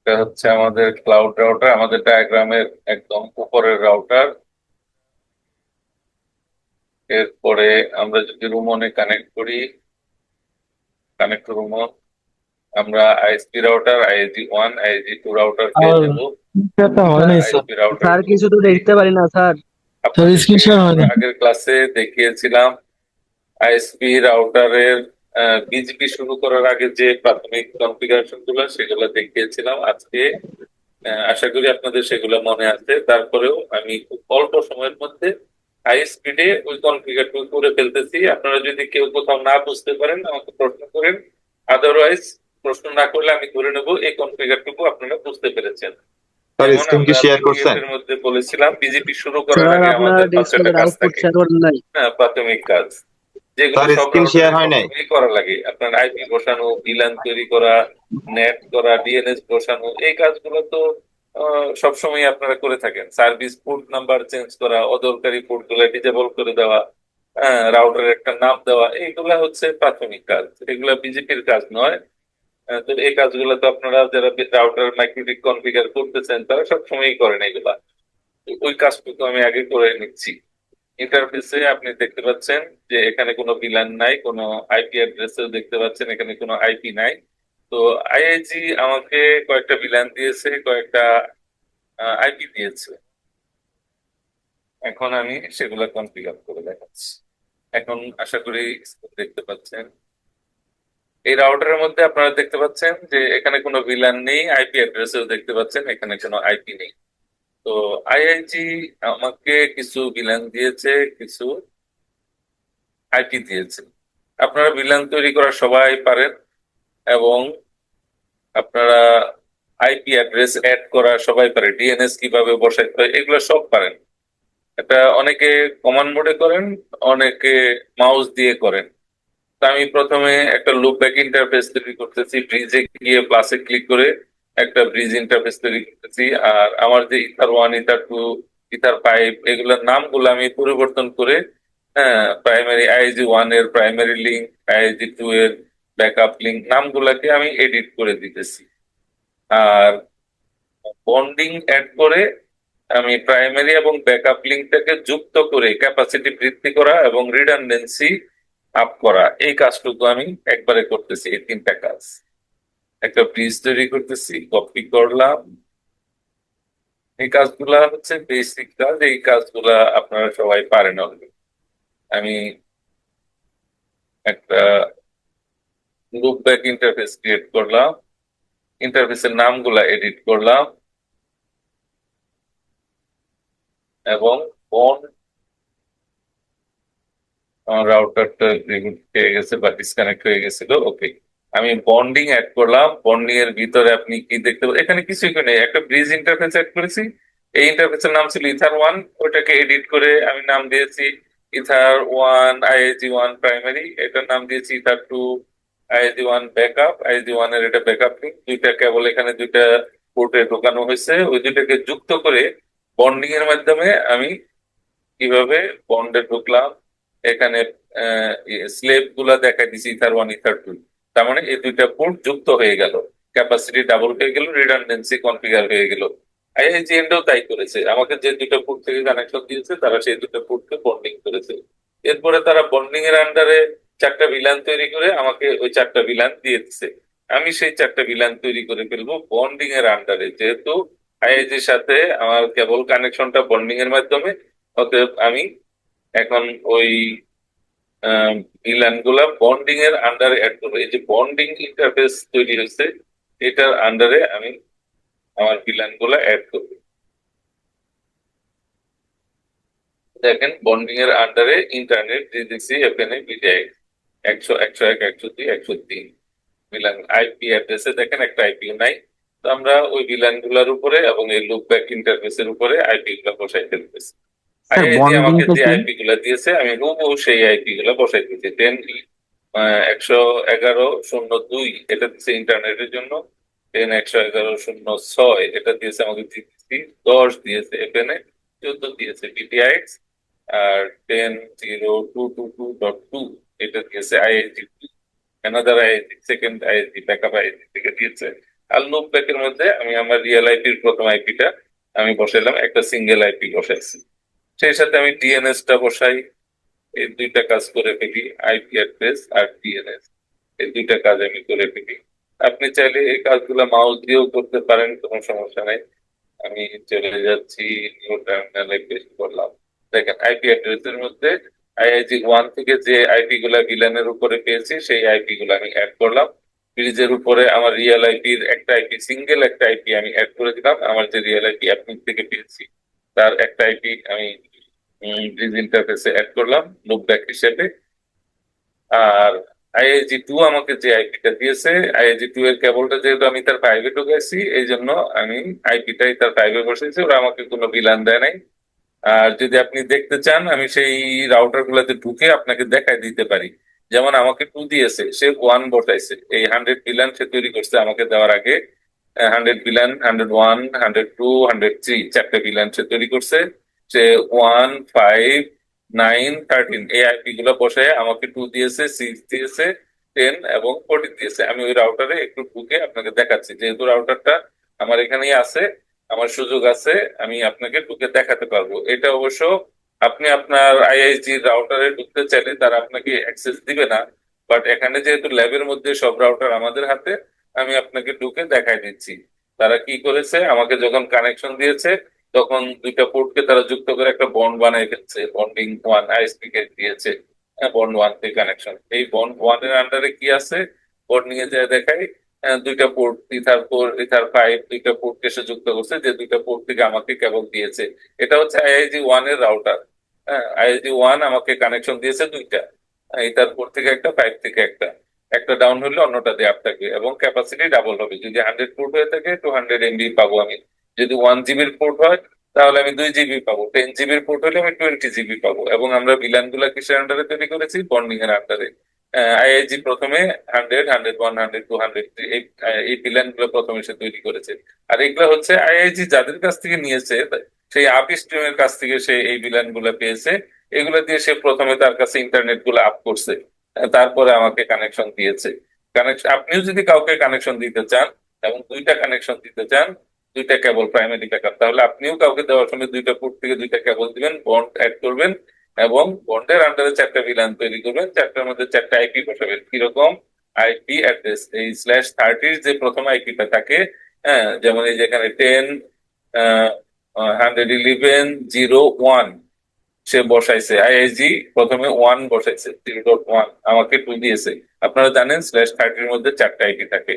একটা হচ্ছে আমাদের ক্লাউড রাউটার, আমাদের ডায়াগ্রামের একদম উপরের রাউটার। এরপরে আমরা যদি রুমনে কানেক্ট করি, কানেক্ট রুমন, আমরা ISP router ISG 1 ISG 2 router পেয়ে আর যাব। স্ক্রিনশটটা হয় নাই স্যার। আইএসপি রাউটার স্যার কিছু তো করতেছি। দেখতে পারি না স্যার। স্যার স্ক্রিন আপনাদেরকে শেয়ার হয় আমরা নাই। আগের ক্লাসে দেখিয়েছিলাম আইএসপি রাউটারের বিজিপি শুরু করার আগে যে প্রাথমিক কনফিগারেশন গুলো সেগুলো দেখিয়েছিলাম আজকে। আশা করি আপনাদের সেগুলো মনে আছে। তারপরেও আমি খুব অল্প সময়ের মধ্যে হাই স্পিডে ওই কনফিগারটা করে ফেলতেছি। আপনারা যদি কেউ কোথাও না বুঝতে পারেন আমাকে প্রশ্ন করেন, আদারওয়াইজ প্রশ্ন না করলে আমি ধরে নেব এই কনফিগারটুকু আপনারা বুঝতে পেরেছেন। স্যার যেমন স্ক্রিন কি আমরা শেয়ার পিডিএফ করছেন? এর মধ্যে বলেছিলাম বিজেপি শুরু করার স্যার আগে আপনার আমাদের 5-6টা ডেস্কটপের কাজ আউটপুট থাকে। শেয়ার করেন নাই। হ্যাঁ, প্রাথমিক কাজ যেগুলো স্যার সব স্ক্রিন শেয়ার রাউটারে হয় নাই। সবসময় করা লাগে। আপনার আইপি বসানো, ভিলান তৈরি করা, নেট করা, ডিএনএস বসানো, এই কাজগুলো তো সবসময় আপনারা করে থাকেন। সার্ভিস পোর্ট নাম্বার চেঞ্জ করা, অদরকারি পোর্ট গুলো ডিজেবল করে দেওয়া, রাউটারের একটা নাম দেওয়া, এইগুলা হচ্ছে প্রাথমিক কাজ, এগুলা বিজেপির কাজ নয়। তো এই কাজগুলো তো আপনারা যারা রাউটার মাইক্রোটিক কনফিগার করতেছেন তারা সবসময়ই করেন এগুলা। তো ওই কাজটুকু আমি আগে করে নিচ্ছি। ইন্টারফেসে আপনি দেখতে পাচ্ছেন যে এখানে কোনো ভিলান নাই, কোনো আইপি অ্যাড্রেসও দেখতে পাচ্ছেন এখানে কোনো আইপি নাই। তো আইআইজি আমাকে কয়েকটা ভিলান দিয়েছে, কয়েকটা আইপি দিয়েছে। এখন আমি সেগুলো কনফিগার করে দেখাচ্ছি। এখন আশা করি screen দেখতে পাচ্ছেন। এই রাউটারের মধ্যে আপনারা দেখতে পাচ্ছেন যে এখানে কোনো ভিলান নেই, আইপি অ্যাড্রেসও দেখতে পাচ্ছেন এখানে কোনো আইপি নেই। তো আইআইজি আমাকে কিছু ভিলান দিয়েছে, কিছু আইপি দিয়েছে। আপনারা ভিলান তৈরি করা সবাই পারেন, এবং আপনারা আইপি অ্যাড্রেস অ্যাড করা সবাই পারে, ডিএনএস কিভাবে বসাইতে হয় এগুলো সব পারেন। এটা অনেকে কমান্ড মোডে করেন, অনেকে মাউস দিয়ে করেন। তো আমি প্রথমে একটা লুপ ব্যাক ইন্টারফেস তৈরি করতেছি, ব্রিজে গিয়ে প্লাসে ক্লিক করে একটা ব্রিজ ইন্টারফেস তৈরি করতেছি। আর আমার যে ইথার 1 ইথার 2 ইথার 5 এগুলোর নামগুলো আমি পরিবর্তন করে, হ্যাঁ, প্রাইমারি আইএসজি 1 এর প্রাইমারি লিঙ্ক, আইএসজি 2 এর ব্যাকআপ লিঙ্ক নামগুলাকে আমি এডিট করে দিতেছি। আর বন্ডিং অ্যাড করে আমি প্রাইমারি এবং ব্যাকআপ লিঙ্কটাকে যুক্ত করে ক্যাপাসিটি বৃদ্ধি করা এবং রিডান্ডেন্সি আপ করা, এই কাজটুকু আমি একবারে করতেছি। এই তিনটা কাজ, একটা ব্রিজ তৈরি করতেছি, কপি করলাম। এই কাজগুলা হচ্ছে বেসিক কাজ, এই কাজগুলা আপনারা সবাই পারেন অলরেডি। আমি একটা লুপ ব্যাক ইন্টারফেস ক্রিয়েট করলাম, ইন্টারফেসের নামগুলা এডিট করলাম, এবং বন্ড, আমার রাউটারটা রিবুট হয়ে গেছে বা ডিসকানেক্ট হয়ে গেছিল, ওকে। আমি বন্ডিং অ্যাড করলাম। বন্ডিং এর ভিতরে আপনি কি দেখতে পাবেন, এখানে কিছুই নেই, একটা ব্রিজ ইন্টারফেস অ্যাড করেছি। এই ইন্টারফেসের নাম ছিল ইথার 1, ওইটাকে এডিট করে আমি নাম দিয়েছি ইথার 1 আইএসজি 1 প্রাইমারি, এটার নাম দিয়েছি ইথার 2 আইএসজি 1 ব্যাকআপ। আইএসজি 1 এর এটা ব্যাকআপ লিঙ্ক, দুইটা কেবল এখানে দুইটা পোর্টে ঢোকানো হয়েছে, ওই দুইটাকে যুক্ত করে বন্ডিং এর মাধ্যমে আমি কিভাবে বন্ডে ঢুকলাম। এখানে স্লেভ গুলা দেখা দিছি ইথার 1 ইথার 2, তার মানে এই দুইটা পোর্ট যুক্ত হয়ে গেল, ক্যাপাসিটি ডাবল হয়ে গেল, রিডান্ডেন্সি কনফিগার হয়ে গেল। আইআইজি এন্ডও তাই করেছে, আমাকে যে দুইটা পোর্ট থেকে কানেকশন দিয়েছে তারা সেই দুটো পোর্টকে বন্ডিং করেছে। এরপরে তারা বন্ডিং এর আন্ডারে চারটা ভিলান তৈরি করে আমাকে ওই চারটা ভিলান দিয়ে দিচ্ছে। আমি সেই চারটা ভিলান তৈরি করে ফেলবো বন্ডিং এর আন্ডারে, যেহেতু আইআইজির সাথে আমার কেবল কানেকশনটা বন্ডিং এর মাধ্যমে। অতএব আমি এখন ওই ভিলান গুলা বন্ডিং এর আন্ডারে অ্যাড করবো। এই যে বন্ডিং ইন্টারফেস তৈরি হয়েছে, এটার আন্ডারে আমি আমার ভিলান গুলা অ্যাড করবো। দেখেন বন্ডিং এর আন্ডারে ইন্টারনেট দিয়ে দিচ্ছি এখানে বিদায় 100 101 102 103 ভিলান। আইপি অ্যাড্রেসে দেখেন একটা আইপিও নাই। তো আমরা ওই ভিলান গুলার উপরে এবং এই লুপ ব্যাক ইন্টারফেসের উপরে আইপি গুলা বসাই ফেলতেছি। স্যার আইআইজি আমাকে বন্ডিংটা যে কি? আইপি গুলা দিয়েছে আমি হুবহু সেই আইপি গুলা বসাই দিয়েছি। 10 111 02 এটা দিচ্ছে ইন্টারনেটের জন্য, 10 111 06 এটা দিয়েছে আমাকে জিপিসি, 10 দিয়েছে এফএনএ, 14 দিয়েছে বিটিআইএক্স, আর 10 0222.2 এটা দিয়েছে IIG, another IIG, second IIG backup IIG থেকে দিয়েছে। আর লুপ ব্যাকের মধ্যে আমি আমার রিয়েল আইপির প্রথম আইপিটা আমি বসাইলাম, একটা সিঙ্গেল আইপি বসাইছি। সেই সাথে আমি ডিএনএস টা বসাই, এই দুইটা কাজ করে ফেলি, আইপি অ্যাড্রেস আর ডিএনএস, এই দুইটা কাজ আমি করে ফেলি। আপনি চাইলে এই কাজগুলো মাউস দিয়েও করতে পারেন, কোনো সমস্যা নাই। আমি চলে যাচ্ছি, নিউ টার্মিনালে পেস্ট করলাম। দেখেন আইপি অ্যাড্রেস এর মধ্যে আইআইজি 1 থেকে যে আইপি গুলা ভিলানের উপরে পেয়েছি সেই আইপি গুলো আমি অ্যাড করলাম। ব্রিজের উপরে আমার রিয়েল আইপির একটা আইপি, সিঙ্গেল একটা আইপি আমি অ্যাড করে দিলাম, আমার যে রিয়েল আইপি অ্যাডমিন থেকে পেয়েছি তার একটা আইপি আমি ব্রিজ ইন্টারফেসে অ্যাড করলাম লুপব্যাক হিসেবে। আর আইআইজি 2 আমাকে যে আইপিটা দিয়েছে, আইআইজি 2 এর কেবলটা যেহেতু আমি তার প্রাইভেট ঢুকাইছি, এই জন্য আমি আইপিটাই তার প্রাইভেট বসেছি, ওরা আমাকে কোনো বিলান দেয় নাই। আর যদি আপনি দেখতে চান আমি সেই রাউটার গুলাতে ঢুকে আপনাকে দেখাই দিতে পারি। যেমন আমাকে 2 দিয়েছে, সে 1 বসাইছে, এই 100 বিলান সে তৈরি করছে আমাকে দেওয়ার আগে। 100 বিলান, 101, 102, 103, চারটে বিলান সে তৈরি করছে। সে 1, 5, 9, 13 এই আইপি গুলো বসে আমাকে 2 দিয়েছে, 6 দিয়েছে, 10 এবং 14 দিয়েছে। আমি ওই রাউটারে একটু ঢুকে আপনাকে দেখাচ্ছি, যেহেতু রাউটারটা আমার এখানেই আছে, আমার সুযোগ আছে, আমি আপনাকে ঢুকে দেখাতে পারবো। এটা অবশ্য আপনি আপনার আইআইজি রাউটারে ঢুকতে চাইলে তারা আপনাকে অ্যাক্সেস দিবে না, বাট এখানে যেহেতু ল্যাবের মধ্যে সব রাউটার আমাদের হাতে, আমি আপনাকে ঢুকে দেখাই দিচ্ছি। তারা কি করেছে, আমাকে যখন কানেকশন দিয়েছে তখন দুইটা পোর্টকে তারা যুক্ত করে একটা বন্ড বানিয়ে ফেলছে, বন্ডিং 1 আইএসপি কে দিয়েছে। বন্ড 1 থেকে কানেকশন, এই বন্ড 1 এর আন্ডারে কি আছে, বন্ডিং এ যায় দেখাই দুইটা পোর্ট, ইথার 5 দুইটা পোর্টকে সে যুক্ত করছে, যে দুইটা পোর্ট থেকে আমাকে কেবল দিয়েছে। এটা হচ্ছে আইআইজি 1 এর রাউটার। হ্যাঁ, আইআইজি 1 আমাকে কানেকশন দিয়েছে দুইটা, ইথার 4 থেকে একটা, 5 থেকে একটা। একটা ডাউন হলে অন্যটা দিয়ে আপ থাকবে এবং ক্যাপাসিটি ডাবল হবে। যদি 100 পোর্ট হয়ে থাকে 200 MB পাবো আমি। যদি 1 জিবির পোর্ট হয় তাহলে আমি 2 জিবি পাবো, 10 জিবির পোর্ট হলে আমি 20 জিবি পাবো। এবং আমরা ভিলান গুলা কিসের আন্ডারে তৈরি করেছি, বন্ডিং এর আন্ডারে। আইআইজি প্রথমে 100, 101, 102, 103 এই প্ল্যান গুলো প্রথমে সে তৈরি করেছে। আর এগুলো হচ্ছে আইআইজি যাদের কাছ থেকে নিয়েছে, সেই আপ স্ট্রিমের কাছ থেকে সে এই প্ল্যান গুলো পেয়েছে। এগুলো দিয়ে সে প্রথমে তার কাছে ইন্টারনেট গুলো আপ করছে, তারপরে আমাকে কানেকশন দিয়েছে। কানেকশন, আপনিও যদি কাউকে কানেকশন দিতে চান এবং দুইটা কানেকশন দিতে চান, দুইটা কেবল প্রাইমারি ব্যাকআপ, তাহলে আপনিও কাউকে দেওয়ার সময় দুইটা পোর্ট থেকে দুইটা কেবল দিবেন, বন্ড অ্যাড করবেন এবং বন্ডের আন্ডারে চারটা ভিলান তৈরি করবেন, চারটার মধ্যে চারটা আইপি বসাবেন। কিরকম আইপি অ্যাড্রেস, এই /30 যে প্রথম আইপিটা থাকে, হ্যাঁ, যেমন এই যেখানে 10, 111, 01 সে বসাইছে, আইআইজি প্রথমে 1 বসাইছে, 0.1 আমাকে 2 দিয়েছে। আপনারা জানেন /30 মধ্যে চারটা আইপি থাকে।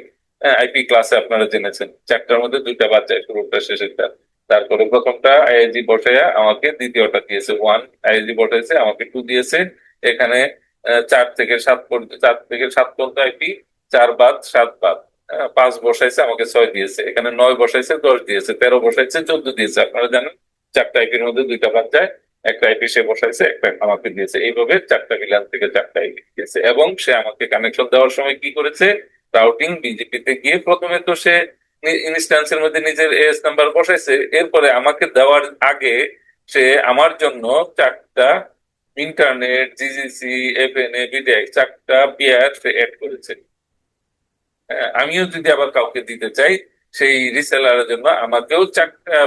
আইপি ক্লাসে আপনারা জেনেছেন চারটার মধ্যে দুইটা বাদ যায়, শুরুটা শেষেরটা। তারপরে প্রথমটা আইআইজি বসাইয়া আমাকে দ্বিতীয়টা দিয়েছে 1, আইআইজি বসাইছে আমাকে 2 দিয়েছে। এখানে 4 থেকে 7 পর্যন্ত আইপি, 4 বাদ 7 বাদ, 5 বসাইছে আমাকে 6 দিয়েছে, এখানে 9 বসাইছে 10 দিয়েছে, 13 বসাইছে 14 দিয়েছে। আপনারা জানেন চারটা আইপির মধ্যে দুইটা বাদ যায়, একটা আইপি সে বসাইছে, একটা আমাকে দিয়েছে। এইভাবে চারটা ভিলান থেকে চারটা আইপি দিয়েছে। এবং সে আমাকে কানেকশন দেওয়ার সময় কি করেছে, রাউটিং বিজিপি তে গিয়ে প্রথমে তো সে ইনস্ট্যান্সের মধ্যে নিজের এস নাম্বার বসাইছে, এরপরে আমাকে দেওয়ার আগে সে আমার জন্য চারটা ইন্টারনেট, জিজিসি, এফএনএ, বিটেক চারটা পেয়ার সে অ্যাড করেছে। আমিও যদি আবার কাউকে দিতে চাই সেই রিসেলারের জন্য আমাকেও চারটা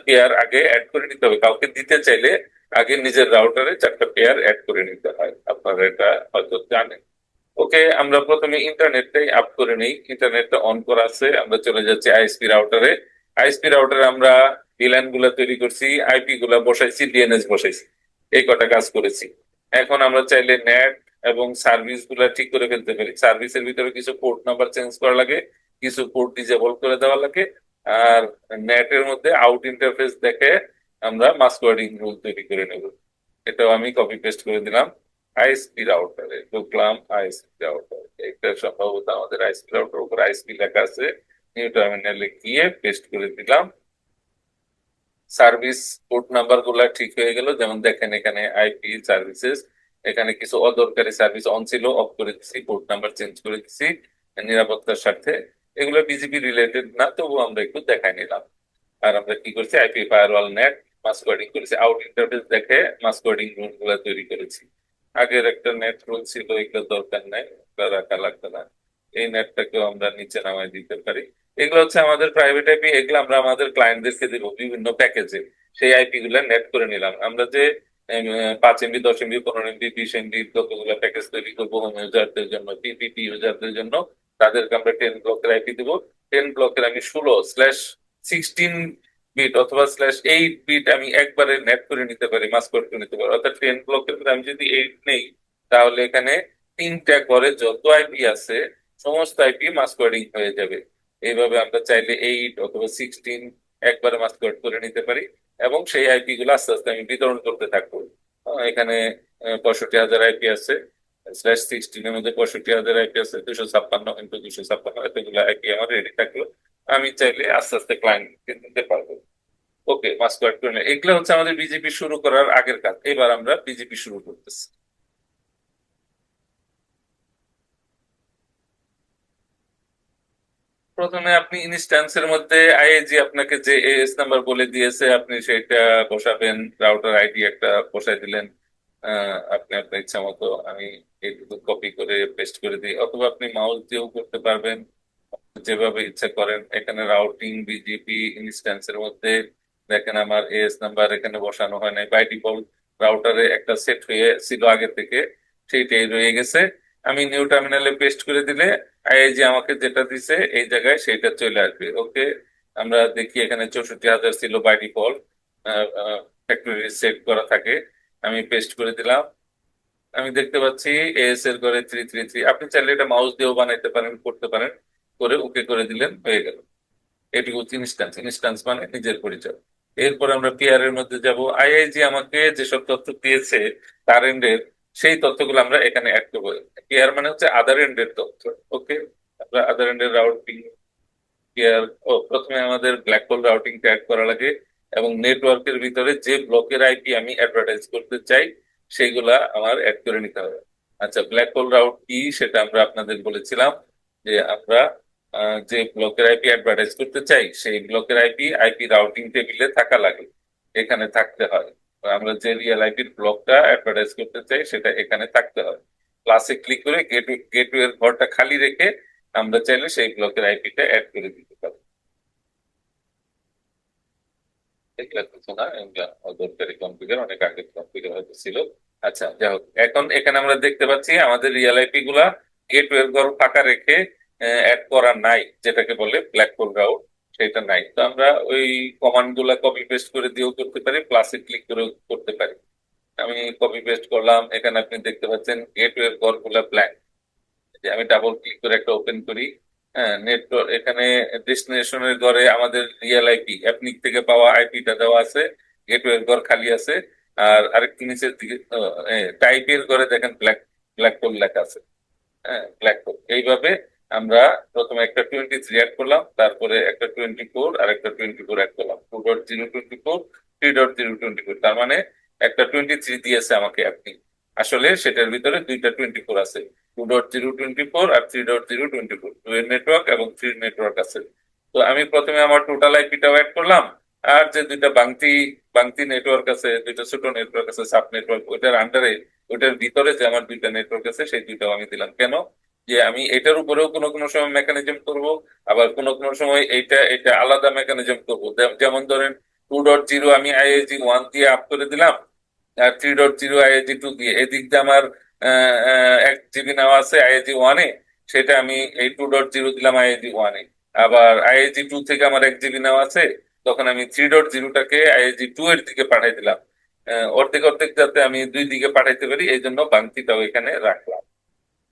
পেয়ার আগে অ্যাড করে নিতে হবে। কাউকে দিতে চাইলে আগে নিজের রাউটারে চারটা পেয়ার অ্যাড করে নিতে হয়, আপনারা এটা হয়তো জানেন। ওকে, আমরা প্রথমে ইন্টারনেটটাই আপ করে নেই। ইন্টারনেটটা অন করা আছে, আমরা চলে যাচ্ছি আইএসপি রাউটারে। আইএসপি রাউটারে আমরা ভিল্যান গুলা তৈরি করছি, আইপি গুলা বসাইছি, ডিএনএস বসাইছি, এই কটা কাজ করেছি। এখন আমরা চাইলে নেট এবং সার্ভিস গুলা ঠিক করে ফেলতে পারি। সার্ভিসের ভিতরে কিছু পোর্ট নাম্বার চেঞ্জ করা লাগে, কিছু পোর্ট ডিজেবল করে দেওয়া লাগে। আর নেটের মধ্যে আউট ইন্টারফেস দেখে আমরা মাস্কওয়ার্ডিং রুল তৈরি করে নেব। এটাও আমি কপি পেস্ট করে দিলাম। আইএসপি রাউটারে ঢুকলাম, আইএসপি রাউটার, এটা সম্ভবত আমাদের আইএসপি রাউটার উপর আইএসপি লেখা আছে, নিউ টার্মিনালে গিয়ে পেস্ট করে দিলাম। সার্ভিস পোর্ট নাম্বার গুলা ঠিক হয়ে গেল, যেমন দেখেন এখানে আইপি সার্ভিসেস, এখানে কিছু অদরকারি সার্ভিস অন ছিল, অফ করে দিচ্ছি, পোর্ট নাম্বার চেঞ্জ করে দিচ্ছি নিরাপত্তার স্বার্থে। এগুলো বিজিপি রিলেটেড না, তবু আমরা একটু দেখাই নিলাম। আর আমরা কি করছি, আইপি ফায়ারওয়াল নেট মাস্কওয়ার্ডিং করেছি, আউট ইন্টারফেস দেখে মাস্কওয়ার্ডিং রুল গুলা তৈরি করেছি। আগের একটা নেট রুল ছিল, এগুলো দরকার নাই, ওটা রাখা লাগবে না। এই নেটটাকেও আমরা নিচে নামায় দিতে পারি। এগুলো হচ্ছে আমাদের প্রাইভেট আইপি, এগুলো আমরা আমাদের ক্লায়েন্টদেরকে দিব বিভিন্ন প্যাকেজে। সেই আইপি গুলা নেট করে নিলাম আমরা, যে 5 MB, 10 MB, 15 MB, 20 MB কতগুলো প্যাকেজ তৈরি করবো হোম ইউজারদের জন্য, পিপিপি ইউজারদের জন্য। তাদেরকে আমরা 10 ব্লকের আইপি দিব। 10 ব্লকের আমি 16/16 বিট অথবা /8 বিট আমি একবারে নেট করে নিতে পারি, মাস্ক করে নিতে পারি। অর্থাৎ 10 ব্লকের মধ্যে আমি যদি 8 নেই, তাহলে এখানে 3টা ঘরে যত আইপি আছে সমস্ত আইপি মাস্কওয়ার্ডিং হয়ে যাবে। এইভাবে আমরা চাইলে 8 অথবা 16 একবারে মাস্কওয়ার্ড করে নিতে পারি, এবং সেই আইপি গুলো আস্তে আস্তে আমি বিতরণ করতে থাকবো। এখানে 65,000 আইপি আছে, /16-এর মধ্যে 65,000 আইপি আছে, 256 × 256, এতগুলো আইপি আমার রেডি থাকলো। আমি চাইলে আস্তে আস্তে ক্লায়েন্টকে দিতে পারবো। ওকে, মাস্কওয়ার্ড করে নিলাম। এগুলো হচ্ছে আমাদের বিজেপি শুরু করার আগের কাজ। এবার আমরা বিজেপি শুরু করতেছি। প্রথমে আপনি ইনস্ট্যান্সের মধ্যে আইএজি আপনাকে যে এএস নাম্বার বলে দিয়েছে, আপনি সেটা বসাবেন। রাউটার আইডি একটা বসাই দিলেন। আপনি আপনার ইচ্ছা মতো, আমি এইটুকু কপি করে পেস্ট করে দিই, অথবা আপনি মাউস দিয়েও করতে পারবেন, যেভাবে ইচ্ছা করেন। এখানে রাউটিং বিজিপি ইনস্ট্যান্সের মধ্যে দেখেন আমার এএস নাম্বার এখানে বসানো হয় নাই, বাই ডিফল্ট রাউটারে একটা সেট হয়ে ছিল আগে থেকে, সেইটাই রয়ে গেছে। আমি নিউ টার্মিনালে পেস্ট করে দিলে আইআইজি আমাকে যেটা দিছে এই জায়গায় সেটা চলে আসবে। ওকে, আমরা দেখি এখানে 64,000 ছিল বাই ডিফল্ট, ফ্যাক্টরি সেট করা থাকে। আমি পেস্ট করে দিলাম। আমি দেখতে পাচ্ছি এএস এর ঘরে 333। আপনি চাইলে এটা মাউস দিয়েও বানাইতে পারেন, করতে পারেন। করে ওকে করে দিলেন, হয়ে গেল। এটি হচ্ছে ইনস্ট্যান্স। ইনস্ট্যান্স মানে নিজের পরিচয়। এরপর আমরা পিআর এর মধ্যে যাব। আইআইজি আমাকে যেসব তথ্য দিয়েছে তার এন্ডের, সেই তথ্যগুলো আমরা এখানে অ্যাড করবো। পিআর মানে হচ্ছে আদার এন্ডের তথ্য। ওকে, আমরা আদার এন্ডের রাউটিং পিআর, প্রথমে আমাদের ব্ল্যাক হোল রাউটিংটা অ্যাড করা লাগে, এবং নেটওয়ার্কের ভিতরে যে ব্লকের আইপি আমি অ্যাডভার্টাইজ করতে চাই সেইগুলা আমার অ্যাড করে নিতে হবে। আচ্ছা, ব্ল্যাক হোল রাউট কি সেটা আমরা আপনাদের বলেছিলাম, যে আমরা যে ব্লকের আইপি অ্যাডভার্টাইজ করতে চাই সেই ব্লকের আইপি আইপি রাউটিং টেবিলে থাকা লাগে, এখানে থাকতে হয়। আমরা যে রিয়েল আইপির ব্লকটা অ্যাডভার্টাইজ করতে চাই সেটা এখানে থাকতে হয়। প্লাসে ক্লিক করে গেটওয়ে এর ঘরটা খালি রেখে আমরা চাইলে সেই ব্লকের আইপিটা অ্যাড করে দিতে পারি। এগুলা কিছু না, এগুলা দরকারি কনফিগার, অনেক আগে কনফিগার হয়তো ছিল। আচ্ছা, যাই হোক, এখন এখানে আমরা দেখতে পাচ্ছি আমাদের রিয়েল আইপি গুলা গেটওয়ে ঘর ফাঁকা রেখে অ্যাড করা নাই, যেটাকে বলে ব্ল্যাক হোল রাউট, সেটা নাই। তো আমরা ওই কমান্ড গুলা কপি পেস্ট করে দিয়েও করতে পারি, প্লাসে ক্লিক করেও করতে পারি। আমি কপি পেস্ট করলাম। এখানে আপনি দেখতে পাচ্ছেন গেটওয়ে ঘর গুলা ব্ল্যাঙ্ক। যে আমি ডাবল ক্লিক করে একটা ওপেন করি। হ্যাঁ, নেটওয়ার্ক এখানে ডেস্টিনেশনের ঘরে আমাদের রিয়েল আইপি অ্যাপনিক থেকে পাওয়া আইপিটা দেওয়া আছে, গেটওয়ের ঘর খালি আছে। আর আরেকটু নিচের দিকে টাইপের ঘরে দেখেন ব্ল্যাক ব্ল্যাক হোল লেখা আছে। হ্যাঁ, ব্ল্যাক হোল। এইভাবে আমরা প্রথমে একটা 23 অ্যাড করলাম, তারপরে একটা 24 আর একটা 24 অ্যাড করলাম। 2.024, 3.024, তার মানে একটা 23 দিয়েছে আমাকে আপনি। আসলে সেটার ভিতরে দুইটা 24 আছে, 2.024 আর 3.024, 2 এর নেটওয়ার্ক এবং 3 নেটওয়ার্ক আছে। তো আমি প্রথমে আমার টোটাল আইপিটাও অ্যাড করলাম, আর যে দুইটা বাংতি বাংতি নেটওয়ার্ক আছে, দুইটা ছোট নেটওয়ার্ক আছে সাব নেটওয়ার্ক, ওইটার আন্ডারে, ওইটার ভিতরে যে আমার দুইটা নেটওয়ার্ক আছে সেই দুইটাও আমি দিলাম। কেন? যে আমি এটার উপরেও কোনো কোনো সময় মেকানিজম করব, আবার কোনো কোনো সময় এইটা এটা আলাদা মেকানিজম করব। যেমন ধরেন 2.0 আমি আইআইজি 1 দিয়ে আপ করে দিলাম, আর 3.0 আইআইজি 2 দিয়ে। এদিক দিয়ে আমার 1 জিবি নেওয়া আছে আইআইজি 1-এ, সেটা আমি এই 2.0 দিলাম আইআইজি 1-এ। আবার আইআইজি 2 থেকে আমার 1 জিবি নেওয়া আছে, তখন আমি 3.0টাকে আইআইজি 2 এর দিকে পাঠাই দিলাম। অর্ধেক অর্ধেক যাতে আমি দুই দিকে পাঠাইতে পারি, এই জন্য বাংতিটাও এখানে রাখলাম,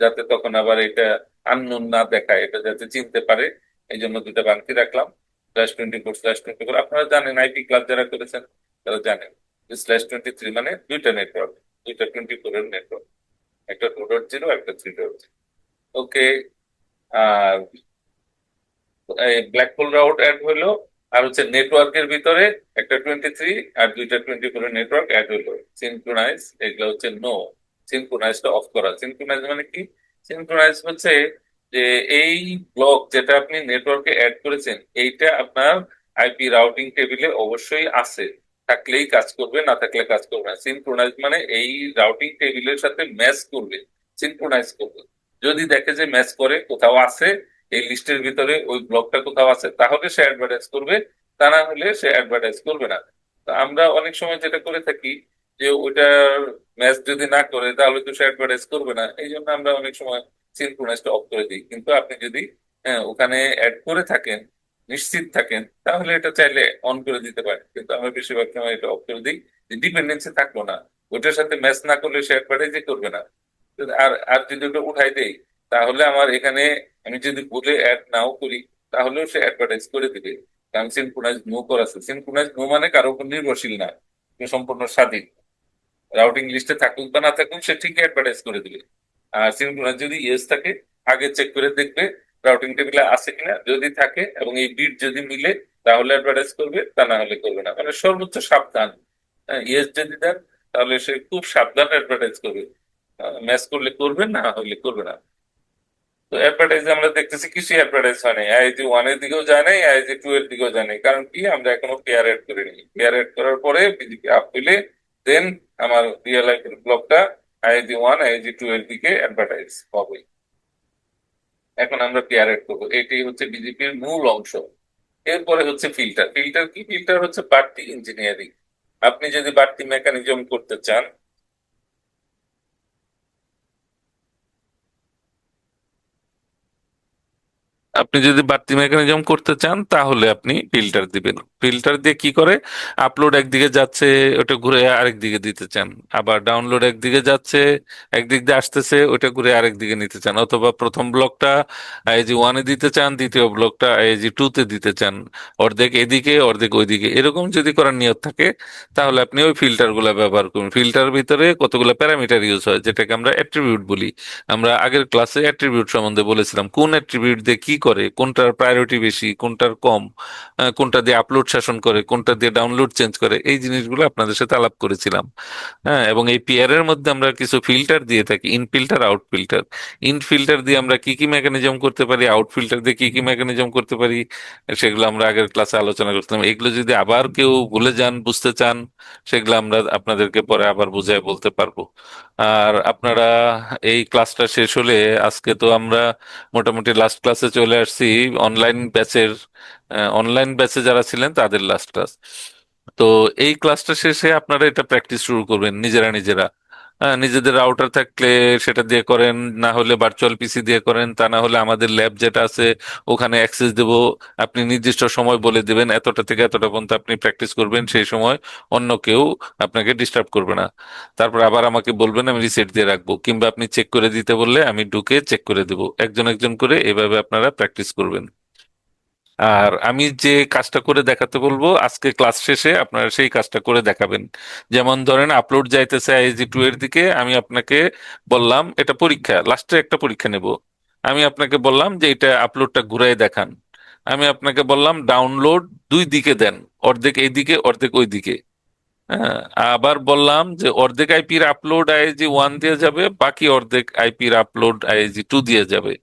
যাতে তখন আবার এটা আননোন না দেখায়, এটা যাতে চিনতে পারে। এই জন্য দুইটা বাংতি রাখলাম। /24/24, আপনারা জানেন, আইপি ক্লাস যারা করেছেন তারা জানেন যে /23 মানে দুইটা নেটওয়ার্ক, দুইটা 24 এর নেটওয়ার্ক, একটা 2.0, একটা 3.0। ওকে, আর ব্ল্যাক হোল রাউট অ্যাড হইলো, আর হচ্ছে নেটওয়ার্কের ভিতরে একটা 23 আর দুইটা 24 এর নেটওয়ার্ক অ্যাড হইলো। সিনক্রোনাইজ, এগুলো হচ্ছে নো। সিনক্রোনাইজটা অফ করা। সিনক্রোনাইজ মানে কি? সিনক্রোনাইজ হচ্ছে যে এই ব্লক যেটা আপনি নেটওয়ার্কে অ্যাড করেছেন এইটা আপনার আইপি রাউটিং টেবিলে অবশ্যই আছে, থাকলেই কাজ করবে, না থাকলে কাজ করবে না। সিনক্রোনাইজ মানে এই রাউটিং টেবিলের সাথে ম্যাচ করবে, সিনক্রোনাইজ করবে। যদি দেখে যে ম্যাচ করে কোথাও আছে, এই লিস্টের ভিতরে ওই ব্লকটা কোথাও আছে, তাহলে সে অ্যাডভার্টাইজ করবে, তা না হলে সে অ্যাডভার্টাইজ করবে না। তো আমরা অনেক সময় যেটা করে থাকি যে ওইটার ম্যাচ যদি না করে তাহলে তো সে অ্যাডভার্টাইজ করবে না, এই জন্য আমরা অনেক সময় সিনক্রোনাইজটা অফ করে দিই। কিন্তু আপনি যদি ওখানে অ্যাড করে থাকেন, নিশ্চিত থাকেন, তাহলে এটা চাইলে অন করে দিতে পারেন। কিন্তু আমরা বেশিরভাগ সময় এটা অফ করে দিই, যে ডিপেন্ডেন্সি থাকলো না, ওটার সাথে ম্যাচ না করলে সে অ্যাডভার্টাইজই করবে না। আর আর যদি ওটা উঠাই দেই, তাহলে আমার এখানে আমি যদি বলে অ্যাড নাও করি, তাহলেও সে অ্যাডভার্টাইজ করে দিবে। কারণ সিনক্রোনাইজ নো করা আছে, সিনক্রোনাইজ নো মানে কারোর উপর নির্ভরশীল না, সে সম্পূর্ণ স্বাধীন। রাউটিং লিস্টে থাকুক বা না থাকুক সে ঠিকই অ্যাডভার্টাইজ করে দিবে। আর সিনক্রোনাইজ যদি ইয়েস থাকে, আগে চেক করে দেখবে রাউটিং টেবিলে আছে কিনা, যদি থাকে এবং এই বিট যদি মিলে তাহলে অ্যাডভার্টাইজ করবে, তা না হলে করবে না। মানে সর্বোচ্চ সাবধান। ইয়েস যদি দেন তাহলে সে খুব সাবধান অ্যাডভার্টাইজ করবে, ম্যাচ করলে করবে, না হলে করবে না। তো অ্যাডভার্টাইজ আমরা দেখতেছি কিছু অ্যাডভার্টাইজ হয় নাই, আইজি ওয়ান এর দিকেও যায় নাই, আইজি টু এর দিকেও যায় নাই। কারণ কি, আমরা এখনো পেয়ার এড করিনি। পেয়ার এড করার পরে বিজেপি আপ হইলে দেন আমার রিয়েল লাইফের ব্লকটা আইজি ওয়ান আইজি টু এর দিকে অ্যাডভার্টাইজ হবে। এখন আমরা পেয়ার এড করবো, এটাই হচ্ছে বিজেপির মূল অংশ। এরপরে হচ্ছে ফিল্টার। ফিল্টার কি? ফিল্টার হচ্ছে বাড়তি ইঞ্জিনিয়ারিং। আপনি যদি বাড়তি মেকানিজম করতে চান, আপনি যদি বাড়তি মেকানিজম করতে চান তাহলে আপনি ফিল্টার দিবেন। ফিল্টার দিয়ে কি করে, আপলোড একদিকে যাচ্ছে, ওটা ঘুরে আরেক দিকে দিতে চান। আবার ডাউনলোড একদিকে যাচ্ছে, একদিক দিয়ে আসতেছে, ওটা ঘুরে আরেক দিকে নিতে চান। অথবা প্রথম ব্লকটা আইএজি ওয়ানে দিতে চান, দ্বিতীয় ব্লকটা আইএজি টু তে দিতে চান। অর্ধেক এদিকে অর্ধেক ওইদিকে, এরকম যদি করার নিয়ত থাকে তাহলে আপনি ওই ফিল্টার গুলা ব্যবহার করুন। ফিল্টার ভিতরে কতগুলো প্যারামিটার ইউজ হয়, যেটাকে আমরা অ্যাট্রিবিউট বলি। আমরা আগের ক্লাসে অ্যাট্রিবিউট সম্বন্ধে বলেছিলাম, কোন অ্যাট্রিবিউট দিয়ে কি করে, কোনটার প্রায়োরিটি বেশি, কোনটার কম, কোনটা দিয়ে আপলোড শাসন করে, কোনটা দিয়ে ডাউনলোড চেঞ্জ করে, এই জিনিসগুলো আপনাদের সাথে আলাপ করেছিলাম। হ্যাঁ, এবং এই পেয়ার এর মধ্যে আমরা কিছু ফিল্টার দিয়ে থাকি, in filter, out filter. In filter দিয়ে আমরা কি কি মেকানিজম করতে পারি, আউট ফিল্টার দিয়ে কি কি মেকানিজম করতে পারি, সেগুলো আমরা আগের ক্লাসে আলোচনা করছিলাম। এগুলো যদি আবার কেউ ভুলে যান, বুঝতে চান, সেগুলো আমরা আপনাদেরকে পরে আবার বুঝায় বলতে পারবো। আর আপনারা এই ক্লাসটা শেষ হলে, আজকে তো আমরা মোটামুটি লাস্ট ক্লাসে চলে আসছি, অনলাইন ব্যাচের, অনলাইন ব্যাচে যারা ছিলেন তাদের লাস্ট ক্লাস। তো এই ক্লাসটা শেষে আপনারা এটা প্র্যাকটিস শুরু করবেন নিজেরা নিজেরা। নিজেদের রাউটার থাকলে সেটা দিয়ে করেন, না হলে ভার্চুয়াল পিসি দিয়ে করেন, তা না হলে আমাদের ল্যাব যেটা আছে ওখানে অ্যাক্সেস দেব। আপনি নির্দিষ্ট সময় বলে দিবেন, এতটা থেকে এতটা পর্যন্ত আপনি প্র্যাকটিস করবেন, সেই সময় অন্য কেউ আপনাকে ডিস্টার্ব করবে না। তারপর আবার আমাকে বলবেন, আমি রিসেট দিয়ে রাখবো, কিংবা আপনি চেক করে দিতে বললে আমি ঢুকে চেক করে দেবো। একজন একজন করে এভাবে আপনারা প্র্যাকটিস করবেন। আর আমি যে কাজটা করে দেখাতে বলবো আজকে ক্লাস শেষে, আপনারা সেই কাজটা করে দেখাবেন। যেমন ধরেন আপলোড যাইতেছে আইজি টু এর দিকে, আমি আপনাকে বললাম, এটা পরীক্ষা, লাস্টে একটা পরীক্ষা নেব। আমি আপনাকে বললাম যে এটা আপলোডটা ঘুরাই দেখান। আমি আপনাকে বললাম ডাউনলোড দুই দিকে দেন, অর্ধেক এইদিকে অর্ধেক ওই দিকে। হ্যাঁ, আবার বললাম যে অর্ধেক আইপির আপলোড আইএসজি ওয়ান দিয়ে যাবে, বাকি অর্ধেক আইপির আপলোড আইএসজি টু দিয়ে যাবে।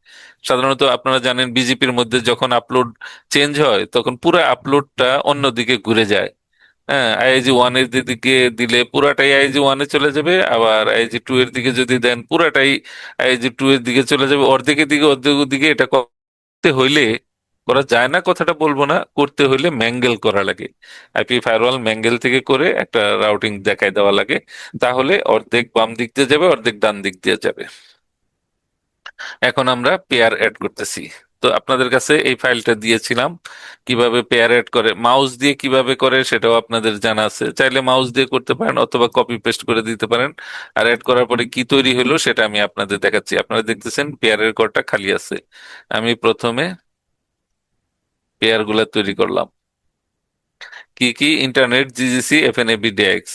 সাধারণত আপনারা জানেন বিজেপির মধ্যে যখন আপলোড চেঞ্জ হয় তখন পুরো আপলোডটা অন্যদিকে ঘুরে যায়। হ্যাঁ, আইএসজি ওয়ান এর দিকে দিলে পুরাটাই আইএসজি ওয়ানে চলে যাবে, আবার আইএসজি টু এর দিকে যদি দেন পুরাটাই আইএসজি টু এর দিকে চলে যাবে। অর্ধেকের দিকে অর্ধেকের দিকে এটা করতে হইলে, করা যায় না কথাটা বলবো না, করতে হইলে ম্যাঙ্গেল করা লাগে। আইপি ফায়ারওয়াল ম্যাঙ্গেল থেকে করে একটা রাউটিং দেখায় দেওয়া লাগে, তাহলে অর্ধেক বাম দিক দিয়ে যাবে, অর্ধেক ডান দিক দিয়ে যাবে। এখন আমরা পেয়ার অ্যাড করতেছি। তো আপনাদের কাছে এই ফাইলটা দিয়েছিলাম, কিভাবে পেয়ার অ্যাড করে, মাউস দিয়ে কিভাবে করে সেটাও আপনাদের জানা আছে। চাইলে মাউস দিয়ে করতে পারেন অথবা কপি পেস্ট করে দিতে পারেন। আর অ্যাড করার পরে কি তৈরি হলো সেটা আমি আপনাদের দেখাচ্ছি। আপনারা দেখতেছেন পেয়ারের ঘরটা খালি আছে। আমি প্রথমে পেয়ার গুলা তৈরি করলাম। কি কি? Internet, GGC, FNAB, DX.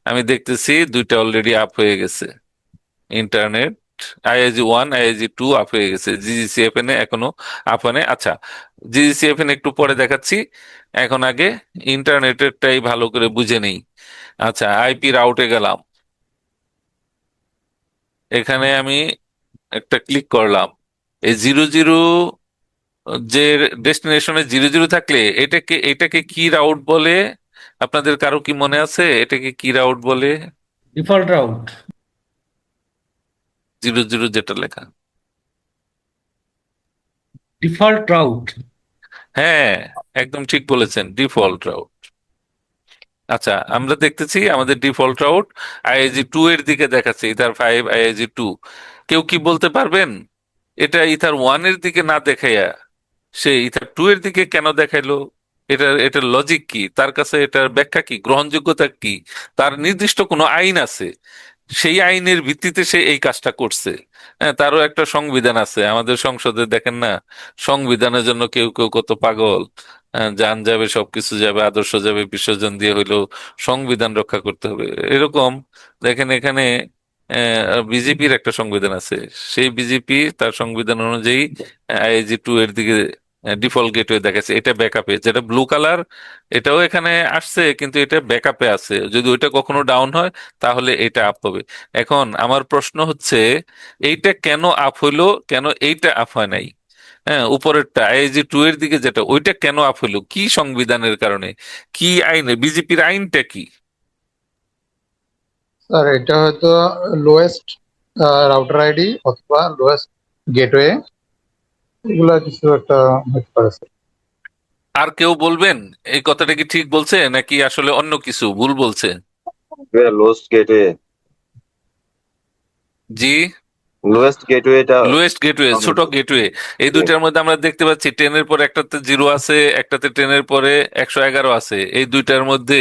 আমি দেখতেছি দুইটা অলরেডি আপ হয়ে গেছে। Internet IAG one IAG two up হয়ে গেছে, জিজিসি এফএন এখনো আপ হয় নাই। আচ্ছা, জিজিসি এফএন একটু পরে দেখাচ্ছি, এখন আগে ইন্টারনেটেরটাই ভালো করে বুঝে নেই। আচ্ছা, আইপি রাউটে গেলাম, এখানে আমি একটা ক্লিক করলাম। এই জিরো জিরো, যে ডেস্টিনেশনে জিরো জিরো থাকলে এটাকে কি রাউট বলে? আপনাদের কারো কি মনে আছে এটাকে কি রাউট বলে? Default route. জিরো জিরো যেটা লেখা, ডিফল্ট রাউট। হ্যাঁ, একদম ঠিক বলেছেন, ডিফল্ট রাউট। আচ্ছা, আমরা দেখতেছি আমাদের ডিফল্ট রাউট আইআইজি টু এর দিকে দেখাচ্ছে, ইথার ফাইভ আইআইজি টু। কেউ কি বলতে পারবেন এটা ইথার ওয়ান এর দিকে না দেখাইয়া সে ইথার টু এর দিকে কেন দেখাইলো? এটার লজিক কি, তার কাছে এটার ব্যাখ্যা কি, গ্রহণযোগ্যতা কি? তার নির্দিষ্ট কোনো আইন আছে, সেই আইনের ভিত্তিতে সে এই কাজটা করছে। হ্যাঁ, তারও একটা সংবিধান আছে, আমাদের সংসদে দেখেন না, সংবিধানের জন্য কেউ কেউ কত পাগল। জান যাবে, সবকিছু যাবে, আদর্শ যাবে, বিসর্জন দিয়ে হইলেও সংবিধান রক্ষা করতে হবে, এরকম। দেখেন এখানে বিজেপির একটা সংবিধান আছে, সেই বিজেপি তার সংবিধান অনুযায়ী আইআইজি টু এর দিকে ডিফল্ট গেটওয়ে দেখাচ্ছে। এটা ব্যাকআপে, যেটা ব্লু কালার, এটাও এখানে আসছে, কিন্তু এটা ব্যাকআপে আছে, যদি ওইটা কখনো ডাউন হয় তাহলে এটা আপ হবে। এখন আমার প্রশ্ন হচ্ছে, এইটা কেন আপ হইলো, কেন এইটা আপ হয় নাই? হ্যাঁ, উপরেরটা আইআইজি টু এর দিকে যেটা, ওইটা কেন আপ হইলো, কি সংবিধানের কারণে, কি আইনে, বিজেপির আইনটা কি? স্যার এটা হয়তো লোয়েস্ট রাউটার আইডি অথবা লোয়েস্ট গেটওয়ে, এগুলা কিছু একটা হতে পারে স্যার। আর কেউ বলবেন এই কথাটা কি ঠিক বলছে নাকি আসলে অন্য কিছু ভুল বলছে? লোয়েস্ট গেটওয়ে, জি, লোয়েস্ট গেটওয়েটা। লোয়েস্ট গেটওয়ে, ছোট গেটওয়ে। এই দুইটার মধ্যে আমরা দেখতে পাচ্ছি টেনের পরে একটাতে জিরো আছে, একটাতে টেনের পরে 111 আছে। এই দুইটার মধ্যে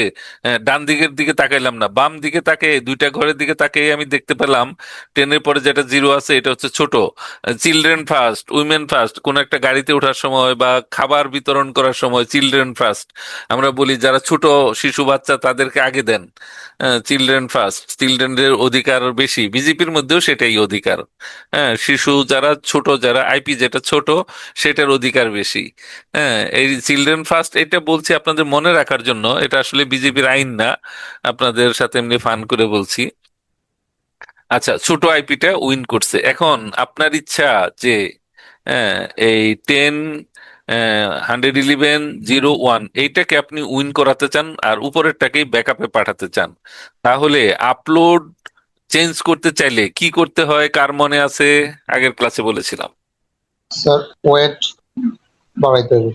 ডান দিকের দিকে তাকাইলাম না, বাম দিকে তাকে, দুইটা ঘরের দিকে তাকে আমি দেখতে পেলাম টেনের পরে যেটা জিরো আছে এটা হচ্ছে ছোট। চিলড্রেন ফার্স্ট, উইমেন ফার্স্ট, কোন একটা গাড়িতে ওঠার সময় বা খাবার বিতরণ করার সময় চিলড্রেন ফার্স্ট আমরা বলি, যারা ছোট শিশু বাচ্চা তাদেরকে আগে দেন। চিলড্রেন ফার্স্ট, চিলড্রেনদের অধিকার বেশি, বিজেপির মধ্যেও সেটাই অধিকার। হ্যাঁ, শিশু যারা ছোট, যারা আইপি যেটা ছোট, সেটার অধিকার বেশি। হ্যাঁ, এই চিলড্রেন ফার্স্ট এটা বলছি আপনাদের মনে রাখার জন্য, এটা আসলে বিজেপির আইন না, আপনাদের সাথে এমনি ফান করে বলছি। আচ্ছা, ছোট আইপিটা উইন করছে। এখন আপনার ইচ্ছা যে হ্যাঁ, এই 10 111 0 1 এইটাকে আপনি উইন করাতে চান আর উপরেরটাকেই ব্যাকআপে পাঠাতে চান, তাহলে আপলোড চেঞ্জ করতে চাইলে কি করতে হয়, কার মনে আছে? আগের ক্লাসে বলেছিলাম। স্যার ওয়েট বাড়াইতে হবে।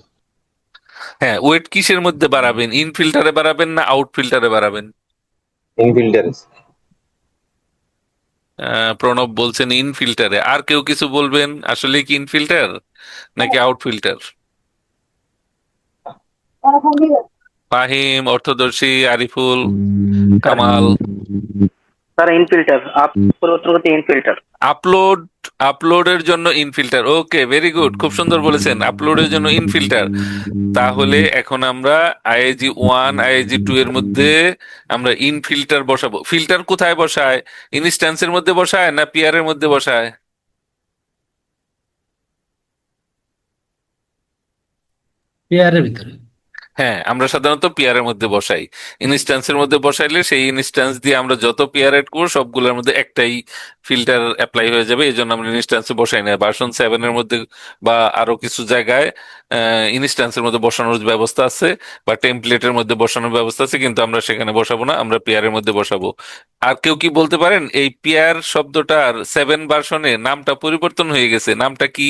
হ্যাঁ, ওয়েট কিসের মধ্যে বাড়াবেন, ইন ফিল্টারে বাড়াবেন না আউট ফিল্টারে বাড়াবেন? ইনফিল্টারে। প্রণব বলছেন ইন ফিল্টারে, আর কেউ কিছু বলবেন আসলে কি ইন ফিল্টার নাকি আউট ফিল্টার? ফাহিম, অর্থদর্শী, Ariful, Kamal. Sir in filter up পরিবর্তন করতে ইনফিল্টার। আপলোড, আপলোডের জন্য ইনফিল্টার, ওকে, ভেরি গুড, খুব সুন্দর বলেছেন, আপলোডের জন্য ইনফিল্টার। তাহলে এখন আমরা আইআইজি ওয়ান আইআইজি টু এর মধ্যে আমরা ইনফিল্টার বসাবো। ফিল্টার কোথায় বসায়, ইনস্ট্যান্সের মধ্যে বসায় না পিয়ার এর মধ্যে বসায়? পেয়ারের ভিতরে। হ্যাঁ, আমরা সাধারণত পেয়ারের মধ্যে বসাই। ইনস্ট্যান্সের মধ্যে বসাইলে সেই ইনস্ট্যান্স দিয়ে আমরা যত পেয়ার এড করবো সবগুলোর মধ্যে একটাই ফিল্টার অ্যাপ্লাই হয়ে যাবে, এই জন্য আমরা ইনস্ট্যান্সে বসাই না। ভার্সন 7 এর মধ্যে বা আরো কিছু জায়গায় ইনস্ট্যান্সের মধ্যে বসানোর ব্যবস্থা আছে বা টেমপ্লেটের মধ্যে বসানোর ব্যবস্থা আছে, কিন্তু আমরা সেখানে বসাবো না, আমরা পেয়ারের মধ্যে বসাবো। আর কেউ কি বলতে পারেন এই পেয়ার শব্দটার 7 ভার্সনে নামটা পরিবর্তন হয়ে গেছে, নামটা কি?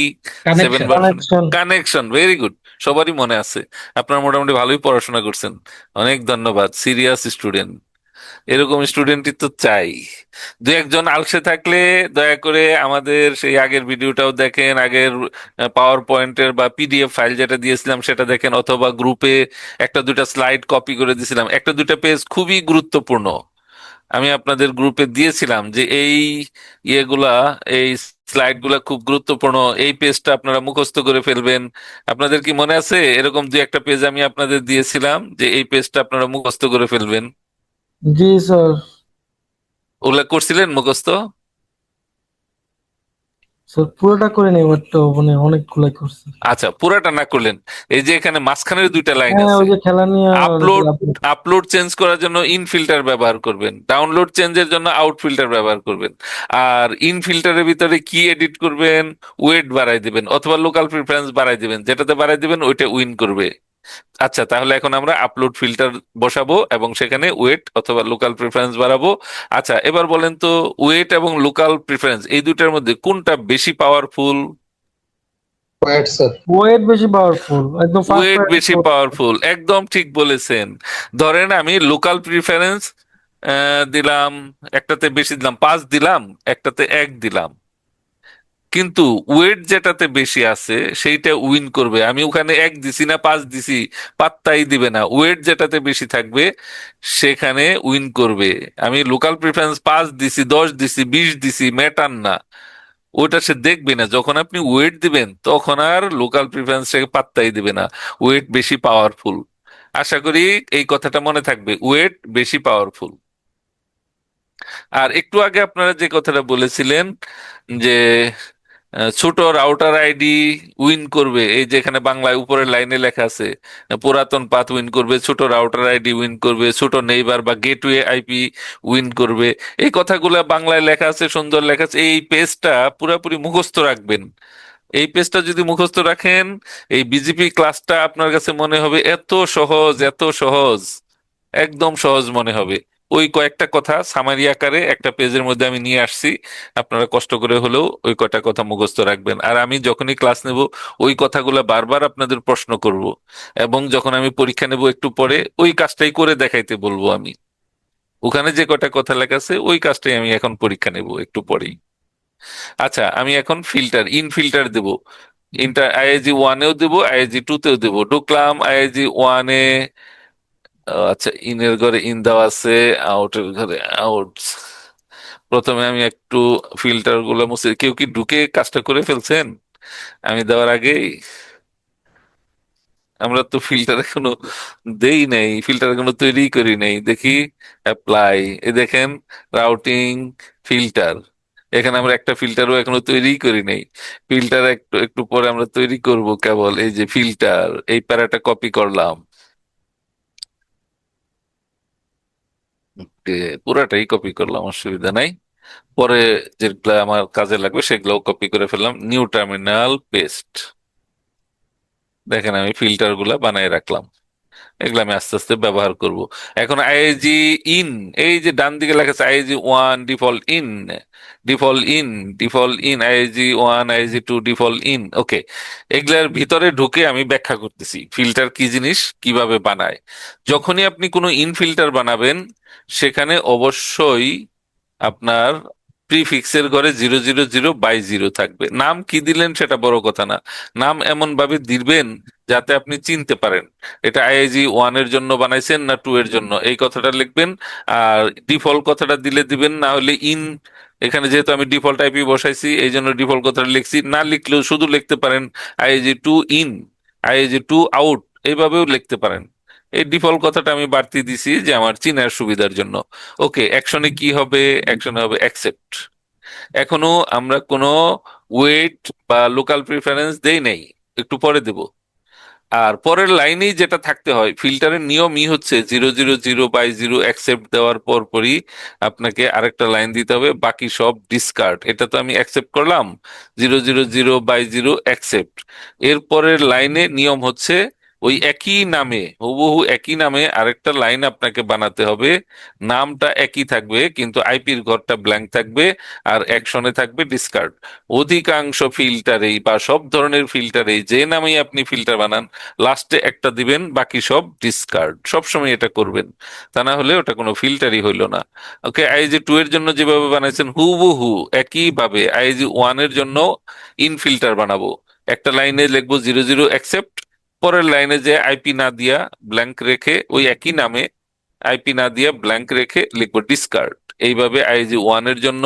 7 কানেকশন। ভার্সনে কানেকশন। কানেকশন, ভেরি গুড, সবারই মনে আছে। আপনারা মোটামুটি ভালোই পড়াশোনা করছেন, অনেক ধন্যবাদ, সিরিয়াস স্টুডেন্ট। এরকম স্টুডেন্টই তো চাই। দু একজন আলসে থাকলে দয়া করে আমাদের সেই আগের ভিডিওটাও দেখেন, আগের পাওয়ার পয়েন্টের বা পিডিএফ ফাইল যেটা দিয়েছিলাম সেটা দেখেন, অথবা গ্রুপে একটা দুইটা স্লাইড কপি করে দিয়েছিলাম, একটা দুইটা পেজ খুবই গুরুত্বপূর্ণ, আমি আপনাদের গ্রুপে দিয়েছিলাম যে এই ইয়েগুলা, এই স্লাইড গুলা খুব গুরুত্বপূর্ণ, এই পেজটা আপনারা মুখস্থ করে ফেলবেন। আপনাদের কি মনে আছে এরকম দুই একটা পেজ আমি আপনাদের দিয়েছিলাম যে এই পেজটা আপনারা মুখস্থ করে ফেলবেন? জি স্যার। ওগুলা করছিলেন মুখস্থ? স্যার পুরোটা করে নেই, বাট মানে অনেকগুলো করছি। আচ্ছা, পুরাটা না করলেন, এই যে এখানে মাঝখানের দুইটা লাইন হ্যাঁ, আছে, ওই যে খেলা নিয়ে আপলোড, আপলোড চেঞ্জ করার জন্য ইন ফিল্টার ব্যবহার করবেন, ডাউনলোড চেঞ্জের জন্য আউট ফিল্টার ব্যবহার করবেন। আর ইন ফিল্টারের ভিতরে কি এডিট করবেন, ওয়েট বাড়াই দিবেন অথবা লোকাল প্রিফারেন্স বাড়াই দিবেন, যেটাতে বাড়াই দিবেন ওইটা উইন করবে। আচ্ছা, তাহলে এখন আমরা আপলোড ফিল্টার বসাবো এবং সেখানে ওয়েট অথবা লোকাল প্রিফারেন্স বাড়াবো। আচ্ছা, এবার বলেন তো ওয়েট এবং লোকাল প্রিফারেন্স এই দুইটার মধ্যে কোনটা বেশি পাওয়ারফুল? Wait sir. ওয়েট বেশি পাওয়ারফুল, একদম ফার্স্ট ওয়েট বেশি পাওয়ারফুল, একদম ঠিক বলেছেন। ধরেন আমি লোকাল প্রিফারেন্স দিলাম, একটাতে বেশি দিলাম 5 দিলাম, একটাতে 1 দিলাম, কিন্তু ওয়েট যেটাতে বেশি আছে সেইটা উইন করবে। আমি ওখানে 1 দিছি না 5 দিছি পাত্তাই দিবে না, ওয়েট যেটাতে বেশি থাকবে সেখানে উইন করবে। আমি লোকাল প্রিফারেন্স 5 দিছি, 10 দিছি, 20 দিছি, ম্যাটার না, ওটা সে দেখবে না। যখন আপনি ওয়েট দিবেন তখন আর লোকাল প্রিফারেন্সটাকে পাত্তাই দিবে না, ওয়েট বেশি পাওয়ারফুল। আশা করি এই কথাটা মনে থাকবে, ওয়েট বেশি পাওয়ারফুল। আর একটু আগে আপনারা যে কথাটা বলেছিলেন যে ছোট রাউটার আইডি উইন করবে, এই যে এখানে বাংলায় উপরের লাইনে লেখা আছে, পুরাতন পাথ উইন করবে, ছোট রাউটার আইডি উইন করবে, ছোট নেইবার বা গেটওয়ে আইপি উইন করবে, এই কথাগুলো বাংলায় লেখা আছে, সুন্দর লেখা আছে। এই পেজটা পুরোপুরি মুখস্থ রাখবেন। এই পেজটা যদি মুখস্থ রাখেন, এই বিজেপি ক্লাসটা আপনার কাছে মনে হবে এত সহজ, এত সহজ, একদম সহজ মনে হবে। ওই কয়েকটা কথা সামারি আকারে একটা পেজের মধ্যে আমি নিয়ে আসছি, আপনারা কষ্ট করে হলেও ওই কয়টা কথা মুখস্থ রাখবেন। আর আমি যখনই ক্লাস নেব ওই কথাগুলো বারবার আপনাদের প্রশ্ন করব, এবং যখন আমি পরীক্ষা নেব একটু পরে ওই কাজটাই করে দেখাইতে বলবো আমি। ওখানে যে কয়টা কথা লেখা আছে ওই কাজটাই আমি এখন পরীক্ষা নেব একটু পরেই। আচ্ছা, আমি এখন ফিল্টার, ইন ফিল্টার দেব। ইন্টার আইআইজি ওয়ানেও দেবো, আইআইজি টু তেও দেবো। ঢুকলাম আইআইজি ওয়ানে, আচ্ছা ইনের ঘরে ইন দেওয়া আছে, আউটের ঘরে আউট। প্রথমে আমি একটু ফিল্টার গুলো মুছে, কেউ কি ঢুকে কাজটা করে ফেলছেন আমি দেওয়ার আগেই? আমরা তো ফিল্টার এখনো দেই নাই, ফিল্টার এখনো তৈরি করি নাই। দেখি অ্যাপ্লাই, এ দেখেন রাউটিং ফিল্টার, এখানে আমরা একটা ফিল্টারও এখনো তৈরি করি নাই। ফিল্টার একটু একটু পরে আমরা তৈরি করব। কেবল এই যে ফিল্টার, এই প্যারাটা কপি করলাম, পুরাটাই কপি করলাম, অসুবিধা নাই। পরে যেগুলা আমার কাজে লাগবে সেগুলোও কপি করে ফেললাম। নিউ টার্মিনাল পেস্ট, দেখেন আমি ফিল্টার গুলা বানায় রাখলাম, এগুলো আমি আস্তে আস্তে ব্যবহার করব। এখন আইআইজি ইন, এই যে ডান দিকে লেখা আছে IIG one default in, default in, default in, IIG one, IIG two, default in. Okay, এগুলার ভিতরে ঢুকে আমি ব্যাখ্যা করতেছি ফিল্টার কি জিনিস, কিভাবে বানায়। যখনই আপনি কোনো ইন ফিল্টার বানাবেন সেখানে অবশ্যই আপনার প্রিফিক্সের ঘরে 000/0 থাকবে। নাম কি দিলেন সেটা বড় কথা না, নাম এমন ভাবে দিবেন যাতে আপনি চিনতে পারেন এটা আইআইজি ওয়ান এর জন্য বানাইছেন না টু এর জন্য, এই কথাটা লিখবেন। আর ডিফল্ট কথাটা দিলে দিবেন, না হলে ইন, এখানে যেহেতু আমি ডিফল্ট আইপি বসাইছি এই জন্য ডিফল্ট কথাটা লিখছি, না লিখলেও শুধু লিখতে পারেন IIG two in, IIG two out, এইভাবেও লিখতে পারেন। এই ডিফল্ট কথাটা আমি বাড়তি দিছি যে আমার চিনার সুবিধার জন্য। ওকে, অ্যাকশনে কি হবে? অ্যাকশনে হবে অ্যাকসেপ্ট। এখনো আমরা কোনো ওয়েট বা লোকাল প্রিফারেন্স দেই নাই, একটু পরে দেব। আর পরের লাইনেই যেটা থাকতে হয়, ফিল্টারের নিয়মই হচ্ছে 000/0 অ্যাকসেপ্ট দেওয়ার পর পরই আপনাকে আরেকটা লাইন দিতে হবে, বাকি সব ডিসকার্ড। এটা তো আমি অ্যাকসেপ্ট করলাম, 000/0 অ্যাকসেপ্ট। এর পরের লাইনে নিয়ম হচ্ছে ওই একই নামে, হুবহু একই নামে আরেকটা লাইন আপনাকে বানাতে হবে। নামটা একই থাকবে কিন্তু আইপির ঘরটা ব্ল্যাঙ্ক থাকবে, আর অ্যাকশনে থাকবে ডিসকার্ড। অধিকাংশ ফিল্টারেই বা সব ধরনের ফিল্টারেই যে নামেই আপনি ফিল্টার বানান লাস্টে একটা দিবেন, বাকি সব ডিসকার্ড। সবসময় এটা করবেন, তা না হলে ওটা কোনো ফিল্টারই হইলো না। ওকে, আইজি টু এর জন্য যেভাবে বানাইছেন হুবহু একইভাবে আইজি ওয়ান এর জন্য ইন ফিল্টার বানাবো। একটা লাইনে লিখবো 00 অ্যাকসেপ্ট, পরের লাইনে যে আইপি না দিয়া ব্ল্যাঙ্ক রেখে ওই একই নামে আইপি না দিয়ে ব্ল্যাঙ্ক রেখে লিখবো ডিসকার্ড। এইভাবে আইজি ওয়ান এর জন্য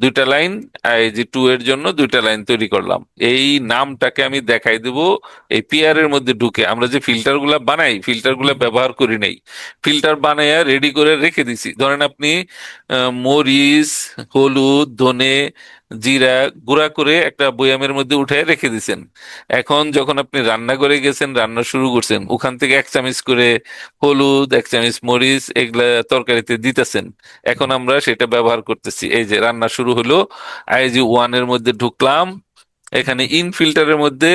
2টা লাইন, আইজি টু এর জন্য 2টা লাইন তৈরি করলাম। এই নামটাকে আমি দেখাই দেব এই পিআর এর মধ্যে ঢুকে। আমরা যে ফিল্টার গুলা বানাই, ফিল্টার গুলা ব্যবহার করি নাই, ফিল্টার বানাইয়া রেডি করে রেখে দিছি। ধরেন আপনি মরিচ, হলুদ, ধনে, জিরা গুঁড়া করে একটা বয়ামের মধ্যে উঠে রেখে দিছেন। এখন যখন আপনি রান্না করে গেছেন, রান্না শুরু করছেন, ওখান থেকে 1 চামচ করে হলুদ, 1 চামচ মরিচ এগুলা তরকারিতে দিতেছেন। এখন আমরা সেটা ব্যবহার করতেছি। এই যে রান্না শুরু হলো, আইজি ওয়ান এর মধ্যে ঢুকলাম, এখানে ইন ফিল্টারের মধ্যে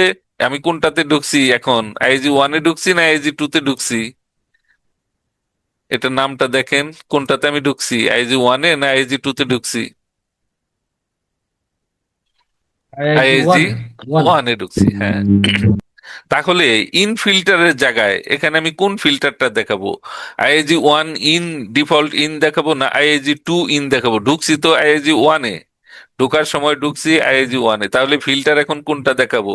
আমি কোনটাতে ঢুকছি এখন, আইজি ওয়ানে ঢুকছি না আইজি টু তে ঢুকছি? এটা নামটা দেখেন, কোনটাতে আমি ঢুকছি, আইজি ওয়ানে না আইজি টু তে ঢুকছি? আইআইজি আইএসজি ওয়ান ওয়ান ওয়ানে ঢুকছি, হ্যাঁ। তাহলে ইন ফিল্টারের জায়গায় এখানে আমি কোন ফিল্টারটা দেখাবো? ISG one in, default in দেখাবো, না আইএসজি টু ইন দেখাবো? ঢুকছি তো আইএসজি ওয়ানে, ঢোকার সময় ঢুকছি আইএসজি ওয়ানে, তাহলে ফিল্টার এখন কোনটা দেখাবো?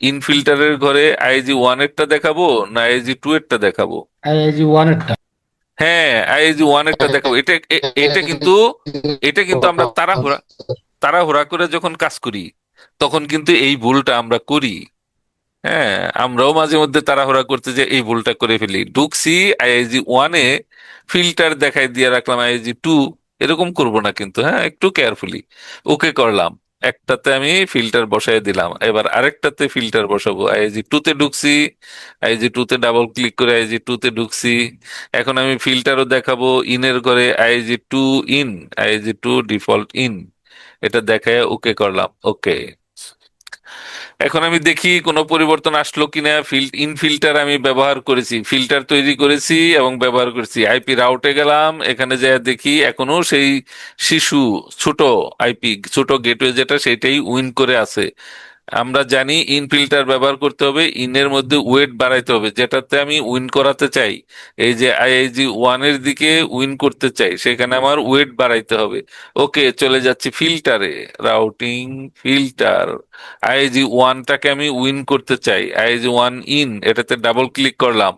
ইন ফিল্টারের ঘরে আইএসজি ওয়ানেরটা দেখাবো না আইএসজি টু এরটা দেখাবো? আইআইজি ওয়ানেরটা। হ্যাঁ, আইএসজি ওয়ানেরটা দেখাবো। এটা কিন্তু এটা কিন্তু আমরা তাড়াহুড়া তাড়াহুড়া করে যখন কাজ করি তখন কিন্তু এই ভুলটা আমরা করি। হ্যাঁ, আমরাও মাঝে মধ্যে তাড়াহুড়া করতে যে এই ভুলটা করে ফেলি, ঢুকছি আইআইজি ওয়ানে, ফিল্টার দেখাই দিয়ে রাখলাম আইআইজি টু। এরকম করব না কিন্তু, হ্যাঁ, একটু কেয়ারফুলি। ওকে করলাম, একটাতে আমি ফিল্টার বসাই দিলাম, এবার আরেকটাতে ফিল্টার বসাবো। আইআইজি টু তে ঢুকছি, আইআইজি টু তে ডাবল ক্লিক করে আইআইজি টু তে ঢুকছি। এখন আমি ফিল্টারও দেখাবো, ইনের ঘরে IIG two in, IIG two default in, এটা দেখায় ওকে করলাম। ওকে, এখন আমি দেখি কোনো পরিবর্তন আসলো কিনা। ইন ফিল্টার আমি ব্যবহার করেছি, ফিল্টার তৈরি করেছি এবং ব্যবহার করেছি। আইপি রাউটে গেলাম, এখানে যা দেখি এখনো সেই শিশু ছোট আইপি, ছোট গেটওয়ে যেটা, সেটাই উইন করে আছে। আমরা জানি ইন ফিল্টার ব্যবহার করতে হবে, ইনের মধ্যে ওয়েট বাড়াইতে হবে, যেটাতে আমি উইন করাতে চাই। এই যে আইআইজি ওয়ানের দিকে উইন করতে চাই, সেখানে আমার ওয়েট বাড়াইতে হবে। ওকে, চলে যাচ্ছি ফিল্টারে, রাউটিং, ফিল্টার। আইআইজি ওয়ানটাকে আমি উইন করতে চাই, আইআইজি ওয়ান ইন, এটাতে ডাবল ক্লিক করলাম।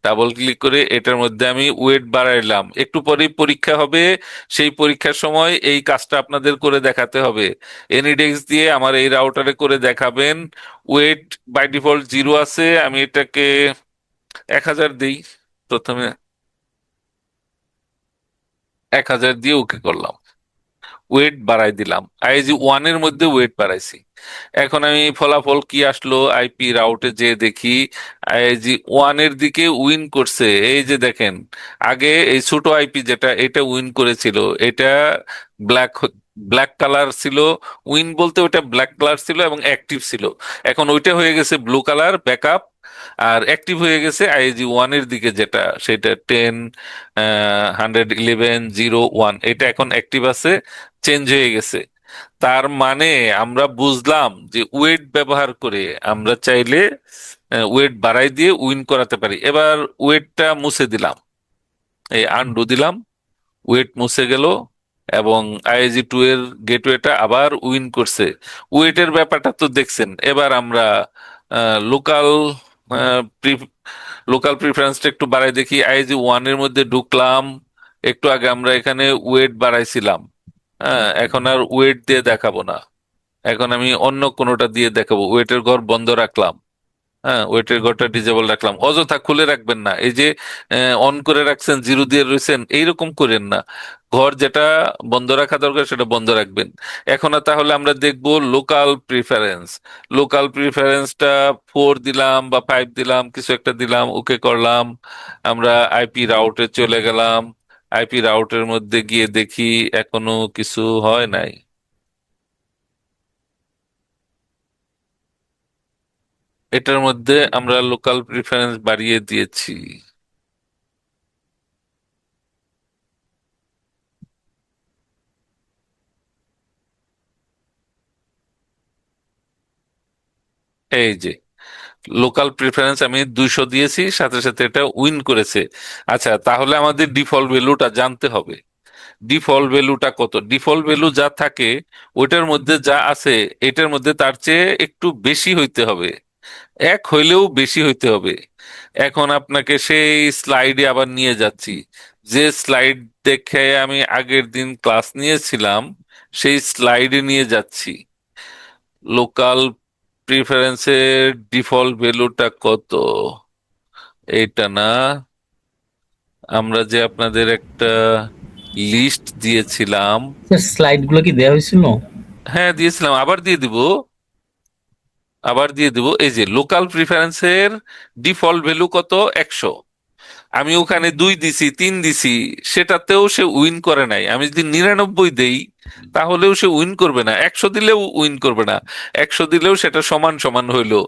ডাবল ক্লিক করে এটার মধ্যে আমি ওয়েট বাড়াইলাম। একটু পরেই পরীক্ষা হবে, সেই পরীক্ষার সময় এই কাজটা আপনাদের করে দেখাতে হবে। এনিডেক্স দিয়ে আমার এই রাউটারে করে দেখাবেন। ওয়েট বাই ডিফল্ট 0 আছে, আমি এটাকে 1000 দিই। প্রথমে 1000 দিয়ে ওকে করলাম, ওয়েট বাড়াই দিলাম, আইজি ওয়ানের মধ্যে ওয়েট বাড়াইছি। এখন আমি ফলাফল কি আসলো আইপি রাউটে যে দেখি, আইজি ওয়ানের দিকে উইন করছে। এই যে দেখেন, আগে এই ছোট আইপি যেটা, এটা উইন করেছিল, এটা ব্ল্যাক ব্ল্যাক কালার ছিল। উইন বলতে ওটা ব্ল্যাক কালার ছিল এবং অ্যাক্টিভ ছিল। এখন ওইটা হয়ে গেছে ব্লু কালার ব্যাকআপ, আর অ্যাক্টিভ হয়ে গেছে আইজি ওয়ানের দিকে যেটা, সেটা 10, 111, 0, 1, এটা এখন অ্যাক্টিভ আছে, চেঞ্জ হয়ে গেছে। তার মানে আমরা বুঝলাম যে ওয়েট ব্যবহার করে আমরা চাইলে ওয়েট বাড়াই দিয়ে উইন করাতে পারি। এবার ওয়েটটা মুছে দিলাম, এই আনডু দিলাম, ওয়েট মুছে গেল এবং আইএজি টু এর গেটওয়েটা আবার উইন করছে। ওয়েটের ব্যাপারটা তো দেখছেন। এবার আমরা লোকাল লোকাল প্রিফারেন্সটা একটু বাড়াই দেখি। আইএজি ওয়ান এর মধ্যে ঢুকলাম, একটু আগে আমরা এখানে ওয়েট বাড়াইছিলাম। হ্যাঁ, এখন আর ওয়েট দিয়ে দেখাবো না, এখন আমি অন্য কোনোটা দিয়ে দেখাবো। ওয়েটের ঘর বন্ধ রাখলাম, হ্যাঁ, ওয়েটের ঘরটা ডিজেবল রাখলাম। অযথা খুলে রাখবেন না, এই যে অন করে রাখছেন, 0 দিয়ে রয়েছেন, এইরকম করেন না। ঘর যেটা বন্ধ রাখা দরকার সেটা বন্ধ রাখবেন। এখন আর তাহলে আমরা দেখবো লোকাল প্রিফারেন্স। লোকাল প্রিফারেন্সটা 4 দিলাম বা 5 দিলাম, কিছু একটা দিলাম, ওকে করলাম। আমরা আইপি রাউটে চলে গেলাম, আইপি রাউটের মধ্যে গিয়ে দেখি এখনো কিছু হয় নাই। এটার মধ্যে আমরা লোকাল প্রিফারেন্স বাড়িয়ে দিয়েছি। এই যে লোকাল প্রিফারেন্স আমি 200 দিয়েছি, সাথে সাথে এটা উইন করেছে। আচ্ছা, তাহলে আমাদের ডিফল্ট ভ্যালুটা জানতে হবে। ডিফল্ট ভ্যালুটা কত? ডিফল্ট ভ্যালু যা থাকে ওইটার মধ্যে যা আছে, এটার মধ্যে তার চেয়ে একটু বেশি হইতে হবে, এক হইলেও বেশি হইতে হবে। এখন আপনাকে সেই স্লাইডে আবার নিয়ে যাচ্ছি, যে স্লাইড দেখে আমি আগের দিন ক্লাস নিয়েছিলাম, সেই স্লাইডে নিয়ে যাচ্ছি। লোকাল প্রিফারেন্সের ডিফল্ট ভ্যালুটা কত? এইটা না, আমরা যে আপনাদের একটা লিস্ট দিয়েছিলাম। স্লাইড গুলো কি দেওয়া হয়েছিল? হ্যাঁ, দিয়েছিলাম, আবার দিয়ে দিব, আবার দিয়ে দিব। এই যে লোকাল প্রিফারেন্সের ডিফল্ট ভ্যালু কত? 100। আমি ওখানে 2 দিছি, 3 দিছি, সেটাতেও সে উইন করে নাই। আমি যদি 99 দেই তাহলেও সে উইন করবে না, 100 দিলেও উইন করবে না। 100 দিলেও সেটা সমান সমান হইলো,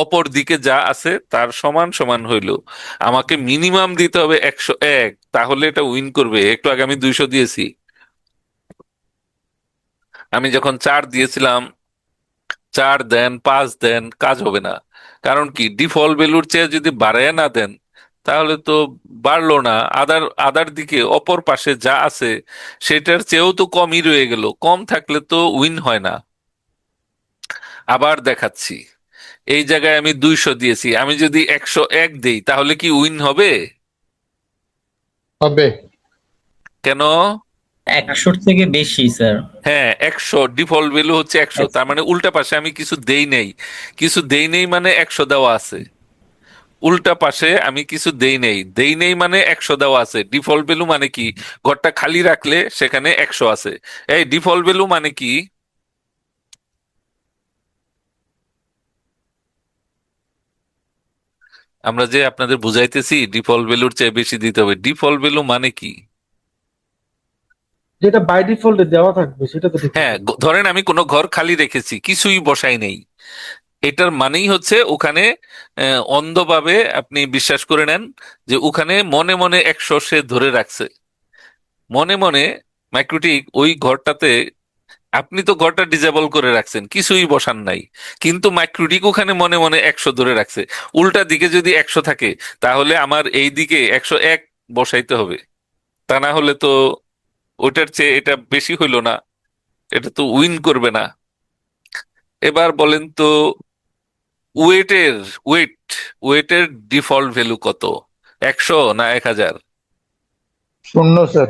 অপর দিকে যা আছে তার সমান সমান হইলো। আমাকে মিনিমাম দিতে হবে 101, তাহলে এটা উইন করবে। একটু আগে আমি 200 দিয়েছি, আমি যখন 4 দিয়েছিলাম 4 দেন, 5 দেন, কাজ হবে না। কারণ কি, ডিফল্ট ভ্যালুর চেয়ে যদি বাড়ায় না দেন তাহলে তো বাড়লো না, আদার আদার দিকে অপর পাশে যা আছে সেটার চেয়েও তো কমই রয়ে গেল, কম থাকলে তো উইন হয় না। আবার দেখাচ্ছি, এই জায়গায় আমি 200 দিয়েছি, আমি যদি 101 দেই তাহলে কি উইন হবে? হবে। কেন? 100 থেকে বেশি স্যার। হ্যাঁ, 100, ডিফল্ট ভ্যালু হচ্ছে 100, তার মানে উল্টা পাশে আমি কিছু দেই নেই। কিছু দেই নেই মানে 100 দেওয়া আছে। উল্টা পাশে আমি কিছু দেই নেই, দেই নেই মানে 100 দেওয়া আছে। ডিফল্ট ভ্যালু মানে কি, ঘরটা খালি রাখলে সেখানে 100 আছে। এই ডিফল্ট ভ্যালু মানে কি? আমরা যে আপনাদের বুঝাইতেছি ডিফল্ট ভ্যালুর চেয়ে বেশি দিতে হবে, ডিফল্ট ভ্যালু মানে কি? যেটা বাই ডিফল্টে দেওয়া থাকবে সেটা তো ঠিক হ্যাঁ, আছে। ধরেন আমি কোনো ঘর খালি রেখেছি, কিছুই বসাই নেই, এটার মানেই হচ্ছে ওখানে অন্ধভাবে আপনি বিশ্বাস করে নেন যে ওখানে মনে মনে 100 সে ধরে রাখছে, মনে মনে। মাইক্রোটিক ওই ঘরটাতে আপনি তো ঘরটা ডিজেবল করে রাখছেন, কিছুই বসান নাই, কিন্তু মাইক্রোটিক ওখানে মনে মনে 100 ধরে রাখছে। উল্টা দিকে যদি 100 থাকে তাহলে আমার এই দিকে 101 বসাইতে হবে, তা না হলে তো ওটার চেয়ে এটা বেশি হইলো না, এটা তো উইন করবে না। এবার বলেন তো, ওয়েটের ওয়েট ওয়েটের ডিফল্ট ভ্যালু কত, 100 না 1000? 0 স্যার।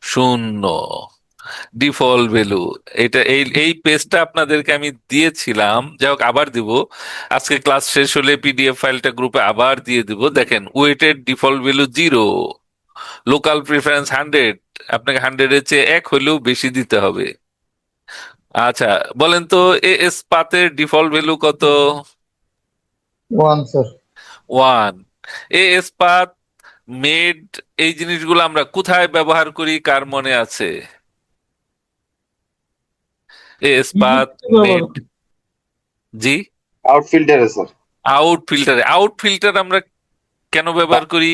0 default value. এটা এই এই পেজটা আপনাদেরকে আমি দিয়েছিলাম, যাই হোক আবার দিব। আজকে ক্লাস শেষ হলে পিডিএফ ফাইলটা গ্রুপে আবার দিয়ে দিব। দেখেন, ওয়েটের ডিফল্ট ভ্যালু 0, লোকাল প্রিফারেন্স 100, আপনাকে 100 এর চেয়ে 1 হইলেও বেশি দিতে হবে। আচ্ছা, বলেন তো এএস পাথের ডিফল্ট ভ্যালু কত? 1 স্যার। 1। এএস পাথ, মেড, এই জিনিসগুলো আমরা কোথায় ব্যবহার করি কার মনে আছে? এএস পাথ, মেড, জি, আউটফিল্টারে স্যার। আউট ফিল্টারে। আউট ফিল্টার আমরা কেন ব্যবহার করি?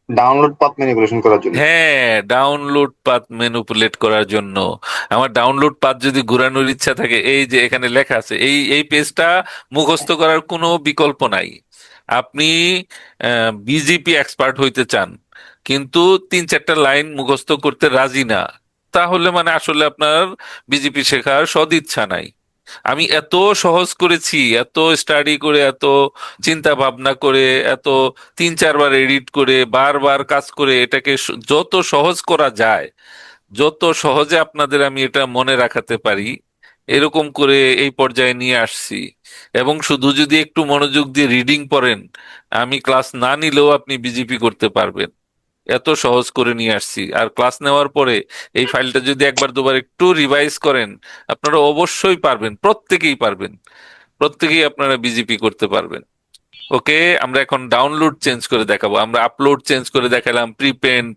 ডাউনলোড পাথ ম্যানিপুলেশন করার জন্য। হ্যাঁ, ডাউনলোড পাথ ম্যানিপুলেট করার জন্য। আমার ডাউনলোড পাথ যদি ঘোরানোর ইচ্ছা থাকে, এই যে এখানে লেখা আছে, এই এই পেজটা মুখস্থ করার কোনো বিকল্প নাই। আপনি বিজিপি এক্সপার্ট হইতে চান কিন্তু 3-4টা লাইন মুখস্থ করতে রাজি না, তাহলে মানে আসলে আপনার বিজেপি শেখার সদিচ্ছা নাই। আমি এত সহজ করেছি, এত স্টাডি করে, এত চিন্তা ভাবনা করে, এত 3-4 বার এডিট করে, বারবার কাজ করে এটাকে যত সহজ করা যায়, যত সহজে আপনাদের আমি এটা মনে রাখাতে পারি, এরকম করে এই পর্যায়ে নিয়ে আসছি। এবং শুধু যদি একটু মনোযোগ দিয়ে রিডিং পড়েন, আমি ক্লাস না নিলেও আপনি বিজিপি করতে পারবেন, এত সহজ করে নিয়ে আসছি। আর ক্লাস নেওয়ার পরে এই ফাইলটা যদি একবার দুবার একটু রিভাইজ করেন, আপনারা অবশ্যই পারবেন, প্রত্যেকেই পারবেন, প্রত্যেকেই আপনারা বিজিপি করতে পারবেন। ওকে, আমরা এখন ডাউনলোড চেঞ্জ করে দেখাবো, আমরা আপলোড চেঞ্জ করে দেখালাম, প্রিপেন্ড,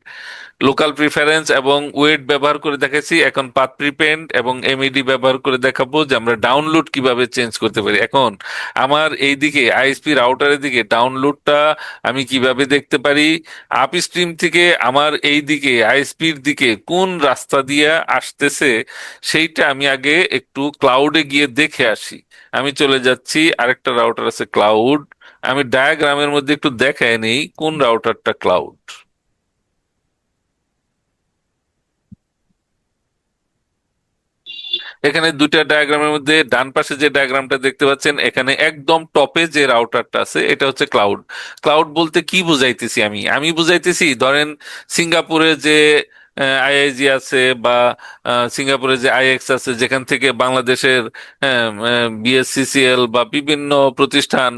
লোকাল প্রিফারেন্স এবং ওয়েট ব্যবহার করে দেখাচ্ছি। এখন পাথ প্রিপেন্ড এবং এমইডি ব্যবহার করে দেখাবো যে আমরা ডাউনলোড কিভাবে চেঞ্জ করতে পারি। এখন আমার এইদিকে আইএসপি রাউটারের দিকে ডাউনলোডটা আমি কিভাবে দেখতে পারি? আপ স্ট্রিম থেকে আমার এই দিকে আইএসপির দিকে কোন রাস্তা দিয়ে আসতেছে সেইটা আমি আগে একটু ক্লাউডে গিয়ে দেখে আসি। আমি চলে যাচ্ছি, আরেকটা রাউটার আছে ক্লাউড, আমি ডায়াগ্রামের মধ্যে একটু দেখায় নেই কোন রাউটারটা ক্লাউড। এখানে দুইটা ডায়াগ্রামের মধ্যে ডান পাশে যে ডায়াগ্রামটা দেখতে পাচ্ছেন, এখানে একদম টপে যে রাউটারটা আছে এটা হচ্ছে ক্লাউড। ক্লাউড বলতে কি বুঝাইতেছি আমি? আমি বুঝাইতেছি, ধরেন সিঙ্গাপুরে যে আইআইজি আছে, বা সিঙ্গাপুরে যে আইএক্স আছে, যেখান থেকে বাংলাদেশের বিএসসিসিএল বা বিভিন্ন প্রতিষ্ঠান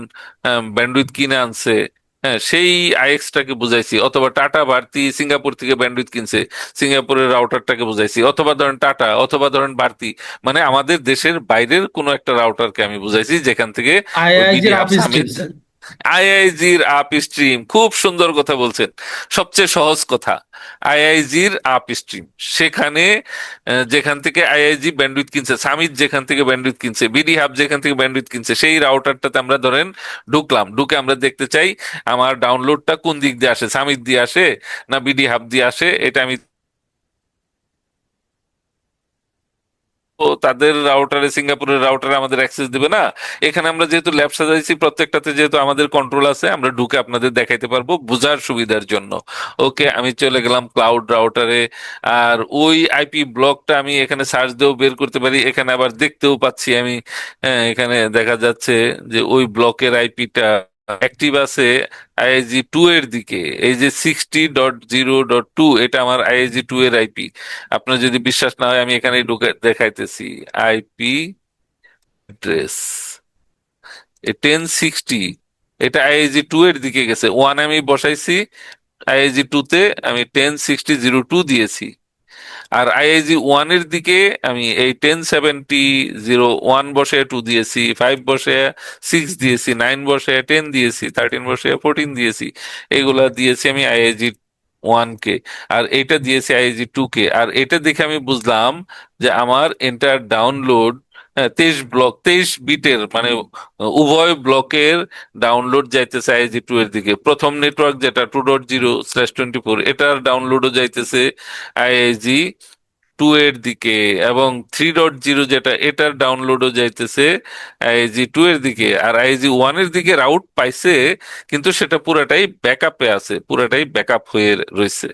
ব্যান্ডউইথ কিনে আনছে, হ্যাঁ সেই আইএক্সটাকে বুঝাইছি। অথবা টাটা ভারতী সিঙ্গাপুর থেকে ব্যান্ডউইথ কিনছে, সিঙ্গাপুরের রাউটারটাকে বুঝাইছি। অথবা ধরেন টাটা, অথবা ধরেন ভারতী, মানে আমাদের দেশের বাইরের কোনো একটা রাউটারকে আমি বুঝাইছি যেখান থেকে ওই আইআইজির বিডি হাব অফিস সামিট। আইআইজির আপ স্ট্রিম, খুব সুন্দর কথা বলছেন, সবচেয়ে সহজ কথা। আইআইজির আপ স্ট্রিম, সেখানে যেখান থেকে আইআইজি ব্যান্ডউইথ কিনছে, সামিট যেখান থেকে ব্যান্ডউইথ কিনছে, বিডি হাব যেখান থেকে ব্যান্ডউইথ কিনছে, সেই রাউটারটাতে আমরা ধরেন ঢুকলাম, ঢুকে আমরা দেখতে চাই আমার ডাউনলোডটা কোন দিক দিয়ে আসে, সামিট দিয়ে আসে না বিডি হাব দিয়ে আসে, এটা আমি তাদের রাউটারে, সিঙ্গাপুরের রাউটারে আমাদের অ্যাক্সেস দিবে না। এখানে আমরা যেহেতু ল্যাব সাজাইছি, প্রত্যেকটাতে যেহেতু আমাদের কন্ট্রোল আছে, আমরা ঢুকে আপনাদের দেখাইতে পারবো বোঝার সুবিধার জন্য। ওকে, আমি চলে গেলাম ক্লাউড রাউটারে। আর ওই আইপি ব্লকটা আমি এখানে সার্চ দিয়েও বের করতে পারি, এখানে আবার দেখতেও পাচ্ছি আমি। হ্যাঁ, এখানে দেখা যাচ্ছে যে ওই ব্লকের আইপিটা অ্যাক্টিভ আছে আইআইজি 2 এর দিকে। এই যে 60.0.2, এটা আমার আইআইজি 2 এর আইপি। আপনার যদি বিশ্বাস না হয়, আমি এখানে ঢুকে দেখাইতেছি। আইপি অ্যাড্রেস 1060, এটা আইআইজি 2 এর দিকে গেছে। 1 আমি বসাইছি, আইআইজি 2 তে আমি 1060.0.2 দিয়েছি। আর আইআইজি 1 এর দিকে আমি এই 1070.0.1 বসে 2 দিয়েছি, 5 বসে 6 দিয়েছি, 9 বসে 10 দিয়েছি, 13 বসে 14 দিয়েছি। এগুলা দিয়েছি আমি আইআইজি 1 কে। আর এটা দিয়েছি আইআইজি 2 কে। আর এটা দেখে আমি বুঝলাম যে আমার এন্টার ডাউনলোড 23 ব্লক, 23 বিটের, মানে উভয় ব্লকের ডাউনলোড যাইতেছে আইআইজি 2 এর দিকে। প্রথম নেটওয়ার্ক যেটা 2.0/24, এটার ডাউনলোডও যাইতেছে আইআইজি 2 এর দিকে। এবং 3.0 যেটা, এটার ডাউনলোডও যাইতেছে আইআইজি 2 এর দিকে। আর আইআইজি 1 এর দিকে রাউট পাইছে, কিন্তু সেটা পুরাটাই ব্যাকআপে আছে, পুরাটাই ব্যাকআপ হয়ে রয়েছে।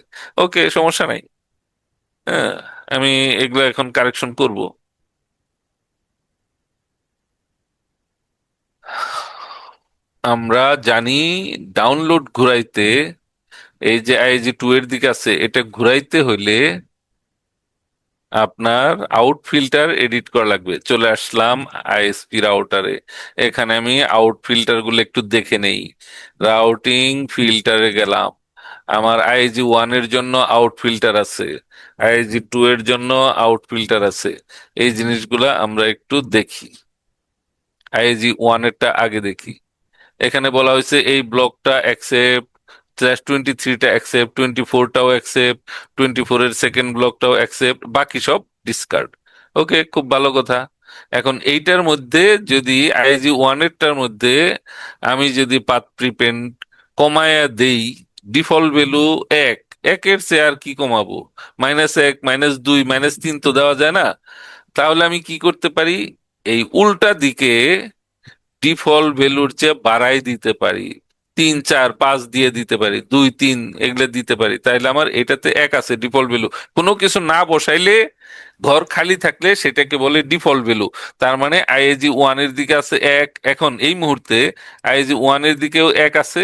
ওকে, সমস্যা নাই। হ্যাঁ, আমি এগুলো এখন কারেকশন করব। আমরা জানি ডাউনলোড ঘুরাইতে, এই যে আইআইজি 2 এর দিকে আছে, এটা ঘুরাইতে হইলে আপনার আউট ফিল্টার এডিট করা লাগবে। চলে আসলাম আইএসপি রাউটারে। এখানে আমি আউট ফিল্টার গুলো একটু দেখে নেই। রাউটিং ফিল্টারে গেলাম। আমার আইআইজি 1 এর জন্য আউট ফিল্টার আছে, আইআইজি 2 এর জন্য আউট ফিল্টার আছে। এই জিনিসগুলা আমরা একটু দেখি। আইআইজি 1 এরটা আগে দেখি। এখানে বলা হয়েছে এই ব্লকটা অ্যাকসেপ্ট, /23টা অ্যাকসেপ্ট, 24টাও অ্যাকসেপ্ট, 24-এর সেকেন্ড ব্লকটাও অ্যাকসেপ্ট, বাকি সব ডিসকার্ড। ওকে, খুব ভালো কথা। এখন এইটার মধ্যে যদি আইআইজি 1 এরটার মধ্যে আমি যদি পাথ প্রিপেন্ড কমায়া দেই, ডিফল্ট ভ্যালু 1, একের চেয়ে আর কি কমাবো? -1, -2, -3 তো দেওয়া যায় না। তাহলে আমি কি করতে পারি? এই উল্টা দিকে ডিফল্ট ভ্যালুর চেয়ে বাড়াই দিতে পারি, 3, 4, 5 দিয়ে দিতে পারি, 2, 3 এগুলো দিতে পারি। তাইলে আমার এটাতে 1 আছে ডিফল্ট ভ্যালু। কোনো কিছু না বসাইলে, ঘর খালি থাকলে সেটাকে বলে ডিফল্ট ভ্যালু। তার মানে আইআইজি 1 এর দিকে আছে 1, এখন এই মুহূর্তে আইআইজি 1 এর দিকেও 1 আছে,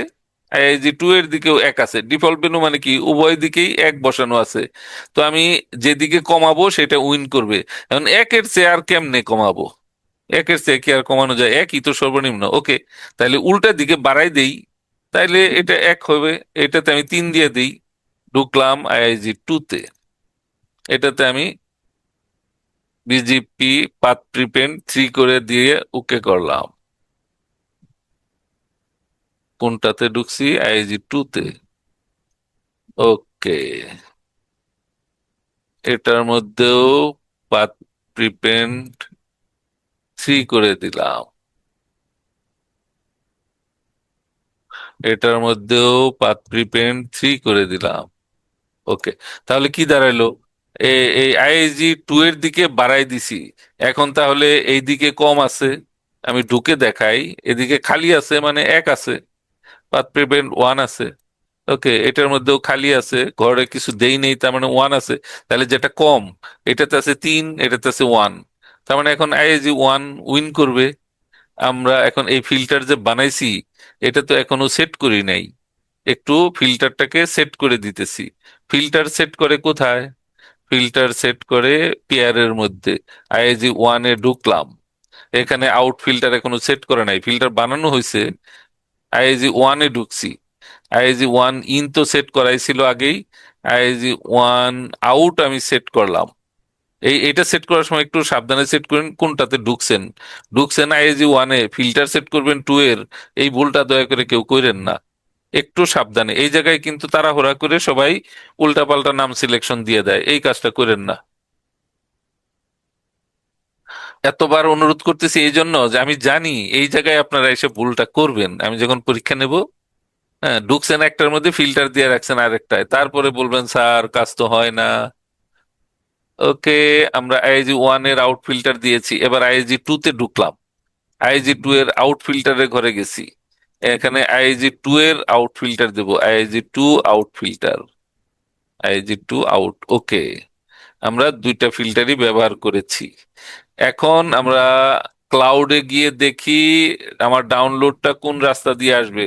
আইআইজি 2 এর দিকেও 1 আছে। ডিফল্ট ভ্যালু মানে কি? উভয় দিকেই 1 বসানো আছে। তো আমি যেদিকে কমাবো সেটা উইন করবে। এখন 1-এর চেয়ে আর কেমনে কমাবো? 1-এর চেয়ে কি আর কমানো যায়? 1-ই তো সর্বনিম্ন। ওকে, তাহলে উল্টা দিকে বাড়াই দেই, তাইলে এটা 1 হবে। এটাতে আমি 3 দিয়ে দিই, ঢুকলাম আইআইজি 2 তে। এটাতে আমি বিজিপি পাথ প্রিপেন্ড 3 করে দিয়ে ওকে করলাম। কোনটাতে ঢুকছি? আইআইজি 2 তে। ওকে, এটার মধ্যেও পাথ প্রিপেন্ড 3 করে দিলাম, এটার মধ্যেও পাথ প্রিপেন্ড 3 করে দিলাম। ওকে, তাহলে কি দাঁড়াইলো? এই আইআইজি 2 এর দিকে বাড়াই দিছি। এখন তাহলে এই দিকে কম আছে, আমি ঢুকে দেখাই। এদিকে খালি আছে, মানে 1 আছে, পাথ প্রিভেন্ট 1 আছে। ওকে, এটার মধ্যেও খালি আছে, ঘরে কিছু দেই নেই, তার মানে 1 আছে। তাহলে যেটা কম, এটাতে আছে 3, এটাতে আছে 1, তার মানে এখন আইআইজি 1 উইন করবে। আমরা এখন এই ফিল্টার যে বানাইছি, এটা তো এখনো সেট করি নাই। একটু ফিল্টারটাকে সেট করে দিতেছি। ফিল্টার সেট করে কোথায়? ফিল্টার সেট করে পেয়ারের মধ্যে। আইআইজি 1 এ ঢুকলাম, এখানে আউট ফিল্টার এখনো সেট করে নাই, ফিল্টার বানানো হয়েছে। আইআইজি 1 এ ঢুকছি, আইআইজি 1 ইন তো সেট করাই ছিল আগেই। আইআইজি 1 আউট আমি সেট করলাম। এটা সেট করার সময় একটু সাবধানে সেট করেন কোনটাতে ঢুকছেন। ঢুকছেন আইআইজি 1-এ, ফিল্টার সেট করবেন 2-এর, এই ভুলটা দয়া করে কেউ করেন না। একটু সাবধানে, এই জায়গায় কিন্তু তাড়াহুড়া করে সবাই উল্টাপাল্টা নাম সিলেকশন দিয়ে দেয়, এই কাজটা করেন না। এতবার অনুরোধ করতেছি এই জন্য যে আমি জানি এই জায়গায় আপনারা এসে ভুলটা করবেন। আমি যখন পরীক্ষা নেব, হ্যাঁ, ঢুকছেন একটার মধ্যে, ফিল্টার দিয়ে রাখছেন আরেকটায়, তারপরে বলবেন স্যার কাজ তো হয় না। ওকে, আমরা আইএজি ওয়ান এর আউট ফিল্টার দিয়েছি, এবার আইএজি টু তে ঢুকলাম। আইএজি টু এর আউট ফিল্টারের ঘরে গেছি, এখানে আইএজি টু এর আউট ফিল্টার দেবো, IAG two out filter, IAG two out. Okay, আমরা দুইটা ফিল্টারই ব্যবহার করেছি। এখন আমরা ক্লাউডে গিয়ে দেখি আমার ডাউনলোডটা কোন রাস্তা দিয়ে আসবে।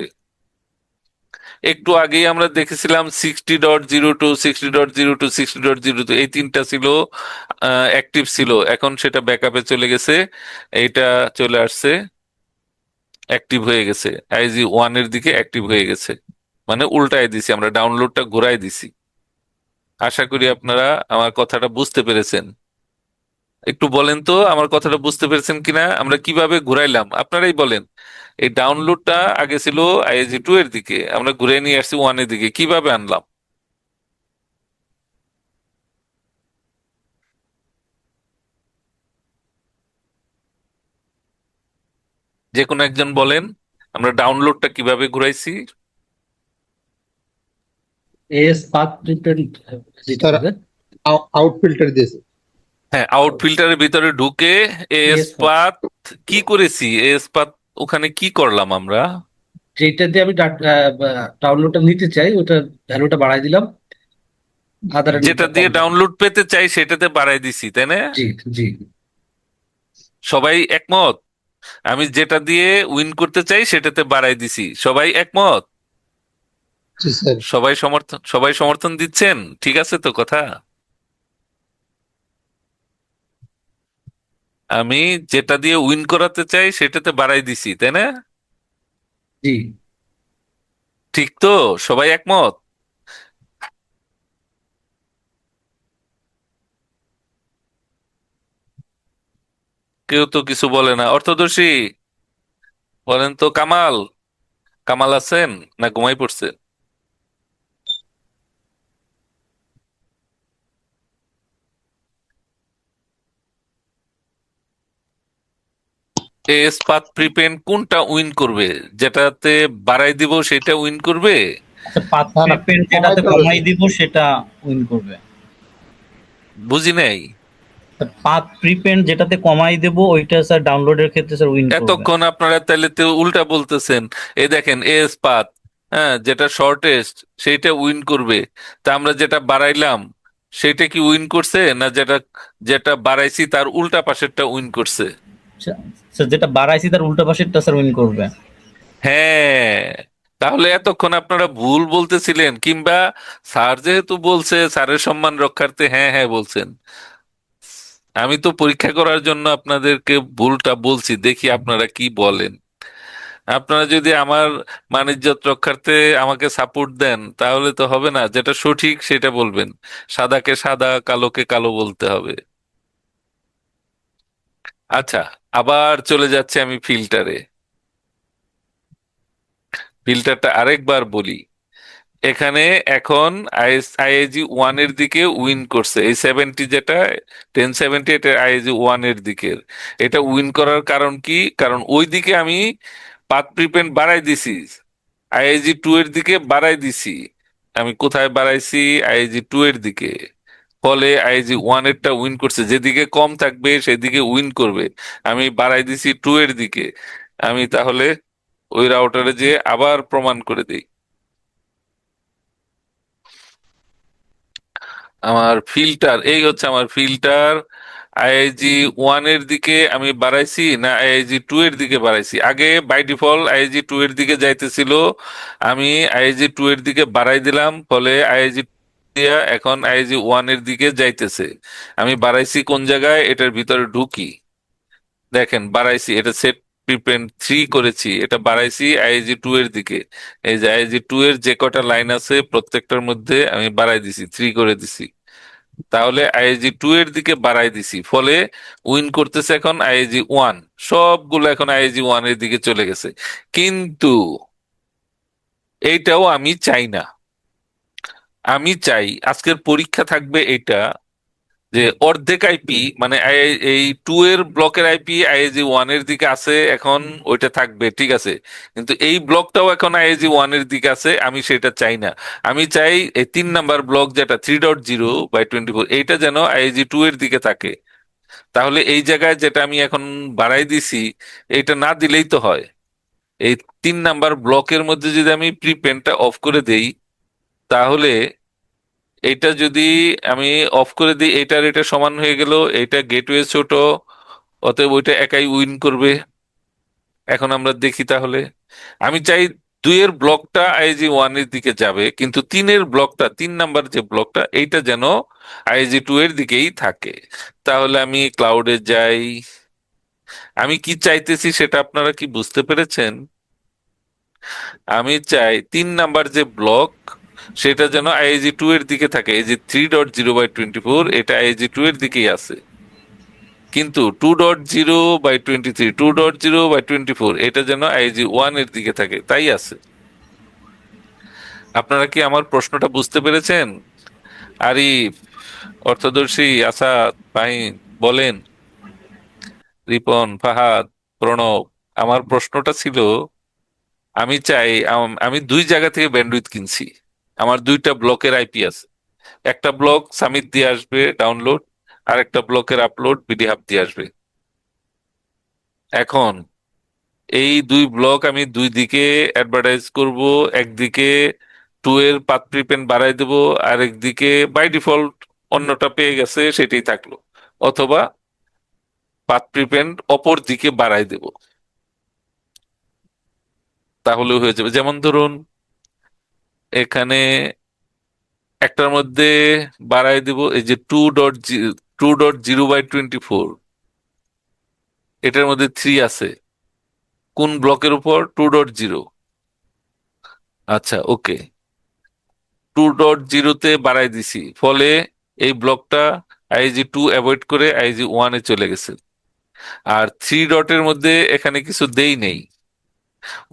একটু আগেই আমরা দেখেছিলাম 60.02, 60.02, 60.02, এই তিনটা ছিল অ্যাক্টিভ ছিল, এখন সেটা ব্যাকআপে চলে গেছে, এইটা চলে আসছে, অ্যাক্টিভ হয়ে গেছে, আইজি ওয়ান এর দিকে অ্যাক্টিভ হয়ে গেছে, মানে উল্টায় দিছি, আমরা ডাউনলোডটা ঘুরাই দিছি। আশা করি আপনারা আমার কথাটা বুঝতে পেরেছেন। একটু বলেন তো আমার কথাটা বুঝতে পেরেছেন কিনা, আমরা কিভাবে ঘুরাইলাম আপনারাই বলেন। এই ডাউনলোডটা আগে ছিল আইএজি টু এর দিকে, আমরা ঘুরে নিয়ে আসছি ওয়ান এর দিকে, কিভাবে আনলাম? যে কোনো একজন বলেন, আমরা ডাউনলোডটা কিভাবে ঘুরাইছি? এস পাথ প্রিপেয়ার দিতে স্যার হবে। আউট ফিল্টার দিয়েছে। হ্যাঁ, আউট ফিল্টারের ভিতরে ঢুকে এস এস পাথ কি করেছি, এস পাথ ওখানে কি করলাম আমরা? যেটা দিয়ে আমি ডাউনলোডটা নিতে চাই ওটা ভ্যালুটা বাড়াই দিলাম, আদার যেটা দিয়ে ডাউনলোড পেতে চাই সেটাতে বাড়াই দিছি, তাই না? জি জি সবাই একমত? আমি যেটা দিয়ে উইন করতে চাই সেটাতে বাড়াই দিছি, সবাই একমত? জি স্যার। সবাই সমর্থন দিচ্ছেন? ঠিক আছে তো কথা? আমি যেটা দিয়ে উইন করাতে চাই সেটাতে বাড়াই দিছি, তাই না? জি। ঠিক তো? সবাই একমত? কেউ তো কিছু বলে না, অর্থদর্শী বলেন তো। কামাল, কামাল আছেন না ঘুমাই পড়ছে? এস পাথ প্রিপেন্ড কোনটা উইন করবে? যেটাতে বাড়াই দিব সেটা উইন করবে? আচ্ছা, পাথ না না, প্রিপেন্ড যেটাতে কমাইতে হবে কমাই স্যার। দিব সেটা উইন করবে। বুঝি নাই। পাথ প্রিপেন্ড যেটাতে কমাই দেব ওইটা স্যার ডাউনলোডের ক্ষেত্রে স্যার উইন করবে। এতক্ষণ আপনারা তাহলে তো উল্টা বলতেছেন। এই দেখেন এস পাথ, হ্যাঁ, যেটা শর্টেস্ট সেইটা উইন করবে, তা আমরা যেটা বাড়াইলাম সেটা কি উইন করছে, না যেটা যেটা বাড়াইছি তার উল্টা পাশেরটা উইন করছে? স্যার যেটা বাড়াইছি তার উল্টা পাশেরটা স্যার উইন করবে। হ্যাঁ, তাহলে এতক্ষণ আপনারা ভুল বলতেছিলেন, কিংবা স্যার যেহেতু বলছে স্যারের সম্মান রক্ষার্থে হ্যাঁ হ্যাঁ বলছেন। আমি তো পরীক্ষা করার জন্য আপনাদেরকে ভুলটা বলছি, দেখি আপনারা কি বলেন। আপনারা যদি আমার মানিজ্যত রক্ষার্থে আমাকে সাপোর্ট দেন তাহলে তো হবে না, যেটা সঠিক সেটা বলবেন, সাদাকে সাদা কালোকে কালো বলতে হবে। আচ্ছা, আবার চলে যাচ্ছে আমি ফিল্টারে, ফিল্টারটা আরেকবার বলি। এখানে এখন আইএজি ওয়ান এর দিকে উইন করছে, এই 70 যেটা 1070, এটা আইএজি ওয়ান এর দিকের। এটা উইন করার কারণ কি? কারণ ওই দিকে আমি পাথ প্রিপেন্ড বাড়াই দিছি, আইএজি টু এর দিকে বাড়াই দিছি। আমি কোথায় বাড়াইছি? আইএজি টু এর দিকে। ফলে আইএজি ওয়ান এরটা উইন করছে, যেদিকে কম থাকবে সেদিকে উইন করবে। আমি বাড়াই দিছি টু এর দিকে। আমি তাহলে ওই রাউটারে যে আবার প্রমাণ করে দিই, আমার ফিল্টার, এই হচ্ছে আমার ফিল্টার। আইআইজি ওয়ান এর দিকে আমি বাড়াইছি না আইআইজি টু এর দিকে বাড়াইছি? আগে বাই ডিফল্ট আইআইজি টু এর দিকে যাইতেছিল, আমি আইআইজি টু এর দিকে বাড়াই দিলাম, ফলে আইআইজি এখন আইআইজি ওয়ান এর দিকে যাইতেছে। আমি বাড়াইছি কোন জায়গায়? এটার ভিতরে ঢুকি, দেখেন বাড়াইছি, এটা সেট প্রিপেন্ড থ্রি করেছি, এটা বাড়াইছি আইআইজি টু এর দিকে। এই যে আইআইজি টু এর যে কটা লাইন আছে প্রত্যেকটার মধ্যে আমি বাড়াই দিছি, থ্রি করে দিছি। তাহলে আইএজি টু এর দিকে বাড়াই দিছি, ফলে উইন করতেছে এখন আইএজি ওয়ান। সবগুলো এখন আইএজি ওয়ান এর দিকে চলে গেছে। কিন্তু এইটাও আমি চাই না। আমি চাই আজকের পরীক্ষা থাকবে এটা, যে অর্ধেক আইপি মানে এই 2 এর ব্লকের আইপি আইএজি 1 এর দিকে আছে, এখন ওইটা থাকবে ঠিক আছে, কিন্তু এই ব্লকটাও এখন আইএজি 1 এর দিকে আছে, আমি সেটা চাই না। আমি চাই এই 3 নাম্বার ব্লক যেটা 3.0/24 এইটা যেন আইএজি 2 এর দিকে থাকে। তাহলে এই জায়গায় যেটা আমি এখন বাড়াই দিছি এটা না দিলেই তো হয়। এই 3 নাম্বার ব্লকের মধ্যে যদি আমি প্রিপেনটা অফ করে দেই, তাহলে এইটা যদি আমি অফ করে দিই, এটার এটা সমান হয়ে গেল, এটা গেটওয়ে ছোট, অতএব ওইটা একাই উইন করবে। এখন আমরা দেখি তাহলে, আমি চাই 2 এর ব্লকটা আইজি 1 এর দিকে যাবে, কিন্তু 3 এর ব্লকটা 3 নাম্বার যে ব্লকটা এইটা যেন আইজি 2 এর দিকেই থাকে। তাহলে আমি ক্লাউডে যাই, আমি কি চাইতেছি সেটা আপনারা কি বুঝতে পেরেছেন? আমি চাই 3 নাম্বার যে ব্লক সেটা যেন আইএজি 2 এর দিকে থাকে, এই যে 3.0/24 এটা আইএজি 2 এর দিকেই আছে, কিন্তু 2.0/23 2.0/24 এটা যেন আইএজি 1 এর দিকে থাকে, তাই আছে। আপনারা কি আমার প্রশ্নটা বুঝতে পেরেছেন? আরিফ, অর্থদর্শী, আসাদ, ফাহিম, বলেন। রিপন, ফাহাদ, প্রণব, আমার প্রশ্নটা ছিল, আমি চাই আমি 2 জায়গা থেকে ব্যান্ডউইথ কিনছি, আমার 2টা ব্লকের আইপি আছে, একটা ব্লক সামিট দিয়ে আসবে ডাউনলোড, আর একটা ব্লকের আপলোড পিডিএফ দিয়ে আসবে। এখন এই 2 ব্লক আমি 2 দিকে অ্যাডভার্টাইজ করব, একদিকে 2 এর পাথ প্রিপেন্ড বাড়াই দেবো, আর একদিকে বাই ডিফল্ট অন্যটা পেয়ে গেছে সেটাই থাকলো, অথবা পাথ প্রিপেন্ড অপর দিকে বাড়াই দেব, তাহলে হয়ে যাবে। যেমন ধরুন এখানে একটার মধ্যে বাড়াই দিব, এই যে 2.0/24 এটার মধ্যে 3 আছে, কোন ব্লকের উপর? 2.0। আচ্ছা, ওকে, 2.0-তে বাড়াই দিছি, ফলে এই ব্লকটা আইজি 2 অ্যাভয়েড করে আইজি 1-এ চলে গেছে। আর 3 ডটের মধ্যে এখানে কিছু দেই নেই,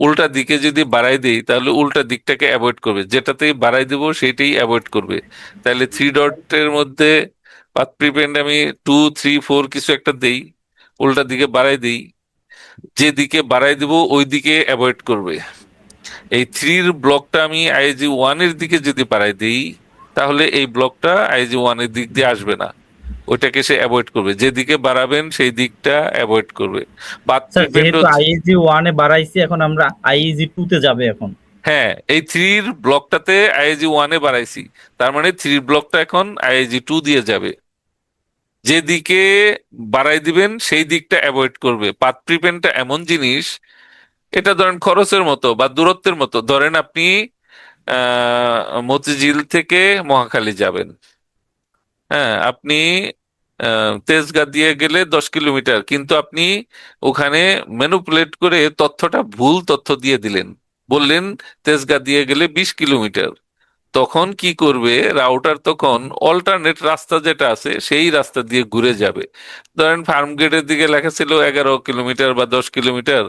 উল্টা দিকে যদি বাড়াই দেই তাহলে উল্টা দিকটাকে অ্যাভয়েড করবে, যেটাতেই বাড়াই দেবো সেইটাই অ্যাভয়েড করবে। তাহলে 3 ডটের মধ্যে পাথ প্রিপেন্ড আমি 2, 3, 4 কিছু একটা দেই, উল্টা দিকে বাড়াই দেই, যে দিকে বাড়াই দেবো ওই দিকে অ্যাভয়েড করবে। এই 3-র ব্লকটা আমি আইজি 1-এর দিকে যদি বাড়াই দিই, তাহলে এই ব্লকটা আইজি 1-এর দিক দিয়ে আসবে না, ওইটাকে সে অ্যাভয়েড করবে, যেদিকে বাড়াবেন সেই দিকটা অ্যাভয়েড করবে। পাথ স্যার প্রিপেন্ড, যেহেতু আইইজি 1-এ বাড়াইছি, এখন আমরা আইইজি 2-তে যাবে এখন। হ্যাঁ, এই 3-র ব্লকটাতে আইএজি 1-এ বাড়াইছি, তার মানে 3 ব্লকটা এখন আইএজি 2 দিয়ে যাবে, যেদিকে বাড়াই দিবেন সেই দিকটা অ্যাভয়েড করবে। পাথ প্রিপেন্ডটা এমন জিনিস, এটা ধরেন খরচের মতো বা দূরত্বের মতো। ধরেন আপনি মতিঝিল থেকে মহাখালী যাবেন, হ্যাঁ, আপনি তেজগাঁ দিয়ে গেলে 10 কিলোমিটার, কিন্তু আপনি ওখানে ম্যানুপুলেট করে তথ্যটা ভুল তথ্য দিয়ে দিলেন, বললেন তেজগাঁ দিয়ে গেলে 20 কিলোমিটার। তখন কি করবে রাউটার? তখন অল্টারনেট রাস্তা যেটা আছে সেই রাস্তা দিয়ে ঘুরে যাবে। ধরেন ফার্ম গেটের দিকে লেখা ছিল 11 কিলোমিটার বা 10 কিলোমিটার,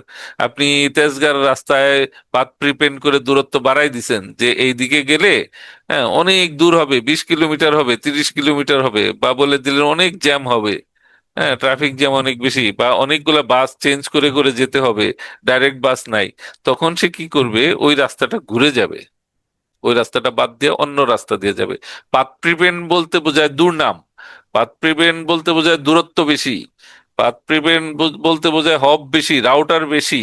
আপনি তেজগাঁর রাস্তায় পাথ প্রিপেন্ড করে দূরত্ব বাড়াই দিছেন যে এই দিকে গেলে হ্যাঁ অনেক দূর হবে, 20 কিলোমিটার হবে, 30 কিলোমিটার হবে, বা বলে দিলেন অনেক জ্যাম হবে, হ্যাঁ ট্রাফিক জ্যাম অনেক বেশি, বা অনেকগুলা বাস চেঞ্জ করে করে যেতে হবে, ডাইরেক্ট বাস নাই। তখন সে কি করবে? ওই রাস্তাটা ঘুরে যাবে, ওই রাস্তাটা বাদ দিয়ে অন্য রাস্তা দিয়ে যাবে। পাথ প্রিভেন্ট বলতে বোঝায় দুর্নাম, পাথ প্রিভেন্ট বলতে বোঝায় দূরত্ব বেশি, পাথ প্রিভেন্ট বলতে বোঝায় হব বেশি, রাউটার বেশি,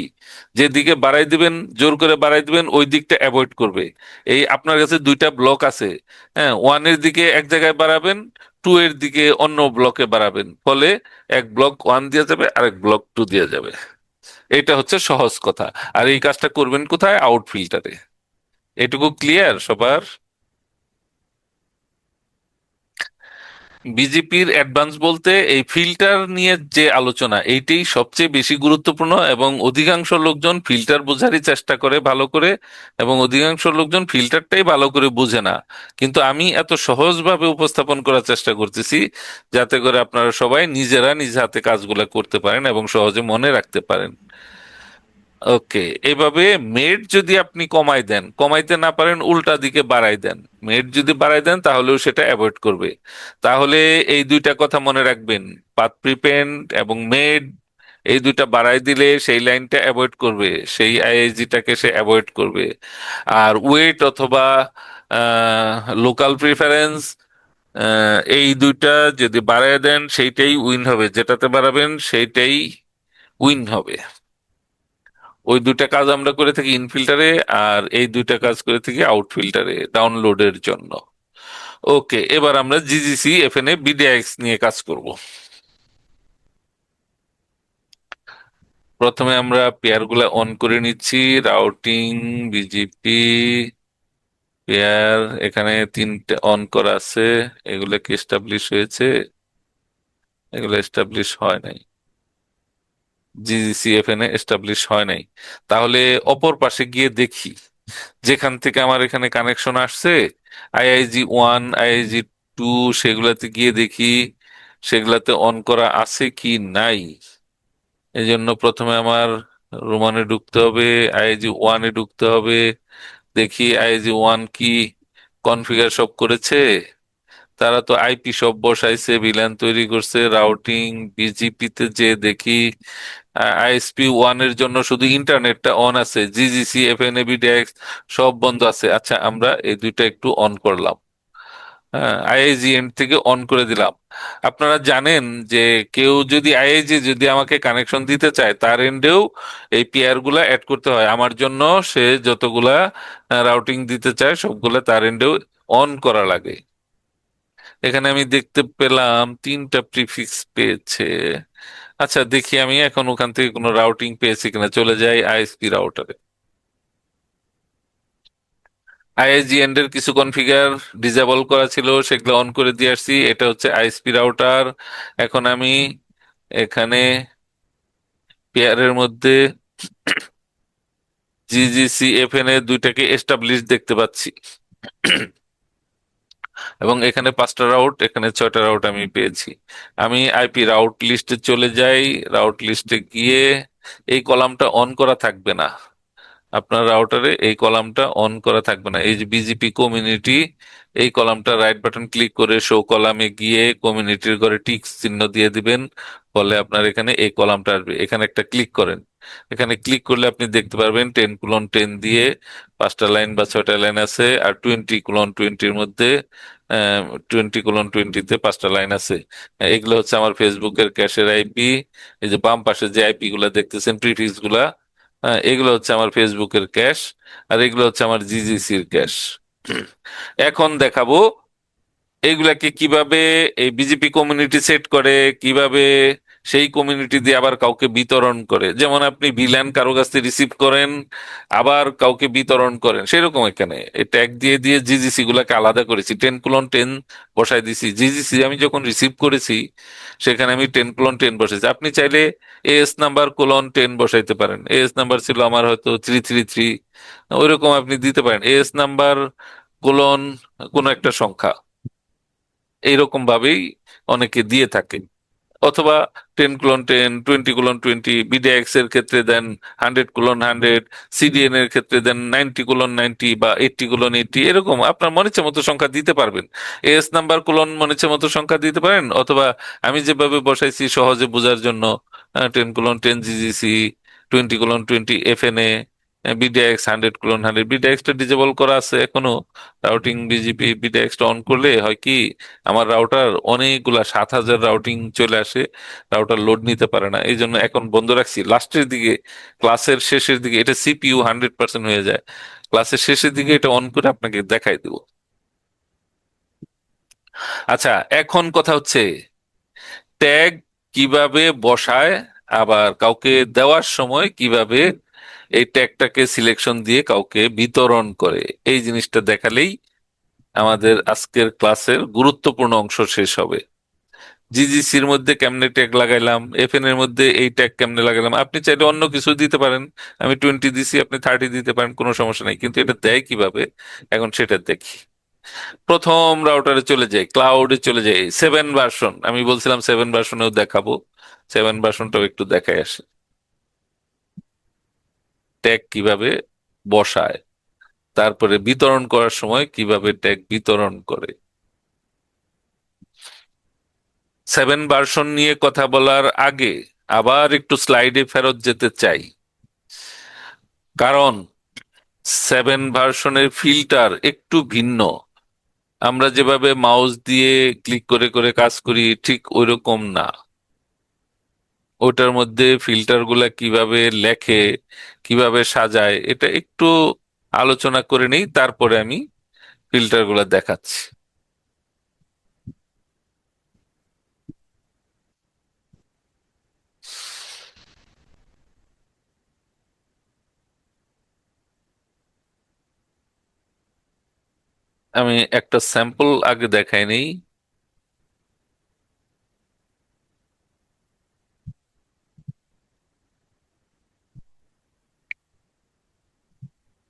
যেদিকে বাড়াই দিবেন, জোর করে বাড়াই দিবেন, ওই দিকটা অ্যাভয়েড করবে। এই আপনার কাছে 2টা ব্লক আছে, হ্যাঁ, 1-এর দিকে এক জায়গায় বাড়াবেন, 2-এর দিকে অন্য ব্লকে বাড়াবেন, ফলে এক ব্লক 1 দিয়ে যাবে, আরেক ব্লক 2 দিয়ে যাবে। এটা হচ্ছে সহজ কথা। আর এই কাজটা করবেন কোথায়? আউট ফিল্টারে। এটুকু ক্লিয়ার সবার? বিজেপির অ্যাডভান্স বলতে এই ফিল্টার নিয়ে যে আলোচনা, এইটাই সবচেয়ে বেশি গুরুত্বপূর্ণ, এবং অধিকাংশ লোকজন ফিল্টার বোঝারই চেষ্টা করে ভালো করে, এবং অধিকাংশ লোকজন ফিল্টারটাই ভালো করে বুঝে না। কিন্তু আমি এত সহজভাবে উপস্থাপন করার চেষ্টা করতেছি যাতে করে আপনারা সবাই নিজেরা নিজ হাতে কাজগুলো করতে পারেন এবং সহজে মনে রাখতে পারেন। ওকে, এভাবে মেড যদি আপনি কমাই দেন, কমাইতে না পারেন উল্টা দিকে বাড়াই দেন, মেড যদি বাড়াই দেন তাহলেও সেটা অ্যাভয়েড করবে। তাহলে এই দুইটা কথা মনে রাখবেন, পাথ প্রিপেন্ড এবং মেড, এই দুইটা বাড়াই দিলে সেই লাইনটা অ্যাভয়েড করবে, সেই আইএসজিটাকে সে অ্যাভয়েড করবে। আর ওয়েট অথবা লোকাল প্রিফারেন্স, এই দুইটা যদি বাড়ায় দেন সেইটাই উইন হবে, যেটাতে বাড়াবেন সেইটাই উইন হবে। ওই দুইটা কাজ আমরা করে থাকি ইনফিল্টারে, আর এই দুইটা কাজ করে থাকি আউটফিল্টারে ডাউনলোডের জন্য। ওকে, এবার আমরা জিজিসি এফএনএ বিডিএক্স নিয়ে কাজ করব। প্রথমে আমরা পেয়ার গুলা অন করে নিচ্ছি, রাউটিং, বিজিপি, পেয়ার, এখানে তিনটে অন করা আছে। এগুলা কি এস্টাবলিশ হয়েছে? এগুলো এস্টাবলিশ হয় নাই, জিজিসিএফএন এ এস্টাবলিশ হয় নাই। তাহলে অপর পাশে গিয়ে দেখি, যেখান থেকে আমার এখানে কানেকশন আসছে, আইআইজি 1, আইআইজি 2, সেগুলাতে গিয়ে দেখি সেগুলাতে অন করা আছে কি নাই। এই জন্য প্রথমে আমার রোমানে ঢুকতে হবে, আইআইজি 1-এ ঢুকতে হবে, দেখি আইআইজি 1 কি কনফিগার সব করেছে। তারা তো আইপি সব বসাইছে, ভিল্যান তৈরি করছে। রাউটিং, বিজিপি তে যে দেখি আইএসপি 1 এর জন্য শুধু ইন্টারনেটটা অন আছে, জিজিসি এফএনএ বিডিএক্স সব বন্ধ আছে। আচ্ছা, আমরা এই দুইটা একটু অন করলাম, হ্যাঁ, আইআইজি এন্ড থেকে অন করে দিলাম। আপনারা জানেন যে কেউ যদি আইআইজি যদি আমাকে কানেকশন দিতে চায়, তার এন্ডেও এই পেয়ার গুলা অ্যাড করতে হয় আমার জন্য। সে যতগুলা রাউটিং দিতে চায় সবগুলা তার এন্ডেও অন করা লাগে। এখানে আমি দেখতে পেলাম 3টা প্রিফিক্স পেয়েছে। আচ্ছা, দেখি আমি এখন ওখান থেকে কোনো রাউটিং পেয়েছি কিনা। চলে যাই আইএসপি রাউটারে। আইএসজি এন্ড এর কিছু কনফিগার ডিসেবল করা ছিল, সেগুলো অন করে দিয়ে আসছি। এটা হচ্ছে আইএসপি রাউটার। এখন আমি এখানে পেয়ারের মধ্যে জিজিসি এফএন এর দুইটাকে এস্টাবলিশ দেখতে পাচ্ছি, এবং এখানে 5টা রাউট, এখানে 6টা রাউট আমি পেয়েছি। আমি আইপি রাউট লিস্টে চলে যাই। রাউট লিস্টে গিয়ে এই কলামটা অন করা থাকবে না, আপনার রাউটারে এই কলামটা অন করা থাকবে না। এই যে বিজিপি কমিউনিটি, এই কলামটা রাইট বাটন ক্লিক করে শো কলামে গিয়ে কমিউনিটির ঘরে টিক চিহ্ন দিয়ে দিবেন, ফলে আপনার এখানে এই কলামটা আসবে। এখানে একটা ক্লিক করেন, এখানে ক্লিক করলে আপনি দেখতে পারবেন 10:10 দিয়ে 5টা লাইন বা 6টা লাইন আছে, আর 20:20-র মধ্যে 20:20-তে 5টা লাইন আছে। এগুলো হচ্ছে আমার ফেসবুকের ক্যাশের আইপি। এই যে বাম পাশে যে আইপি গুলা দেখতেছেন, প্রিফিক্স গুলা, এগুলো হচ্ছে আমার ফেসবুকের ক্যাশ, আর এগুলো হচ্ছে আমার জিজিসির ক্যাশ। এখন দেখাবো এইগুলাকে কিভাবে এই বিজেপি কমিউনিটি সেট করে, কিভাবে সেই কমিউনিটি দিয়ে আবার কাউকে বিতরণ করে। যেমন আপনি ভিল্যান কারো কাছ থেকে রিসিভ করেন, আবার কাউকে বিতরণ করেন, সেরকম এখানে এই ট্যাগ দিয়ে দিয়ে জিজিসি গুলাকে আলাদা করেছি। 10:10 বসাই দিছি। জিজিসি আমি যখন রিসিভ করেছি সেখানে আমি 10:10 বসাইছি। আপনি চাইলে AS নাম্বার:10 বসাইতে পারেন। এএস নাম্বার ছিল আমার হয়তো 333, ওইরকম আপনি দিতে পারেন। AS নাম্বার: কোনো একটা সংখ্যা, এইরকম ভাবেই অনেকে দিয়ে থাকে। অথবা 10:10, 20:20, বিডিএক্স এর ক্ষেত্রে দেন 100:100, সিডিএন এর ক্ষেত্রে দেন 90:90 বা 80:80, এরকম আপনার মনে ইচ্ছে মতো সংখ্যা দিতে পারবেন। AS নাম্বার: মনে ইচ্ছে মতো সংখ্যা দিতে পারেন, অথবা আমি যেভাবে বসাইছি সহজে বোঝার জন্য 10:10 জিজিসি, 20:20 এফএনএ, বিডিএক্স 100:100। বিডিএক্সটা ডিজেবল করা আছে এখনো। রাউটিং বিজিপি বিডিএক্সটা অন করলে হয় কি, আমার রাউটার অনেকগুলা 7,000 রাউটিং চলে আসে, রাউটার লোড নিতে পারে না। এই জন্য এখন বন্ধ রাখছি। লাস্টের দিকে, ক্লাসের শেষের দিকে এটা সিপিইউ 100% হয়ে যায়, ক্লাসের শেষের দিকে এটা অন করে আপনাকে দেখাই দেব। আচ্ছা, এখন কথা হচ্ছে ট্যাগ কিভাবে বসায়, আবার কাউকে দেওয়ার সময় কিভাবে এই ট্যাগটাকে সিলেকশন দিয়ে কাউকে বিতরণ করে। এই জিনিসটা দেখালেই আমাদের আজকের ক্লাসের গুরুত্বপূর্ণ অংশ শেষ হবে। জিজিসির মধ্যে কেমনে ট্যাগ লাগাইলাম, এফএন এর মধ্যে এই ট্যাগ কেমনে লাগাইলাম। আপনি চাইলে অন্য কিছু দিতে পারেন, আমি 20 দিছি, আপনি 30 দিতে পারেন, কোনো সমস্যা নেই। কিন্তু এটা দেয় কিভাবে এখন সেটা দেখি। প্রথম রাউটারে চলে যাই, ক্লাউডে চলে যাই। 7 ভার্সন, আমি বলছিলাম 7 ভার্সনেও দেখাবো, 7 ভার্সনটাও একটু দেখাই আসে। ট্যাগ কিভাবে বসায়, তারপরে বিতরণ করার সময় কিভাবে ট্যাগ বিতরণ করে। 7 ভার্সন নিয়ে কথা বলার আগে আবার একটু স্লাইডে ফেরত যেতে চাই, কারণ 7 ভার্সনের ফিল্টার একটু ভিন্ন। আমরা যেভাবে মাউস দিয়ে ক্লিক করে করে কাজ করি ঠিক ওইরকম না। ওটার মধ্যে ফিল্টার গুলা কিভাবে লেখে, কিভাবে সাজায়, এটা একটু আলোচনা করে নেই, তারপরে আমি ফিল্টার গুলা দেখাচ্ছি। আমি একটা স্যাম্পল আগে দেখাই নেই।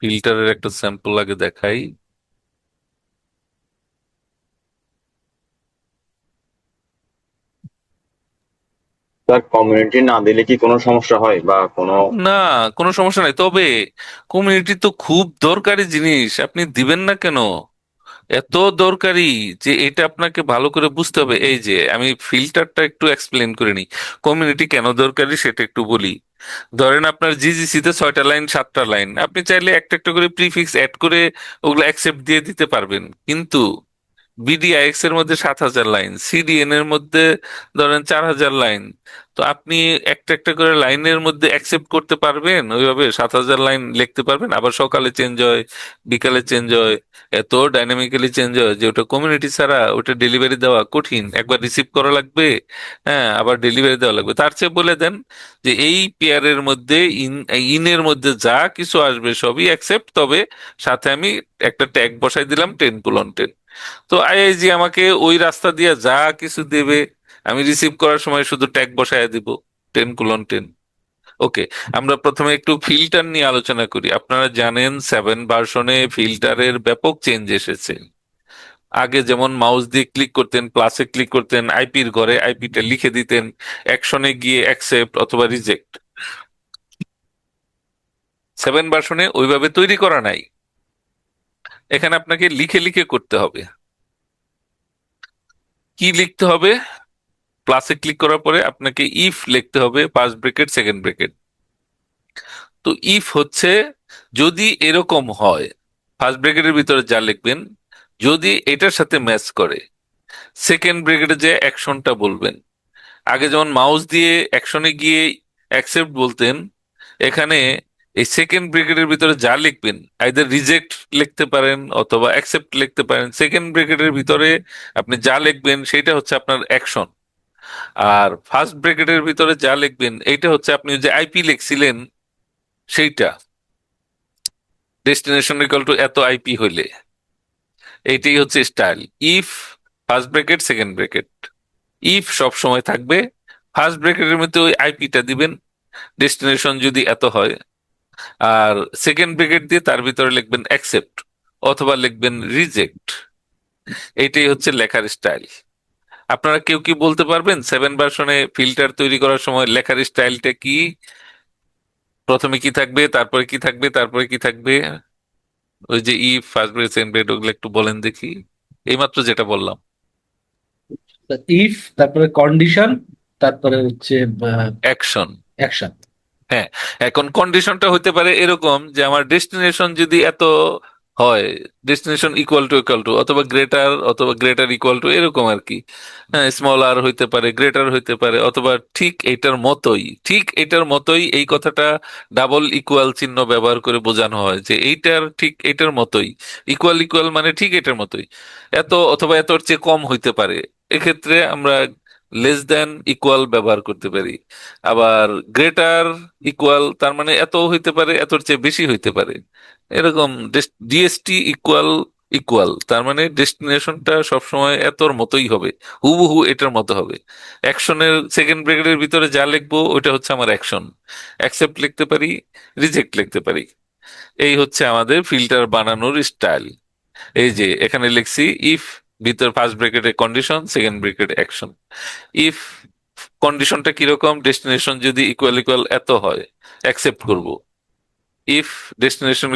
ফিল্টারের একটা স্যাম্পল আগে দেখাই। স্যার কমিউনিটি না দিলে কি কোনো সমস্যা হয় বা কোনো? না, কোনো সমস্যা নাই, তবে কমিউনিটি তো খুব দরকারি জিনিস, আপনি দিবেন না কেন? এত দরকারি যে এটা আপনাকে ভালো করে বুঝতে হবে। এই যে আমি ফিল্টারটা একটু এক্সপ্লেন করে নিই, কমিউনিটি কেন দরকারি সেটা একটু বলি। ধরেন আপনার জিজিসি তে 6টা লাইন 7টা লাইন, আপনি চাইলে একটা একটা করে প্রিফিক্স অ্যাড করে ওগুলো অ্যাকসেপ্ট দিয়ে দিতে পারবেন, কিন্তু বিডিআইএক্স এর মধ্যে 7,000 লাইন, সিডিএন এর মধ্যে ধরেন 4,000 লাইন। তো আপনি একটা একটা করে লাইনের মধ্যে অ্যাকসেপ্ট করতে পারবেন ওইভাবে? 7,000 লাইন লিখতে পারবেন? আবার সকালে চেঞ্জ হয়, বিকালে চেঞ্জ হয়, এত ডাইনামিক্যালি চেঞ্জ হয় যে ওটা কমিউনিটি ছাড়া ওটা ডেলিভারি দেওয়া কঠিন। একবার রিসিভ করা লাগবে, হ্যাঁ, আবার ডেলিভারি দেওয়া লাগবে। তার চেয়ে বলে দেন যে এই পেয়ারের মধ্যে ইনের মধ্যে যা কিছু আসবে সবই অ্যাকসেপ্ট, তবে সাথে আমি একটা ট্যাগ বসাই দিলাম 10:10। তো আইআইজি আমাকে ওই রাস্তা দিয়ে যা কিছু দেবে আমি রিসিভ করার সময় শুধু ট্যাগ বসায় দিব 10:10। ওকে, আমরা প্রথমে একটু ফিল্টার নিয়ে আলোচনা করি। আপনারা জানেন 7 ভার্সনে ফিল্টারের ব্যাপক চেঞ্জ এসেছে। আগে যেমন মাউস দিয়ে ক্লিক করতেন, প্লাসে ক্লিক করতেন, আইপির ঘরে আইপিটা লিখে দিতেন, অ্যাকশনে গিয়ে অ্যাকসেপ্ট অথবা রিজেক্ট। 7 ভার্সনে ওইভাবে তৈরি করা নাই, এখানে আপনাকে লিখে লিখে করতে হবে। কি লিখতে হবে? প্লাসে ক্লিক করার পরে আপনাকে ইফ লিখতে হবে, ফার্স্ট ব্রেকেট সেকেন্ড ব্রেকেট। তো ইফ হচ্ছে যদি এরকম হয়, ফার্স্ট ব্রেকেটের ভিতরে যা লিখবেন যদি এটার সাথে ম্যাচ করে, সেকেন্ড ব্রেকেটে যে অ্যাকশনটা বলবেন। আগে যেমন মাউস দিয়ে অ্যাকশনে গিয়ে অ্যাকসেপ্ট বলতেন, এখানে এই সেকেন্ড ব্রেকেটের ভিতরে যা লিখবেন আইদার রিজেক্ট লিখতে পারেন অথবা অ্যাকসেপ্ট লিখতে পারেন। সেকেন্ড ব্রেকেটের ভিতরে আপনি যা লিখবেন সেটা হচ্ছে আপনার অ্যাকশন, আর ফার্স্ট ব্রেকেটের ভিতরে যা লিখবেন এইটা হচ্ছে আপনি যে আইপি লিখছিলেন সেইটা, ডেস্টিনেশন ইকুয়াল টু এত আইপি হইলে। এইটাই হচ্ছে style. If first bracket second bracket, if সব সময় থাকবে, ফার্স্ট ব্রেকেটের মধ্যে ওই আইপিটা দিবেন, ডেস্টিনেশন যদি এত হয়, আর সেকেন্ড ব্রেকেট দিয়ে তার ভিতরে লিখবেন অ্যাকসেপ্ট অথবা লিখবেন রিজেক্ট। এইটাই হচ্ছে লেখার স্টাইল। আপনারা কেউ কি বলতে পারবেন 7 ভার্সনে ফিল্টার তৈরি করার সময় লেখার স্টাইলটা কি? প্রথমে কি থাকবে, তারপরে কি থাকবে, তারপরে কি থাকবে? ওই যে if first bracket second bracket ওগুলো একটু বলেন দেখি, এইমাত্র যেটা বললাম। ইফ, তারপরে কন্ডিশন, তারপরে হচ্ছে অ্যাকশন। অ্যাকশন। হ্যাঁ, এখন কন্ডিশনটা হতে পারে এরকম যে আমার ডেস্টিনেশন যদি এত হয়, ডেস্টিনেশন ইকুয়াল টু অথবা গ্রেটার ইকুয়াল টু এরকম আর কি। হ্যাঁ, স্মল আর হইতে পারে, গ্রেটার হইতে পারে, অথবা ঠিক এটার মতোই এই কথাটা ডাবল ইকুয়াল চিহ্ন ব্যবহার করে বোঝানো হয় যে এইটার ঠিক এটার মতোই। ইকুয়াল মানে ঠিক এটার মতোই। এত অথবা এতর চেয়ে কম হইতে পারে, এক্ষেত্রে আমরা লেস দেন ইকুয়াল ব্যবহার করতে পারি। আবার গ্রেটার ইকুয়াল তার মানে এত হইতে পারে, এতর চেয়ে বেশি হইতে পারে। এরকম ডিএসটি ইকুয়াল ইকুয়াল তার মানে ডেস্টিনেশনটা সবসময় এতর মতোই হবে, হুবহু এটার মতো হবে। অ্যাকশনের সেকেন্ড ব্রেকেটের ভিতরে যা লিখবো ওইটা হচ্ছে আমার অ্যাকশন। অ্যাকসেপ্ট লিখতে পারি, রিজেক্ট লিখতে পারি। এই হচ্ছে আমাদের ফিল্টার বানানোর স্টাইল। এই যে এখানে লিখছি ইফ, ভিতর ফার্স্ট ব্রেকেটে কন্ডিশন, সেকেন্ড ব্রেকেটে অ্যাকশন। ইফ কন্ডিশনটা কিরকম, ডেস্টিনেশন যদি ইকুয়াল এত হয় অ্যাকসেপ্ট করব। If destination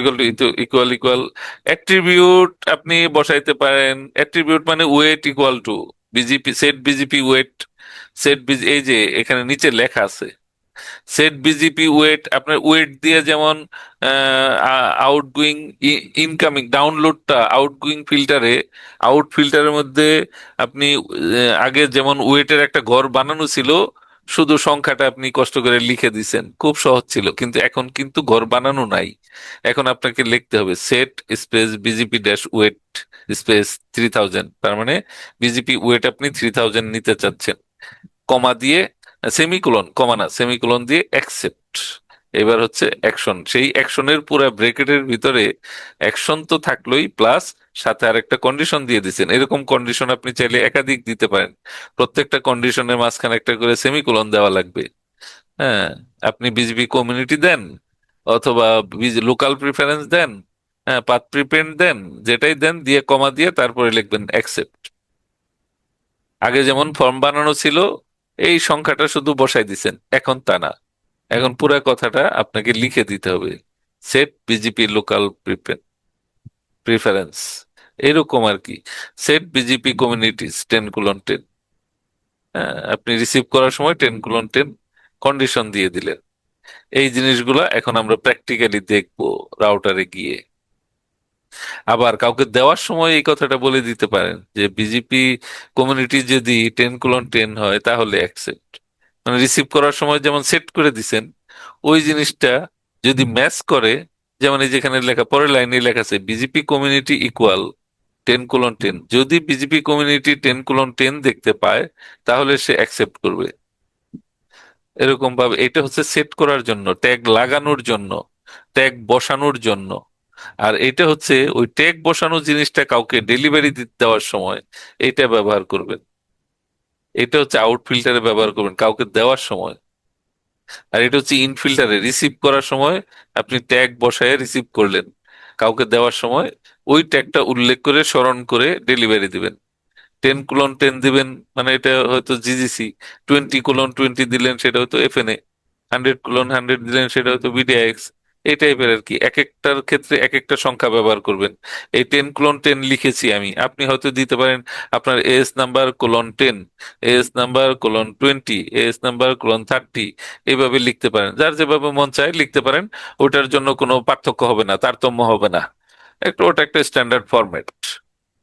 equal equal attribute আপনি বসাইতে পারেন। অ্যাট্রিবিউট মানে weight equal to BGP, set BGP weight, এই যে এখানে নিচে লেখা আছে সেট বিজিপি ওয়েট, আপনার ওয়েট দিয়ে যেমন আউটগোয়িং ইনকামিং ডাউনলোডটা আউটগোয়িং ফিল্টারে, আউট ফিল্টারের মধ্যে আপনি আগে যেমন ওয়েটের একটা ঘর বানানো ছিল, শুধু সংখ্যাটা আপনি কষ্ট করে লিখে দিছেন, খুব সহজ ছিল। কিন্তু এখন কিন্তু ঘর বানানো নাই, এখন আপনাকে লিখতে হবে set space BGP dash weight space 3000, তার মানে বিজিপি ওয়েট আপনি 3000 নিতে চাচ্ছেন, কমা দিয়ে, সেমিকোলন, কমা না, সেমিকোলন দিয়ে অ্যাকসেপ্ট। এবার হচ্ছে অ্যাকশন, সেই অ্যাকশনের পুরো ব্রেকেটের ভিতরে অ্যাকশন তো থাকলোই, প্লাস সাথে আরেকটা কন্ডিশন দিয়ে দিচ্ছেন। এরকম কন্ডিশন আপনি চাইলে একাধিক দিতে পারেন, প্রত্যেকটা কন্ডিশনের মাঝখানে একটা করে সেমিকোলন দেওয়া লাগবে। হ্যাঁ, আপনি বিজিপি কমিউনিটি দেন অথবা লোকাল প্রিফারেন্স দেন, হ্যাঁ, পাথ প্রিপেন্ড দেন, যেটাই দেন দিয়ে কমা দিয়ে তারপরে লিখবেন অ্যাকসেপ্ট। আগে যেমন ফর্ম বানানো ছিল এই সংখ্যাটা শুধু বসাই দিছেন, এখন তা না, এখন পুরো কথাটা আপনাকে লিখে দিতে হবে, সেট বিজিপি লোকাল প্রিফারেন্স, এরকম আর কি। সেট বিজিপি কমিউনিটিস 10:10, আপনি রিসিভ করার সময় 10:10 কন্ডিশন দিয়ে দিলেন। এই জিনিসগুলো এখন আমরা প্র্যাকটিক্যালি দেখবো রাউটারে গিয়ে। আবার কাউকে দেওয়ার সময় এই কথাটা বলে দিতে পারেন যে বিজেপি কমিউনিটি যদি 10:10 হয় তাহলে অ্যাকসেপ্ট, মানে রিসিভ করার সময় যেমন সেট করে দিছেন ওই জিনিসটা যদি ম্যাচ করে, যেমন এই যেখানে লেখা, পরের লাইনে লেখা আছে বিজেপি কমিউনিটি ইকুয়াল 10:10, যদি বিজেপি কমিউনিটি 10:10 দেখতে পায় তাহলে সে অ্যাকসেপ্ট করবে। এরকম ভাবে এটা হচ্ছে সেট করার জন্য, ট্যাগ লাগানোর জন্য, ট্যাগ বসানোর জন্য। আর এটা হচ্ছে ওই ট্যাগ বসানো জিনিসটা কাউকে ডেলিভারি দেওয়ার সময় এটা ব্যবহার করবেন। এটা হচ্ছে আউট ফিল্টারে ব্যবহার করবেন কাউকে দেওয়ার সময়। আর এটা হচ্ছে ইন ফিল্টারে রিসিভ করার সময় আপনি ট্যাগ বসায় রিসিভ করলেন, কাউকে দেওয়ার সময় ওই ট্যাগটা উল্লেখ করে স্মরণ করে ডেলিভারি দিবেন। 10:10 দিবেন মানে এটা হয়তো জিজিসি, 20:20 দিলেন সেটা হয়তো এফএনএ, 100:100 দিলেন সেটা হয়তো বিডিআইএক্স। এই টাইপের আর কি, এক একটার ক্ষেত্রে এক একটা সংখ্যা ব্যবহার করবেন। এই 10:10 লিখেছি আমি, আপনি হয়তো দিতে পারেন আপনার AS নাম্বার:10, AS নাম্বার:20, AS নাম্বার:30, এইভাবে লিখতে পারেন, যার যেভাবে মন চায় লিখতে পারেন। ওটার জন্য কোনো পার্থক্য হবে না, তারতম্য হবে না, ওটা একটা স্ট্যান্ডার্ড ফরম্যাট,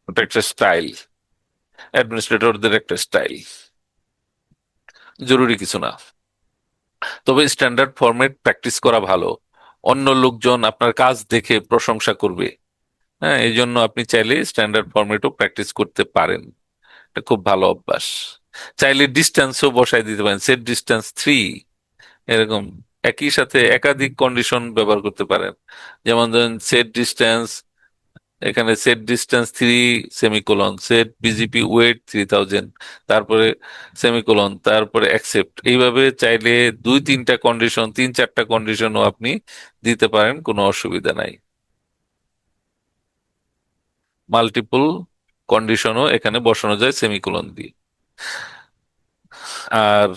ওটা একটা স্টাইল, অ্যাডমিনিস্ট্রেটরদের একটা স্টাইল, জরুরি কিছু না। তবে স্ট্যান্ডার্ড ফরম্যাট প্র্যাকটিস করা ভালো, অন্য লোকজন আপনার কাজ দেখে প্রশংসা করবে। হ্যাঁ, এই জন্য আপনি চাইলে স্ট্যান্ডার্ড ফরম্যাটও প্র্যাকটিস করতে পারেন, এটা খুব ভালো অভ্যাস। চাইলে ডিস্টেন্সও বসাই দিতে পারেন, সেট ডিস্টেন্স 3, এরকম একই সাথে একাধিক কন্ডিশন ব্যবহার করতে পারেন। যেমন ধরেন সেট ডিস্টেন্স, এখানে set distance 3 semicolon, set BGP weight 3000, তারপরে সেমিকোলন, তারপরে অ্যাকসেপ্ট। এইভাবে চাইলে 2-3টা কন্ডিশন, 3-4টা কন্ডিশনও আপনি দিতে পারেন, কোনো অসুবিধা নাই। মাল্টিপল কন্ডিশনও এখানে বসানো যায় সেমিকোলন দিয়ে। আর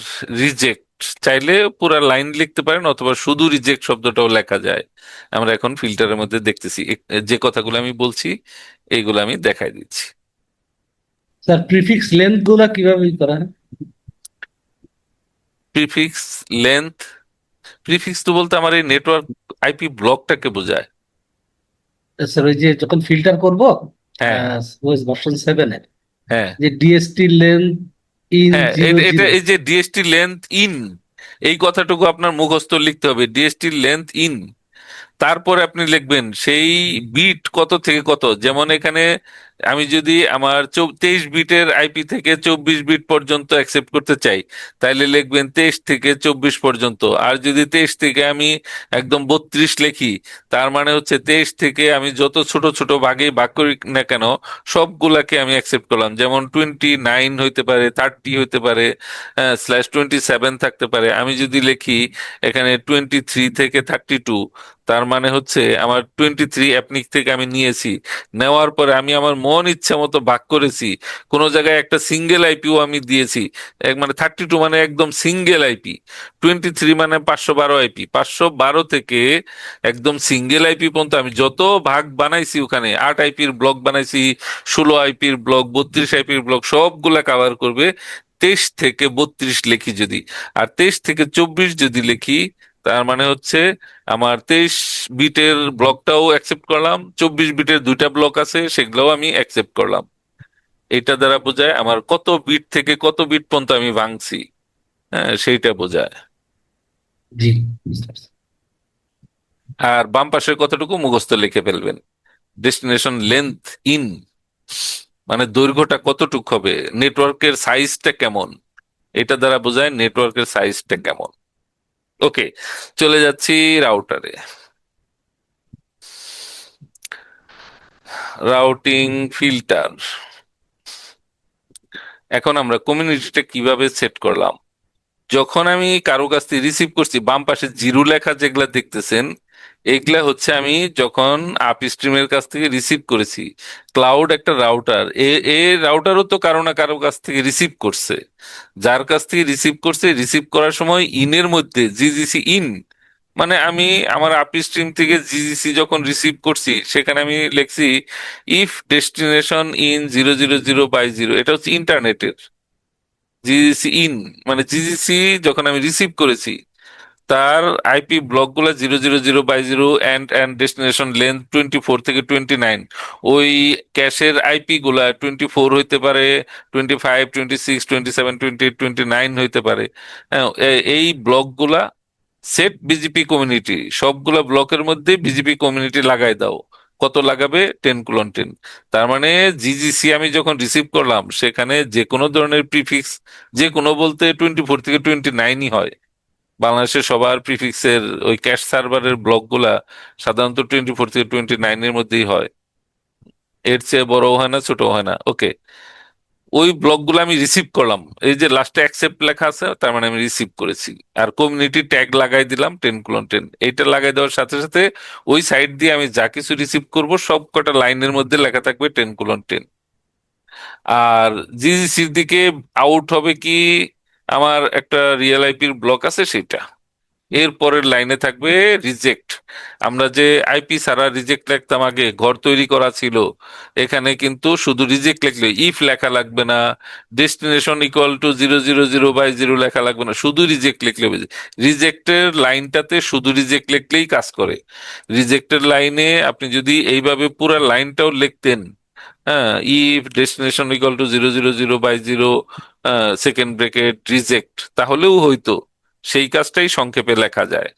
রিজেক্ট চাইলে পুরা লাইন লিখতে পারেন অথবা শুধু রিজেক্ট শব্দটাও লেখা যায়। আমরা এখন ফিল্টারের মধ্যে দেখতেছি, যে কথাগুলো আমি বলছি এইগুলো আমি দেখাই দিচ্ছি। স্যার প্রিফিক্স লেন্থ গুলা কিভাবে করা হয়? প্রিফিক্স লেন্থ, প্রিফিক্স তো বলতে আমার এই নেটওয়ার্ক আইপি ব্লকটাকে বোঝায়। স্যার ওই যে যখন ফিল্টার করব হ্যাঁ, ওএস ভার্সন 7 এর হ্যাঁ, যে ডিএসটি লেন্থ ইন হ্যাঁ, 00, এই যে ডিএসটি লেন্থ ইন, এই কথাটুকু আপনার মুখস্থ লিখতে হবে, ডিএসটি লেন্থ ইন। তারপরে আপনি লিখবেন সেই বিট কত থেকে কত, যেমন এখানে আমি যদি আমার 23 বিটের আইপি থেকে 24 বিট পর্যন্ত অ্যাকসেপ্ট করতে চাই তাহলে লিখবেন 23 থেকে 24 পর্যন্ত। আর যদি 23 থেকে আমি একদম 32 লিখি তার মানে হচ্ছে 23 থেকে আমি যত ছোট ছোট ভাগে ভাগ করি না কেন সবগুলাকে আমি অ্যাকসেপ্ট করলাম। যেমন 29 হইতে পারে, 30 হইতে পারে, /27 থাকতে পারে। আমি যদি লিখি এখানে 23 থেকে 32, তার মানে হচ্ছে আমার 23 অ্যাপনিক থেকে আমি নিয়েছি, নেওয়ার পরে আমি আমার মোট মন ইচ্ছা মতো ভাগ করেছি, কোনো জায়গায় একটা সিঙ্গেল আইপিও আমি দিয়েছি, মানে 32 মানে একদম সিঙ্গেল আইপি, 23 মানে 512 আইপি, 512 থেকে একদম সিঙ্গেল আইপি পর্যন্ত আমি যত ভাগ বানাইছি, ওখানে 8 আইপির ব্লক বানাইছি, 16 আইপির ব্লক, 32 আইপির ব্লক, সবগুলা কাভার করবে 23 থেকে 32 লিখি যদি, আর 23 থেকে 24 যদি লিখি, তার মানে হচ্ছে আমার 23 বিটের ব্লকটাও অ্যাকসেপ্ট করলাম, 24 বিটের দুইটা ব্লক আছে সেগুলোও আমি অ্যাকসেপ্ট করলাম। এটা দ্বারা বোঝায় আমার কত বিট থেকে কত বিট পর্যন্ত আমি ভাঙছি, হ্যাঁ সেইটা বোঝায়। জি, বুঝতে পারছি। আর বাম পাশের কতটুকু মুখস্থ লিখে ফেলবেন, ডেস্টিনেশন লেন্থ ইন মানে দৈর্ঘ্যটা কতটুক হবে, নেটওয়ার্কের সাইজটা কেমন, এটা দ্বারা বোঝায় নেটওয়ার্কের সাইজটা কেমন। ওকে, চলে যাচ্ছি রাউটারে। রাউটিং ফিল্টার, এখন আমরা কমিউনিটিটা কিভাবে সেট করলাম। যখন আমি কারো কাছ থেকে রিসিভ করছি, বাম পাশে জিরো লেখা যেগুলা দেখতেছেন, এগুলা হচ্ছে আমি যখন আপ স্ট্রিমের কাছ থেকে রিসিভ করেছি। ক্লাউড একটা রাউটার, এ রাউটারও তো কারো না কারো কাছ থেকে রিসিভ করছে, যার কাছ থেকে রিসিভ করছে, রিসিভ করার সময় ইনের মধ্যে জিজিসি ইন, মানে আমি আমার আপ স্ট্রিম থেকে জিজিসি যখন রিসিভ করছি, সেখানে আমি লিখছি ইফ ডেস্টিনেশন ইন 000/0, এটা হচ্ছে ইন্টারনেটের জিজিসি ইন, মানে জিজিসি যখন আমি রিসিভ করেছি, তার আইপি ব্লক গুলা 000/0 অ্যান্ড ডেস্টিনেশন লেন্থ 24 থেকে 29, ওই ক্যাশের আইপি গুলা 24 হইতে পারে, 25, 26, 27, 28, 29 হইতে পারে। হ্যাঁ, এই ব্লক গুলা সেট বিজিপি কমিউনিটি, সবগুলা ব্লকের মধ্যে বিজিপি কমিউনিটি লাগাই দাও। কত লাগাবে? 10:10। তার মানে জিজিসি আমি যখন রিসিভ করলাম, সেখানে যে কোনো ধরনের প্রিফিক্স, যে কোনো বলতে 24 থেকে 29ই হয়। বাংলাদেশের সবার প্রিফিক্সের ওই ক্যাশ সার্ভারের ব্লক গুলা সাধারণত 24 থেকে 29-এর মধ্যেই হয়, এর চেয়ে বড়ও হয় না, ছোটও হয় না। ওকে, ওই ব্লকগুলো আমি রিসিভ করলাম, এই যে লাস্টে অ্যাকসেপ্ট লেখা আছে, তার মানে আমি রিসিভ করেছি। আর কমিউনিটি ট্যাগ লাগাই দিলাম 10:10, এইটা লাগাই দেওয়ার সাথে সাথে ওই সাইট দিয়ে আমি যা কিছু রিসিভ করব সব কটা লাইনের মধ্যে লেখা থাকবে 10:10। আর জিজিসির দিকে আউট হবে কি, আমার একটা রিয়েল আইপির ব্লক আছে সেটা, এর পরের লাইনে থাকবে রিজেক্ট। আমরা যে আইপি ছাড়া রিজেক্ট লিখতাম আগে, ঘর তৈরি করা ছিল, এখানে কিন্তু শুধু রিজেক্ট লিখলে ইফ লেখা লাগবে না, ডেস্টিনেশন ইকুয়াল টু 000/0 লেখা লাগবে না, শুধু রিজেক্ট লিখলে। রিজেক্টের লাইনটাতে শুধু রিজেক্ট লিখলেই কাজ করে। রিজেক্টের লাইনে আপনি যদি এইভাবে পুরো লাইনটাও লিখতেন, হ্যাঁ, if destination equal to 000/0 second bracket reject, তাহলেও হয়তো সেই কাজটাই সংক্ষেপে লেখা যায়।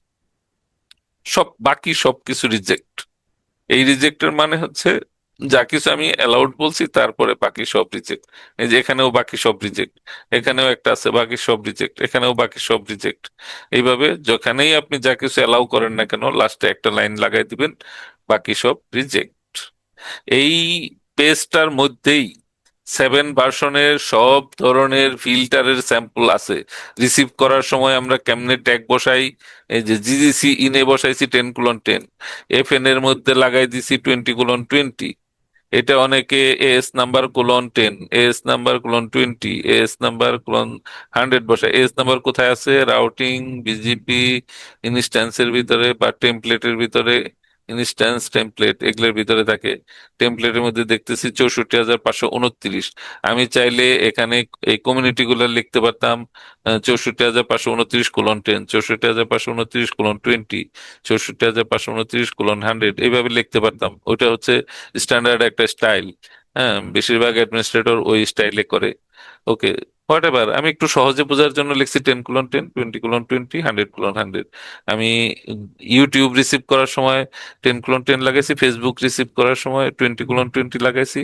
বাকি সবকিছু রিজেক্ট। এই রিজেক্টের মানে হচ্ছে যা কিছু আমি অ্যালাউড বলছি, তারপরে বাকি সব রিজেক্ট। এই যে এখানেও বাকি সব রিজেক্ট, এখানেও একটা আছে বাকি সব রিজেক্ট, এখানেও বাকি সব রিজেক্ট। এইভাবে যেখানেই আপনি যা কিছু অ্যালাউ করেন না কেন, লাস্টে একটা লাইন লাগাই দিবেন, বাকি সব রিজেক্ট। এই পেজটার মধ্যেই 7 ভার্সনের সব ধরনের ফিল্টারের স্যাম্পল আছে। রিসিভ করার সময় আমরা কেমনে ট্যাগ বসাই, এই যে জিজিসি ইনে বসাইছি 10:10, FN এর মধ্যে লাগাই দিছি 20:20, এটা অনেকে AS নাম্বার:10, AS নাম্বার:20, AS নাম্বার:100 বসায়। এস নাম্বার কোথায় আছে? রাউটিং, বিজিপি, ইনস্ট্যান্সের ভিতরে বা টেমপ্লেটের ভিতরে, ইনস্ট্যান্স টেমপ্লেট এগুলোর ভিতরে থাকে। টেমপ্লেটের মধ্যে দেখতেছি 64,529। আমি চাইলে এখানে এই কমিউনিটি গুলো লিখতে পারতাম 64,529:10, 64,529:20, 64,529:100, এইভাবে লিখতে পারতাম। ওইটা হচ্ছে স্ট্যান্ডার্ড একটা স্টাইল। হ্যাঁ, বেশিরভাগ অ্যাডমিনিস্ট্রেটর ওই স্টাইলে করে। ওকে, হোয়াট এভার, আমি একটু সহজে বোঝার জন্য লিখছি 10:10, 20:20, 100:100। আমি ইউটিউব রিসিভ করার সময় 10:10 লাগাইছি, ফেসবুক রিসিভ করার সময় 20:20 লাগাইছি,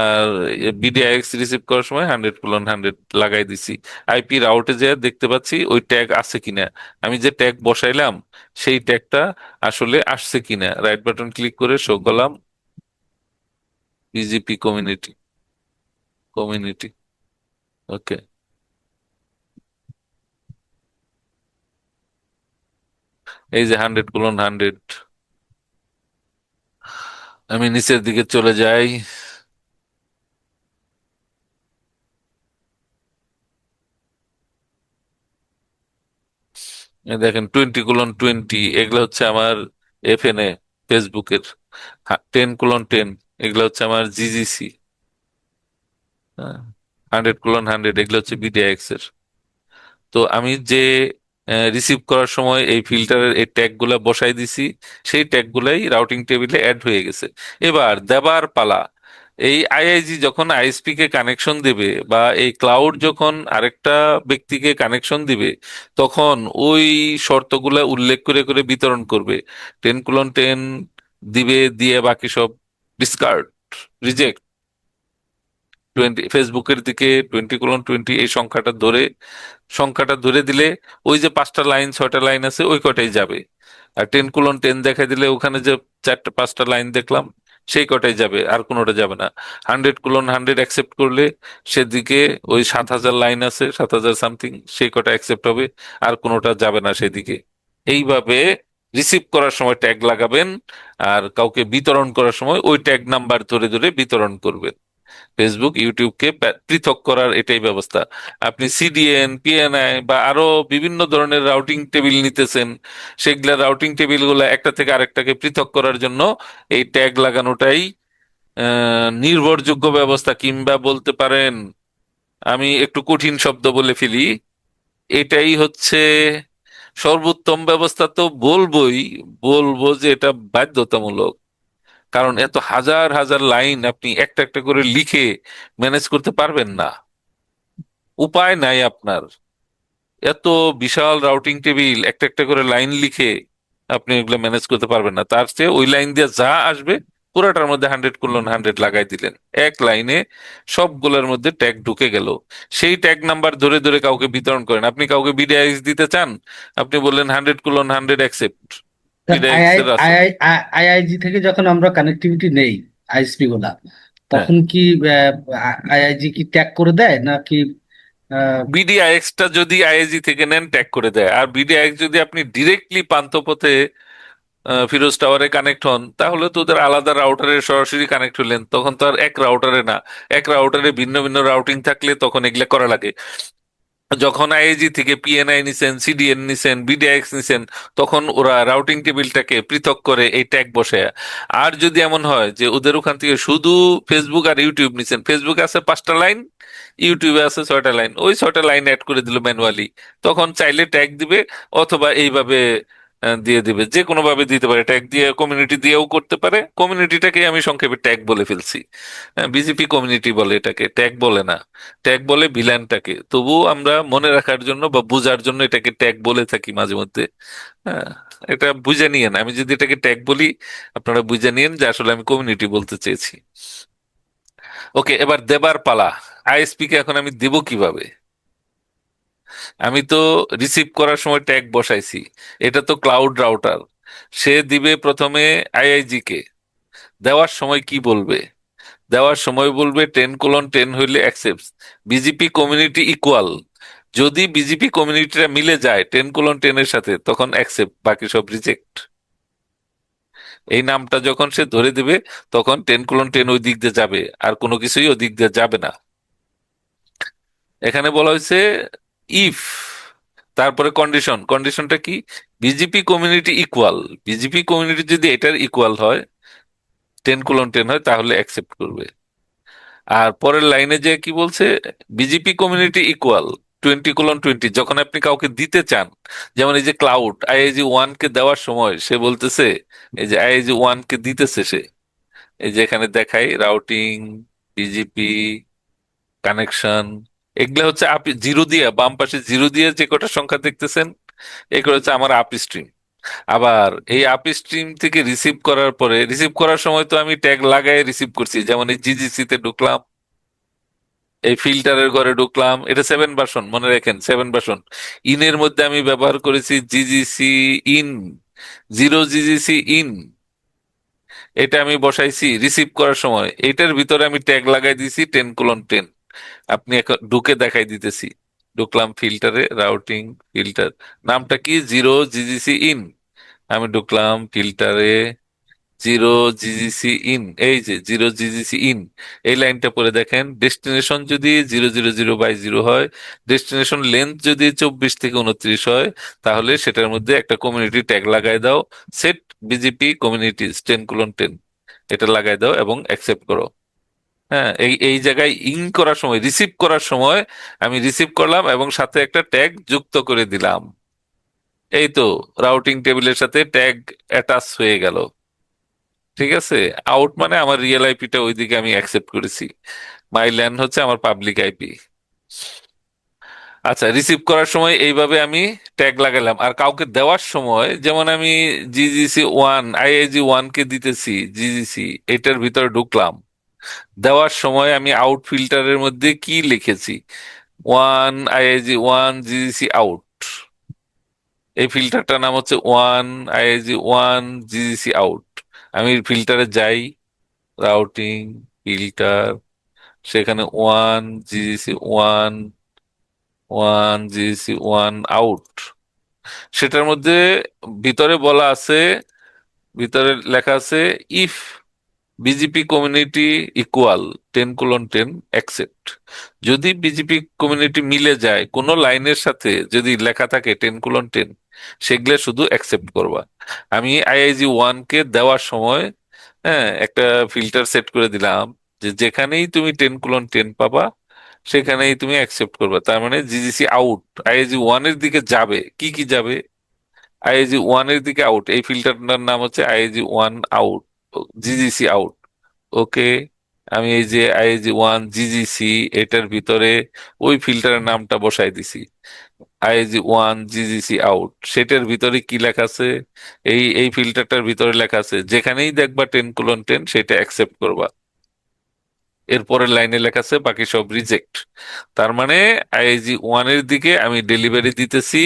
আর বিডিআইএক্স রিসিভ করার সময় 100:100 লাগাই দিছি। আইপি রাউটে যে দেখতে পাচ্ছি ওই ট্যাগ আছে কিনা, আমি যে ট্যাগ বসাইলাম সেই ট্যাগটা আসলে আসছে কিনা, রাইট বাটন ক্লিক করে শো করলাম বিজিপি কমিউনিটি, কমিউনিটি। ওকে, এই যে 100:100, আমি নিচের দিকে চলে যাই, এই দেখেন 20:20 এগুলো হচ্ছে আমার এফএনএ ফেসবুকের, 10:10 এগুলো হচ্ছে আমার জিজিসি, 100:100 এগুলো হচ্ছে বিডিএক্স এর। তো আমি যে রিসিভ করার সময় এই ফিল্টারের এই ট্যাগ গুলা বসাই দিছি, সেই ট্যাগ গুলাই রাউটিং টেবিলে অ্যাড হয়ে গেছে। এবার দেবার পালা, এই আইআইজি যখন আইএসপি কে কানেকশন দিবে বা এই ক্লাউড যখন আরেকটা ব্যক্তিকে কানেকশন দিবে, তখন ওই শর্তগুলা উল্লেখ করে করে বিতরণ করবে। 10:10 দিবে, দিয়ে বাকি সব ডিসকার্ড, রিজেক্ট। ফেসবুকের দিকে 20:20 এই সংখ্যাটা ধরে দিলে ওই যে 5টা লাইন 6টা লাইন আছে ওই কটাই যাবে। আর 10:10 দেখাই দিলে ওখানে যে 4-5টা লাইন দেখলাম সেই কটাই যাবে, আর কোনোটা যাবে না। 100:100 অ্যাকসেপ্ট করলে সেদিকে ওই 7,000 লাইন আছে, 7,000 সামথিং, সেই কটা অ্যাকসেপ্ট হবে, আর কোনোটা যাবে না সেদিকে। এইভাবে রিসিভ করার সময় ট্যাগ লাগাবেন, আর কাউকে বিতরণ করার সময় ওই ট্যাগ নাম্বার ধরে ধরে বিতরণ করবেন। ফেসবুক ইউটিউবকে পৃথক করার এটাই ব্যবস্থা। আপনি সিডিএন, পিএনআই বা আরো বিভিন্ন ধরনের রাউটিং টেবিল নিতেছেন, সেগুলা রাউটিং টেবিল গুলা একটা থেকে আরেকটাকে পৃথক করার জন্য এই ট্যাগ লাগানোটাই নির্ভরযোগ্য ব্যবস্থা, কিংবা বলতে পারেন, আমি একটু কঠিন শব্দ বলে ফেলি, এটাই হচ্ছে সর্বোত্তম ব্যবস্থা। তো বলবো যে এটা বাধ্যতামূলক। কারণ এত হাজার হাজার লাইন আপনি একটা একটা করে লিখে ম্যানেজ করতে পারবেন না, উপায় নাই আপনার। এত বিশাল রাউটিং টেবিল একটা একটা করে লাইন লিখে আপনি এগুলো ম্যানেজ করতে পারবেন না। তার চেয়ে ওই লাইন দিয়ে যা আসবে পুরাটার মধ্যে 100:100 লাগাই দিলেন, এক লাইনে সবগুলোর মধ্যে ট্যাগ ঢুকে গেল। সেই ট্যাগ নাম্বার ধরে ধরে কাউকে বিতরণ করেন। আপনি কাউকে বিডিআইএস দিতে চান, আপনি বললেন 100:100 অ্যাকসেপ্ট, স্যার, বিডিআইএস এর আছে। আইআইজি থেকে যখন আমরা কানেক্টিভিটি নেই আইএসপি গুলা, হ্যাঁ, তখন কি আইআইজি কি ট্যাগ করে দেয় নাকি? আহ, বিডিআইএক্স টা যদি আইএজি থেকে নেন ট্যাগ করে দেয়, আর বিডিআইএক্স যদি আপনি ডিরেক্টলি পান্থপথে ফিরোজ টাওয়ারে কানেক্ট হন, তাহলে তো ওদের আলাদা রাউটারে সরাসরি কানেক্ট হলেন, তখন তো আর এক রাউটারে না। এক রাউটারে ভিন্ন ভিন্ন রাউটিং থাকলে তখন এগুলা করা লাগে। যখন আইএজি থেকে পিএনআই নিছেন, সিডিএন নিছেন, বিডিআইএক্স নিছেন, তখন ওরা রাউটিং টেবিলটাকে পৃথক করে এই ট্যাগ বসে। আর যদি এমন হয় যে ওদের ওখান থেকে শুধু ফেসবুক আর ইউটিউব নিছেন, ফেসবুকে আছে 5টা লাইন, ইউটিউবে আছে 6টা লাইন, ওই 6টা লাইন অ্যাড করে দিল ম্যানুয়ালি, তখন চাইলে ট্যাগ দিবে, অথবা এইভাবে দিয়ে দিবে। যে কোনো ভাবে দিতে পারে, ট্যাগ দিয়ে কমিউনিটি দিয়েও করতে পারে। কমিউনিটিটাকে আমি সংক্ষেপে ট্যাগ বলে ফেলছি। বিজেপি কমিউনিটি বলে এটাকে, ট্যাগ বলে না। ট্যাগ বলে ভিলেনটাকে, তবুও আমরা মনে রাখার জন্য বা বোঝার জন্য এটাকে ট্যাগ বলে থাকি মাঝে মধ্যে। হ্যাঁ, এটা বুঝে নিয়েন, আমি যদি এটাকে ট্যাগ বলি আপনারা বুঝে নিয়েন যে আসলে আমি কমিউনিটি বলতে চেয়েছি। ওকে, এবার দেবার পালা। আইএসপি কে এখন আমি দেব কিভাবে? আমি তো রিসিভ করার সময় ট্যাগ বসাইছি, এটা তো ক্লাউড রাউটার, সে দিবে প্রথমে আইআইজি কে। দেওয়ার সময় কি বলবে? দেওয়ার সময় বলবে 10:10 হইলে অ্যাকসেপ্ট, বিজেপি কমিউনিটি ইকুয়াল। যদি বিজেপি কমিউনিটিটা মিলে যায় 10:10 এর সাথে, তখন অ্যাকসেপ্ট, বাকি সব রিজেক্ট। এই নামটা যখন সে ধরে দিবে, তখন 10:10 ওই দিক দিয়ে যাবে, আর কোনো কিছুই ওই দিক দিয়ে যাবে না। এখানে বলা হয়েছে ইফ, তারপরে কন্ডিশনটা কি? BJP community equal. BJP community যদি এটার ইকুয়াল হয়, 10:10 হয়, তাহলে অ্যাকসেপ্ট করবে। আর পরের লাইনে যে কি বলছে, বিজেপি কমিউনিটি ইকুয়াল 20:20, যখন আপনি কাউকে দিতে চান, যেমন এই যে ক্লাউড আইআইজি 1 কে দেওয়ার সময় সে বলতেছে, এই যে আইআইজি 1 কে দিতেছে সে, এই যে এখানে দেখাই রাউটিং, বিজেপি কানেকশন, এগুলা হচ্ছে আপনি জিরো দিয়ে, বাম পাশে জিরো দিয়ে যে কটা সংখ্যা দেখতেছেন, এগুলো হচ্ছে আমার আপ স্ট্রিম। আবার এই আপ স্ট্রিম থেকে রিসিভ করার পরে, রিসিভ করার সময় তো আমি ট্যাগ লাগাই রিসিভ করছি, যেমন এই জিজিসি তে ঢুকলাম, এই ফিল্টারের ঘরে ঢুকলাম, এটা 7 ভার্সন, মনে রাখেন 7 ভার্সন। ইনের মধ্যে আমি ব্যবহার করেছি জিজিসি ইন, 0 জিজিসি ইন, এটা আমি বসাইছি রিসিভ করার সময়। এটার ভিতরে আমি ট্যাগ লাগাই দিয়েছি 10:10। আপনি এখন ঢুকে দেখাই দিতেছি, ঢুকলাম ফিল্টারে, রাউটিং ফিল্টার, নামটা কি 0 জিজিসি ইন, আমি ঢুকলাম ফিল্টারে, জিরো জিজিসি ইন, এই যে জিরো জিজিসি ইন, এই লাইনটা পরে দেখেন ডেস্টিনেশন যদি 000/0 হয়, ডেস্টিনেশন লেন্থ যদি 24 থেকে 29 হয়, তাহলে সেটার মধ্যে একটা কমিউনিটি ট্যাগ লাগাই দাও, সেট বিজিপি কমিউনিটিজ 10:10, এটা লাগাই দাও এবং অ্যাকসেপ্ট করো। হ্যাঁ, এই এই জায়গায় ইন করার সময়, রিসিভ করার সময় আমি রিসিভ করলাম এবং সাথে একটা ট্যাগ যুক্ত করে দিলাম। এই তো রাউটিং টেবিলের সাথে ট্যাগ অ্যাটাচ হয়ে গেল। ঠিক আছে, আউট মানে আমার রিয়েল আইপিটা ওইদিকে আমি অ্যাকসেপ্ট করেছি, মাই ল্যান হচ্ছে আমার পাবলিক আইপি। আচ্ছা, রিসিভ করার সময় এইভাবে আমি ট্যাগ লাগালাম, আর কাউকে দেওয়ার সময় যেমন আমি জিজিসি 1 আইআইজি 1 কে দিতেছি, জিজিসি এটার ভিতরে ঢুকলাম, দেওয়ার সময় আমি আউট ফিল্টারের মধ্যে কি লিখেছি, 1 আইআইজি 1 জিজিসি আউট, এই ফিল্টারটার নাম হচ্ছে 1 আইআইজি 1 জিজিসি আউট। আমি ফিল্টারে যাই, রাউটিং ফিল্টার, সেখানে 1 জিসি 1 আউট, সেটার মধ্যে ভিতরে বলা আছে, ভিতরে লেখা আছে if BJP community equal 10:10 accept. যদি বিজেপি কমিউনিটি মিলে যায় কোনো লাইনের সাথে, যদি লেখা থাকে 10:10, সেগুলো শুধু অ্যাকসেপ্ট করবা। আমি আইআইজি 1 কে দেওয়ার সময়, হ্যাঁ, একটা ফিল্টার সেট করে দিলাম যে যেখানেই তুমি 10:10 পাবা সেখানেই তুমি অ্যাকসেপ্ট করবে। তার মানে জিজিসি আউট আইআইজি 1 এর দিকে যাবে, কি কি যাবে, আইআইজি 1 এর দিকে আউট, এই ফিল্টারটার নাম হচ্ছে আইআইজি 1 আউট, জিজিসি আউট। ওকে, আমি এই যে আইআইজি 1 জিজিসি, এটার ভিতরে ওই ফিল্টারের নামটা বসাই দিছি, আইআইজি 1 জিজিসি আউট। সেটার ভিতরে কি লেখা আছে, এই এই ফিল্টারটার ভিতরে লেখা আছে যেখানেই দেখবা 10:10 সেটা অ্যাকসেপ্ট করবা। এরপরের লাইনে লেখা আছে বাকি সব রিজেক্ট। তার মানে আইআইজি 1 এর দিকে আমি ডেলিভারি দিতেছি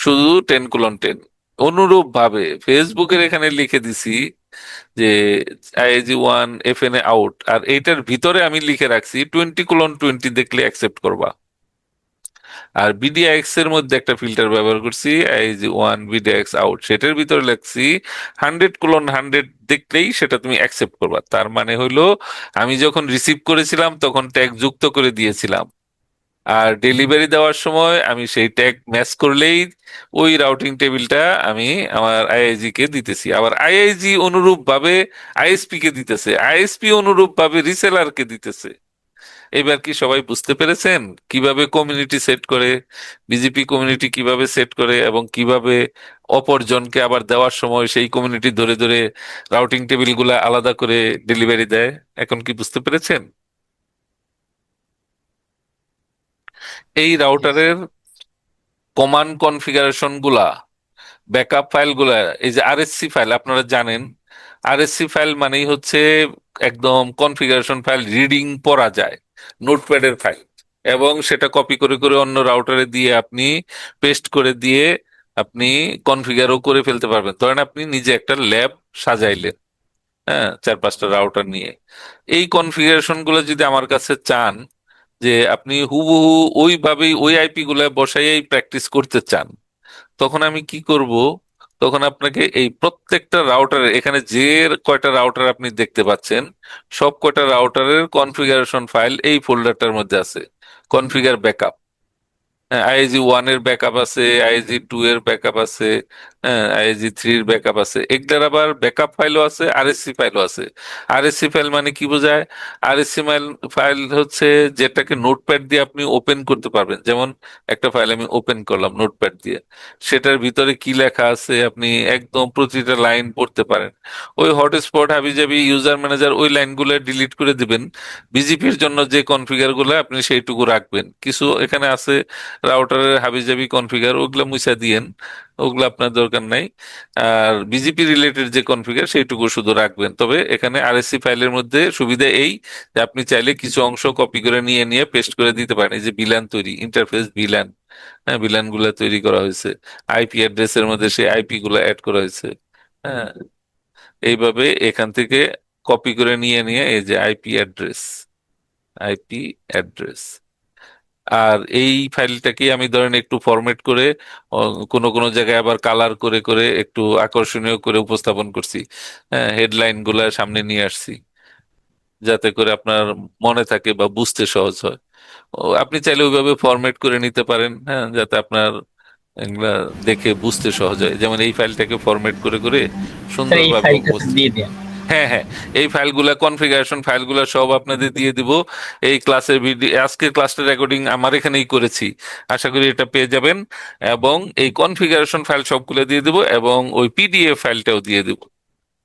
শুধু 10:10। অনুরূপ ভাবে ফেসবুকের এখানে লিখে দিছি যে আইআইজি 1 এফএনএ আউট, আর এইটার ভিতরে আমি লিখে রাখছি 20:20 দেখলে অ্যাকসেপ্ট করবা। আর বিডিএক্স এর মধ্যে একটা ফিল্টার ব্যবহার করছি, আইআইজি 1 বিডিএক্স আউট, সেটার ভিতরে লিখছি 100:100 দেখলেই সেটা তুমি অ্যাকসেপ্ট করবা। তার মানে হইলো আমি যখন রিসিভ করেছিলাম তখন ট্যাগ যুক্ত করে দিয়েছিলাম, আর ডেলিভারি দেওয়ার সময় আমি সেই ট্যাগ ম্যাচ করলেই ওই রাউটিং টেবিলটা আমি আমার আইআইজি কে দিতেছি। আবার আইআইজি অনুরূপ ভাবে আইএসপি কে দিতেছে, আইএসপি অনুরূপ ভাবে রিসেলার কে দিতেছে। এবার কি সবাই বুঝতে পেরেছেন কিভাবে কমিউনিটি সেট করে, বিজেপি কমিউনিটি কিভাবে সেট করে, এবং কিভাবে অপরজনকে আবার দেওয়ার সময় সেই কমিউনিটি ধরে ধরে রাউটিং টেবিল গুলা আলাদা করে ডেলিভারি দেয়? এখন কি বুঝতে পেরেছেন? এই রাউটারের কমান্ড কনফিগারেশন গুলা, ব্যাকআপ ফাইল গুলা, এই যে আরএসসি ফাইল আপনারা জানেন, আরএসসি ফাইল মানেই হচ্ছে একদম কনফিগারেশন ফাইল, রিডিং পড়া যায়, নোটপ্যাডের ফাইল, এবং সেটা কপি করে করে অন্য রাউটারে দিয়ে আপনি পেস্ট করে দিয়ে আপনি কনফিগারও করে ফেলতে পারবেন। ধরেন আপনি নিজে একটা ল্যাব সাজাইলেন, হ্যাঁ, 4-5টা রাউটার নিয়ে, এই কনফিগারেশন গুলো যদি আমার কাছে চান যে আপনি হুবহু ওইভাবেই ওই আইপি গুলা বসাইয়াই প্র্যাকটিস করতে চান, তখন আমি কি করব, তখন আপনাকে এই প্রত্যেকটা রাউটারের, এখানে যে কয়টা রাউটার আপনি দেখতে পাচ্ছেন সব কয়টা রাউটারের কনফিগারেশন ফাইল এই ফোল্ডারটার মধ্যে আছে, কনফিগার ব্যাকআপ। হ্যাঁ, আইএজি 1 এর ব্যাকআপ আছে, আইএজি 2 এর ব্যাকআপ আছে, হ্যাঁ, আইএজি 3 এর ব্যাকআপ আছে, এগুলার আবার ব্যাকআপ ফাইলও আছে, আরএসসি ফাইলও আছে। আরএসসি ফাইল মানে কি বোঝায়, আরএসসি ফাইল হচ্ছে যেটাকে নোটপ্যাড দিয়ে আপনি ওপেন করতে পারবেন। যেমন একটা ফাইল আমি ওপেন করলাম নোটপ্যাড দিয়ে, সেটার ভিতরে কি লেখা আছে আপনি একদম প্রতিটা লাইন পড়তে পারেন। ওই হটস্পট হাবিজাবি ইউজার ম্যানেজার ওই লাইনগুলো ডিলিট করে দিবেন, বিজিপির জন্য যে কনফিগার গুলো আপনি সেইটুকু রাখবেন। কিছু এখানে আছে রাউটারের হাবিজাবি কনফিগার, ওগুলা মুছা দিয়েন, ওগুলো আপনার দরকার নাই। আর বিজিপি রিলেটেড যে কনফিগার সেইটুকু শুধু রাখবেন। তবে এখানে আরএসসি ফাইলের মধ্যে সুবিধা এই যে আপনি চাইলে কিছু অংশ কপি করে নিয়ে নিয়ে পেস্ট করে দিতে পারেন। এই যে বিলান তৈরি, ইন্টারফেস বিলান, হ্যাঁ, বিলান গুলা তৈরি করা হয়েছে, আইপি অ্যাড্রেসের মধ্যে সেই আইপি গুলা অ্যাড করা হয়েছে। হ্যাঁ, এইভাবে এখান থেকে কপি করে নিয়ে নিয়ে এই যে আইপি অ্যাড্রেস, আইপি অ্যাড্রেস, আর এই ফাইলটাকে আমি ধরেন একটু ফরম্যাট করে কোনো কোনো জায়গায় আবার কালার করে করে একটু আকর্ষণীয় করে উপস্থাপন করছি। হ্যাঁ, হেডলাইন গুলা সামনে নিয়ে আসছি যাতে করে আপনার মনে থাকে বা বুঝতে সহজ হয়। আপনি চাইলে ওইভাবে ফরম্যাট করে নিতে পারেন, হ্যাঁ, যাতে আপনার এগুলা দেখে বুঝতে সহজ হয়। যেমন এই ফাইলটাকে ফরম্যাট করে করে স্যার এই সুন্দরভাবে ফাইলটা দিয়ে দেন। হ্যাঁ হ্যাঁ, এই ফাইলগুলা কনফিগারেশন ফাইলগুলা সব আপনাদের দিয়ে দিব। এই ক্লাসের ভিডিও, আজকের ক্লাসটা রেকর্ডিং আমার এখানেই করেছি, আশা করি এটা পেয়ে যাবেন। এবং এই কনফিগারেশন ফাইল সবগুলো দিয়ে দিব এবং ওই পিডিএফ ফাইলটাও দিয়ে দিব।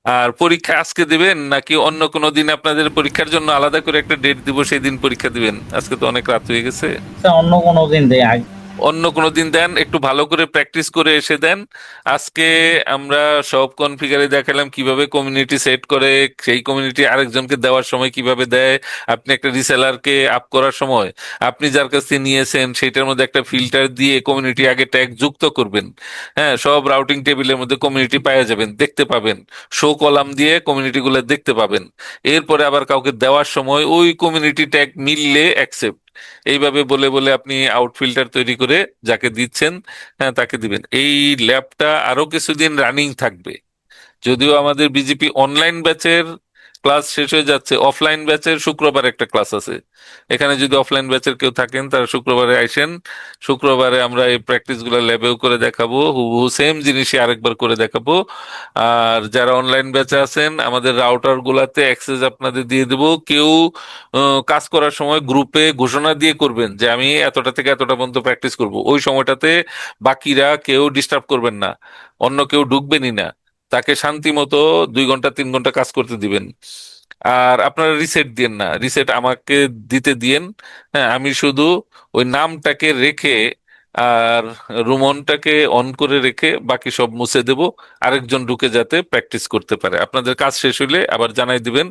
আর পরীক্ষা আজকে দিবেন নাকি অন্য কোনো দিন আপনাদের পরীক্ষার জন্য আলাদা করে একটা ডেট দিব, সেই দিন পরীক্ষা দিবেন? আজকে তো অনেক রাত হয়ে গেছে। স্যার অন্য কোনো দিন দেয় আগে। অন্য কোনো দিন দেন, একটু ভালো করে প্র্যাকটিস করে এসে দেন। আজকে আমরা সব কনফিগারে দেখালাম কিভাবে কমিউনিটি সেট করে, সেই কমিউনিটি আরেকজনকে দেওয়ার সময় কিভাবে দেয়। আপনি একটা রিসেলারকে আপ করার সময় আপনি যার কাছ থেকে নিয়েছেন সেটার মধ্যে একটা ফিল্টার দিয়ে কমিউনিটি আগে ট্যাগ যুক্ত করবেন। হ্যাঁ, সব রাউটিং টেবিলের মধ্যে কমিউনিটি পাওয়া যাবেন, দেখতে পাবেন। শো কলাম দিয়ে কমিউনিটি গুলো দেখতে পাবেন। এরপরে আবার কাউকে দেওয়ার সময় ওই কমিউনিটি ট্যাগ মিললে অ্যাকসেপ্ট, এইভাবে বলে বলে আপনি আউট ফিল্টার তৈরি করে যাকে দিচ্ছেন, হ্যাঁ, তাকে দিবেন। এই ল্যাবটা আরো কিছুদিন রানিং থাকবে। যদিও আমাদের বিজেপি অনলাইন ব্যাচের ক্লাস শেষ হয়ে যাচ্ছে, অফলাইন ব্যাচের শুক্রবার একটা ক্লাস আছে। এখানে যদি অফলাইন ব্যাচের কেউ থাকেন তারা শুক্রবারে আইসেন। শুক্রবারে আমরা এই প্র্যাকটিস গুলো ল্যাবেও করে দেখাবো, হুবহু সেম জিনিসই আরেকবার করে দেখাবো। আর যারা অনলাইন ব্যাচে আছেন, আমাদের রাউটার গুলাতে অ্যাক্সেস আপনাদের দিয়ে দেবো। কেউ কাজ করার সময় গ্রুপে ঘোষণা দিয়ে করবেন যে আমি এতটা থেকে এতটা পর্যন্ত প্র্যাকটিস করব, ওই সময়টাতে বাকিরা কেউ ডিস্টার্ব করবেন না, অন্য কেউ ঢুকবেনই না। তাকে শান্তি মতো 2 ঘন্টা 3 ঘন্টা কাজ করতে দিবেন। আর আপনারা রিসেট দিয়েন না, রিসেট আমাকে দিতে দিয়েন। হ্যাঁ, আমি শুধু ওই নামটাকে রেখে আর রুমনটাকে অন করে রেখে বাকি সব মুছে দেব, আরেকজন ঢুকে যাতে প্র্যাকটিস করতে পারে। আপনাদের কাজ শেষ হইলে আবার জানাই দিবেন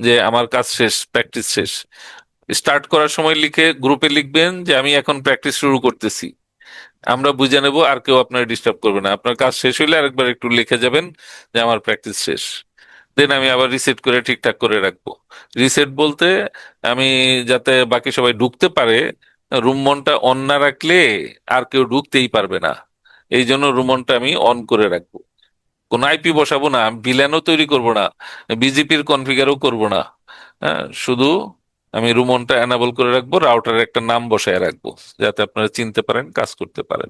যে আমার কাজ শেষ, প্র্যাকটিস শেষ। স্টার্ট করার সময় লিখে গ্রুপে লিখবেন যে আমি এখন প্র্যাকটিস শুরু করতেছি। আমরা বুঝে নেব, আর কেউ আপনার ডিস্টার্ব করবে না। আপনার কাজ শেষ হইলে আরেকবার একটু লিখে যাবেন যে আমার প্র্যাকটিস শেষ। দেন আমি আবার রিসেট করে ঠিকঠাক করে রাখবো। রিসেট বলতে আমি যাতে বাকি সবাই ঢুকতে পারে, রুমনটা অন না রাখলে আর কেউ ঢুকতেই পারবে না। এই জন্য রুমনটা আমি অন করে রাখবো। কোনো আইপি বসাবো না, ভিল্যানও তৈরি করব না, বিজেপির কনফিগারও করব না। হ্যাঁ, শুধু আমি রুমনটা এনাবল করে রাখবো, রাউটারের একটা নাম বসায় রাখবো যাতে আপনারা চিনতে পারেন, কাজ করতে পারেন।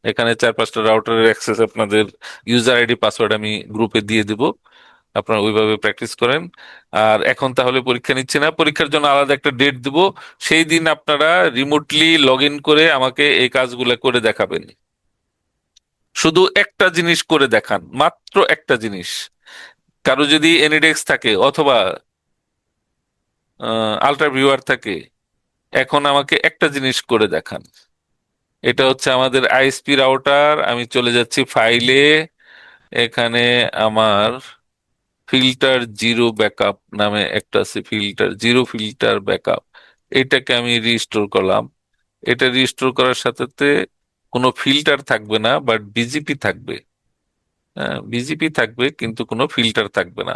এখানে 4-5টা রাউটারের অ্যাক্সেস, আপনাদের ইউজার আইডি পাসওয়ার্ড আমি গ্রুপে দিয়ে দিব, আপনারা ওইভাবে প্র্যাকটিস করেন। আর এখন তাহলে পরীক্ষা নিচ্ছে না, পরীক্ষার জন্য আলাদা একটা ডেট দিব। সেই দিন আপনারা রিমোটলি লগ ইন করে আমাকে এই কাজগুলো করে দেখাবেন। শুধু একটা জিনিস করে দেখান, মাত্র একটা জিনিস। কারো যদি এনিডেক্স থাকে অথবা আল্ট্রা ভিউয়ার থাকে, এখন আমাকে একটা জিনিস করে দেখান। এটা হচ্ছে আমাদের আইএসপি রাউটার। আমি চলে যাচ্ছি ফাইলে, এখানে আমার ফিল্টার জিরো ব্যাকআপ নামে একটা আছে, ফিল্টার জিরো ফিল্টার ব্যাকআপ। এটাকে আমি রিস্টোর করলাম। এটা রিস্টোর করার সাথে সাথে কোনো ফিল্টার থাকবে না, বাট বিজিপি থাকবে। হ্যাঁ, বিজিপি থাকবে কিন্তু কোনো ফিল্টার থাকবে না।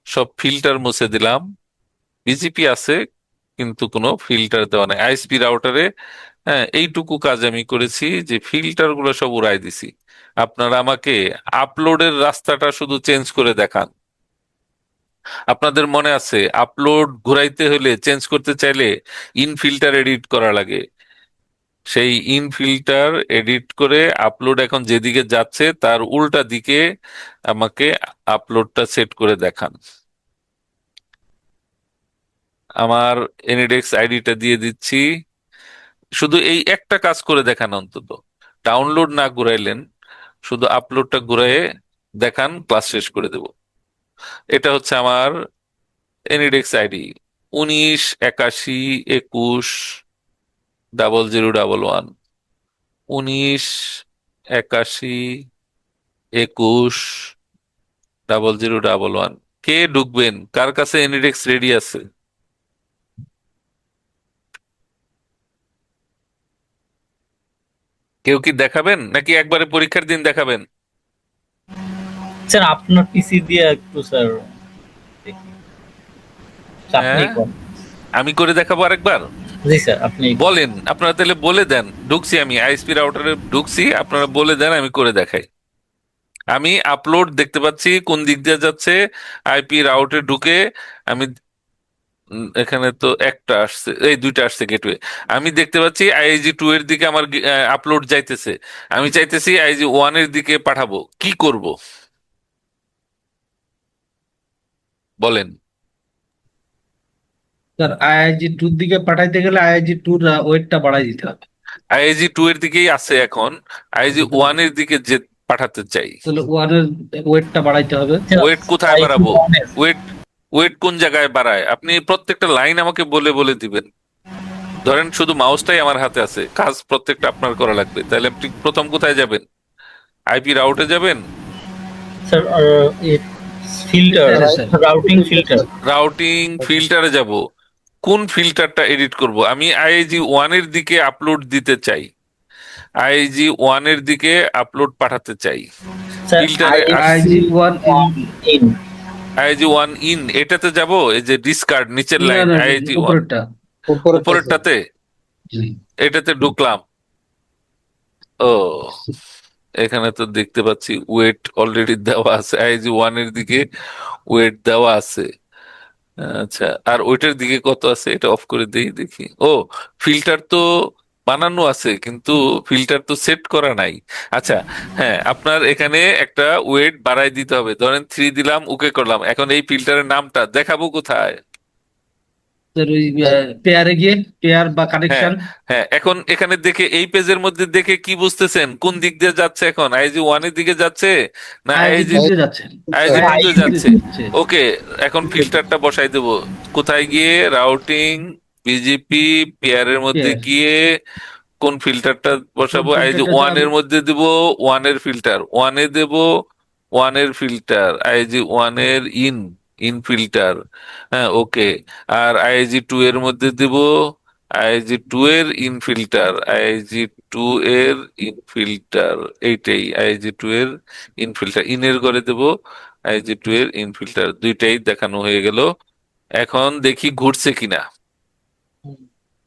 সব ফিল্টার মুছে দিলাম, বিজিপি আছে কিন্তু কোনো ফিল্টার দেওয়া নাই আইএসপি রাউটারে। হ্যাঁ, এইটুকু কাজ আমি করেছি যে ফিল্টার গুলো সব উড়াই দিছি। আপনারা আমাকে আপলোডের রাস্তাটা শুধু চেঞ্জ করে দেখান। আপনাদের মনে আছে আপলোড ঘুরাইতে হলে, চেঞ্জ করতে চাইলে ইন ফিল্টার এডিট করা লাগে। সেই ইন ফিল্টার এডিট করে আপলোড এখন যেদিকে যাচ্ছে তার উল্টা দিকে আমাকে আপলোডটা সেট করে দেখান। আমার এনিডেক্স আইডিটা দিয়ে দিচ্ছি। শুধু এই একটা কাজ করে দেখান অন্তত, ডাউনলোড না ঘুরাইলেন, শুধু আপলোডটা ঘুরাইয়ে দেখান, ক্লাস শেষ করে দেব। এটা হচ্ছে আমার এনিডেক্স আইডি 1981210011, 1981210011। কে ঢুকবেন? কার কাছে এনিডেক্স রেডি আছে? কেউ কি দেখাবেন নাকি একবারে পরীক্ষার দিন দেখাবেন? স্যার আপনার পিসি দিয়ে একটু স্যার দেখি। হ্যাঁ, আপনি কোন আমি করে দেখাবো আরেকবার। জি স্যার, আপনি বলেন, আপনারা তাহলে বলে দেন। ঢুকছি, আমি আইএসপি রাউটারে ঢুকছি, আপনারা বলে দেন, আমি করে দেখাই। আমি আপলোড দেখতে পাচ্ছি কোন দিক দিয়ে যাচ্ছে, আইপি রাউটে ঢুকে আমি এখানে তো একটা আসছে, এই দুইটা আসছে গেটওয়ে। আমি দেখতে পাচ্ছি আইআইজি 2 এর দিকে আমার আপলোড যাইতেছে। আমি চাইতেছি আইআইজি 1 এর দিকে পাঠাবো, কি করব বলেন? স্যার আইআইজি টুর দিকে পাঠাইতে গেলে আইআইজি টুর ওয়েটটা বাড়াই দিতে হবে। আইআইজি 2 এর দিকেই আছে এখন, আইআইজি 1 এর দিকে যে পাঠাতে চাই। তাহলে ওয়ানের ওয়েটটা বাড়াইতে হবে। ওয়েট কোথায় বাড়াবো? ওয়েট ওয়েট কোন জায়গায় বাড়ায়? আপনি প্রত্যেকটা লাইন আমাকে বলে বলে দিবেন। ধরেন শুধু মাউসটাই আমার হাতে আছে, কাজ প্রত্যেকটা আপনার করা লাগবে, তাহলে আপনি প্রথম কোথায় যাবেন? আইপি রাউটে যাবেন, স্যার ফিল্টার, ফিল্টারে স্যার। Routing filter. রাউটিং ফিল্টারে যাব। কোন ফিল্টারটা এডিট করব? আমি আইআইজি 1 এর দিকে আপলোড দিতে চাই, আইআইজি 1 এর দিকে আপলোড পাঠাতে চাই। স্যার ফিল্টারে IIG one in IIG 1 in এটাতে যাব, এই যে ডিসকার্ড নিচের না লাইন, না আইআইজি 1 উপরেরটা। উপরেরটাতে, জি। এটাতে ঢুকলাম। ও, এখানে তো দেখতে পাচ্ছি ওয়েট অলরেডি দেওয়া আছে, আইজি 1 এর দিকে ওয়েট দেওয়া আছে। আচ্ছা, আর ওইটার দিকে কত আছে এটা অফ করে দেই দেখি। ও, ফিল্টার তো বানানো আছে কিন্তু ফিল্টার তো সেট করা নাই। আচ্ছা, হ্যাঁ, আপনার এখানে একটা ওয়েট বাড়াই দিতে হবে। ধরেন 3 দিলাম, ওকে করলাম, এখন এই ফিল্টারের নামটা দেখাবো কোথায়? স্যার ওই পেয়ারে গিয়ে পেয়ার বা হ্যাঁ, কানেকশন। হ্যাঁ, এখন এখানে দেখে এই পেজের মধ্যে দেখে কি বুঝতেছেন কোন দিক দিয়ে যাচ্ছে? এখন আইজি 1 এর দিকে যাচ্ছে না আইআইজি আইজি টুতে যাচ্ছে। আইজি 2 তে আইআইজি যাচ্ছে? যাচ্ছে। ওকে, এখন ফিল্টারটা বসাই দেব। কোথায় গিয়ে? রাউটিং, বিজিপি, পেয়ারের মধ্যে পেয়ার গিয়ে কোন ফিল্টারটা কোন বসাবো? আইজি ফিল্টারটা 1 এর মধ্যে দেব 1 এর ফিল্টার, 1 এ দেব 1 এর ফিল্টার, আইজি 1 এর ইন ইন ফিল্টার। হ্যাঁ, ওকে। আর আইজি 2 এর মধ্যে দেব আইজি 2 এর ইন ফিল্টার, আইজি 2 এর ইন ফিল্টার, এইটাই আইজি 2 এর ইন ফিল্টার, ইনের করে দেব আইজি 2 এর ইন ফিল্টার। দুইটাই দেখানো হয়ে গেল। এখন দেখি ঘুরছে কিনা।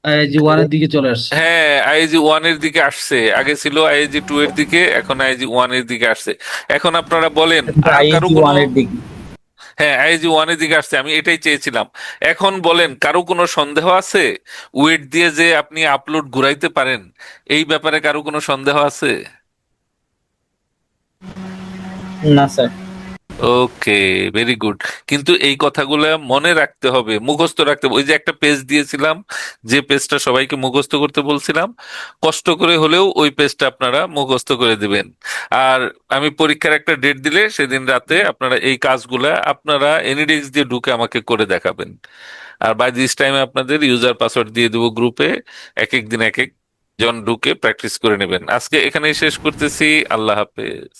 আইআইজি ওয়ানের দিকে চলে আসছে। হ্যাঁ, আইজি 1 এর দিকে আসছে, আগে ছিল আইজি 2 এর দিকে, এখন আইজি 1 এর দিকে আসছে। এখন আপনারা বলেন, আর কারো আইএসজি কোনো, ওয়ানের দিকে। হ্যাঁ আইজি 1 এর দিকে আসছে, আমি এটাই চেয়েছিলাম। এখন বলেন, কারো কোনো সন্দেহ আছে ওয়েট দিয়ে যে আপনি আপলোড ঘুরাইতে পারেন, এই ব্যাপারে কারো কোনো সন্দেহ আছে? না স্যার। ওকে, ভেরি গুড। কিন্তু এই কথাগুলো মনে রাখতে হবে, মুখস্থ রাখতে হবে। ওই যে একটা পেজ দিয়েছিলাম, যে পেজটা সবাইকে মুখস্থ করতে বলছিলাম, কষ্ট করে হলেও ওই পেজটা আপনারা মুখস্থ করে দিবেন। আর আমি পরীক্ষার একটা ডেট দিলে সেদিন রাতে আপনারা এই কাজগুলা আপনারা এনিডেস্ক দিয়ে ঢুকে আমাকে করে দেখাবেন। আর বাই দিস টাইমে আপনাদের ইউজার পাসওয়ার্ড দিয়ে দেবো গ্রুপে, এক এক দিন এক এক জন ঢুকে প্র্যাকটিস করে নেবেন। আজকে এখানেই শেষ করতেছি। আল্লাহ হাফেজ।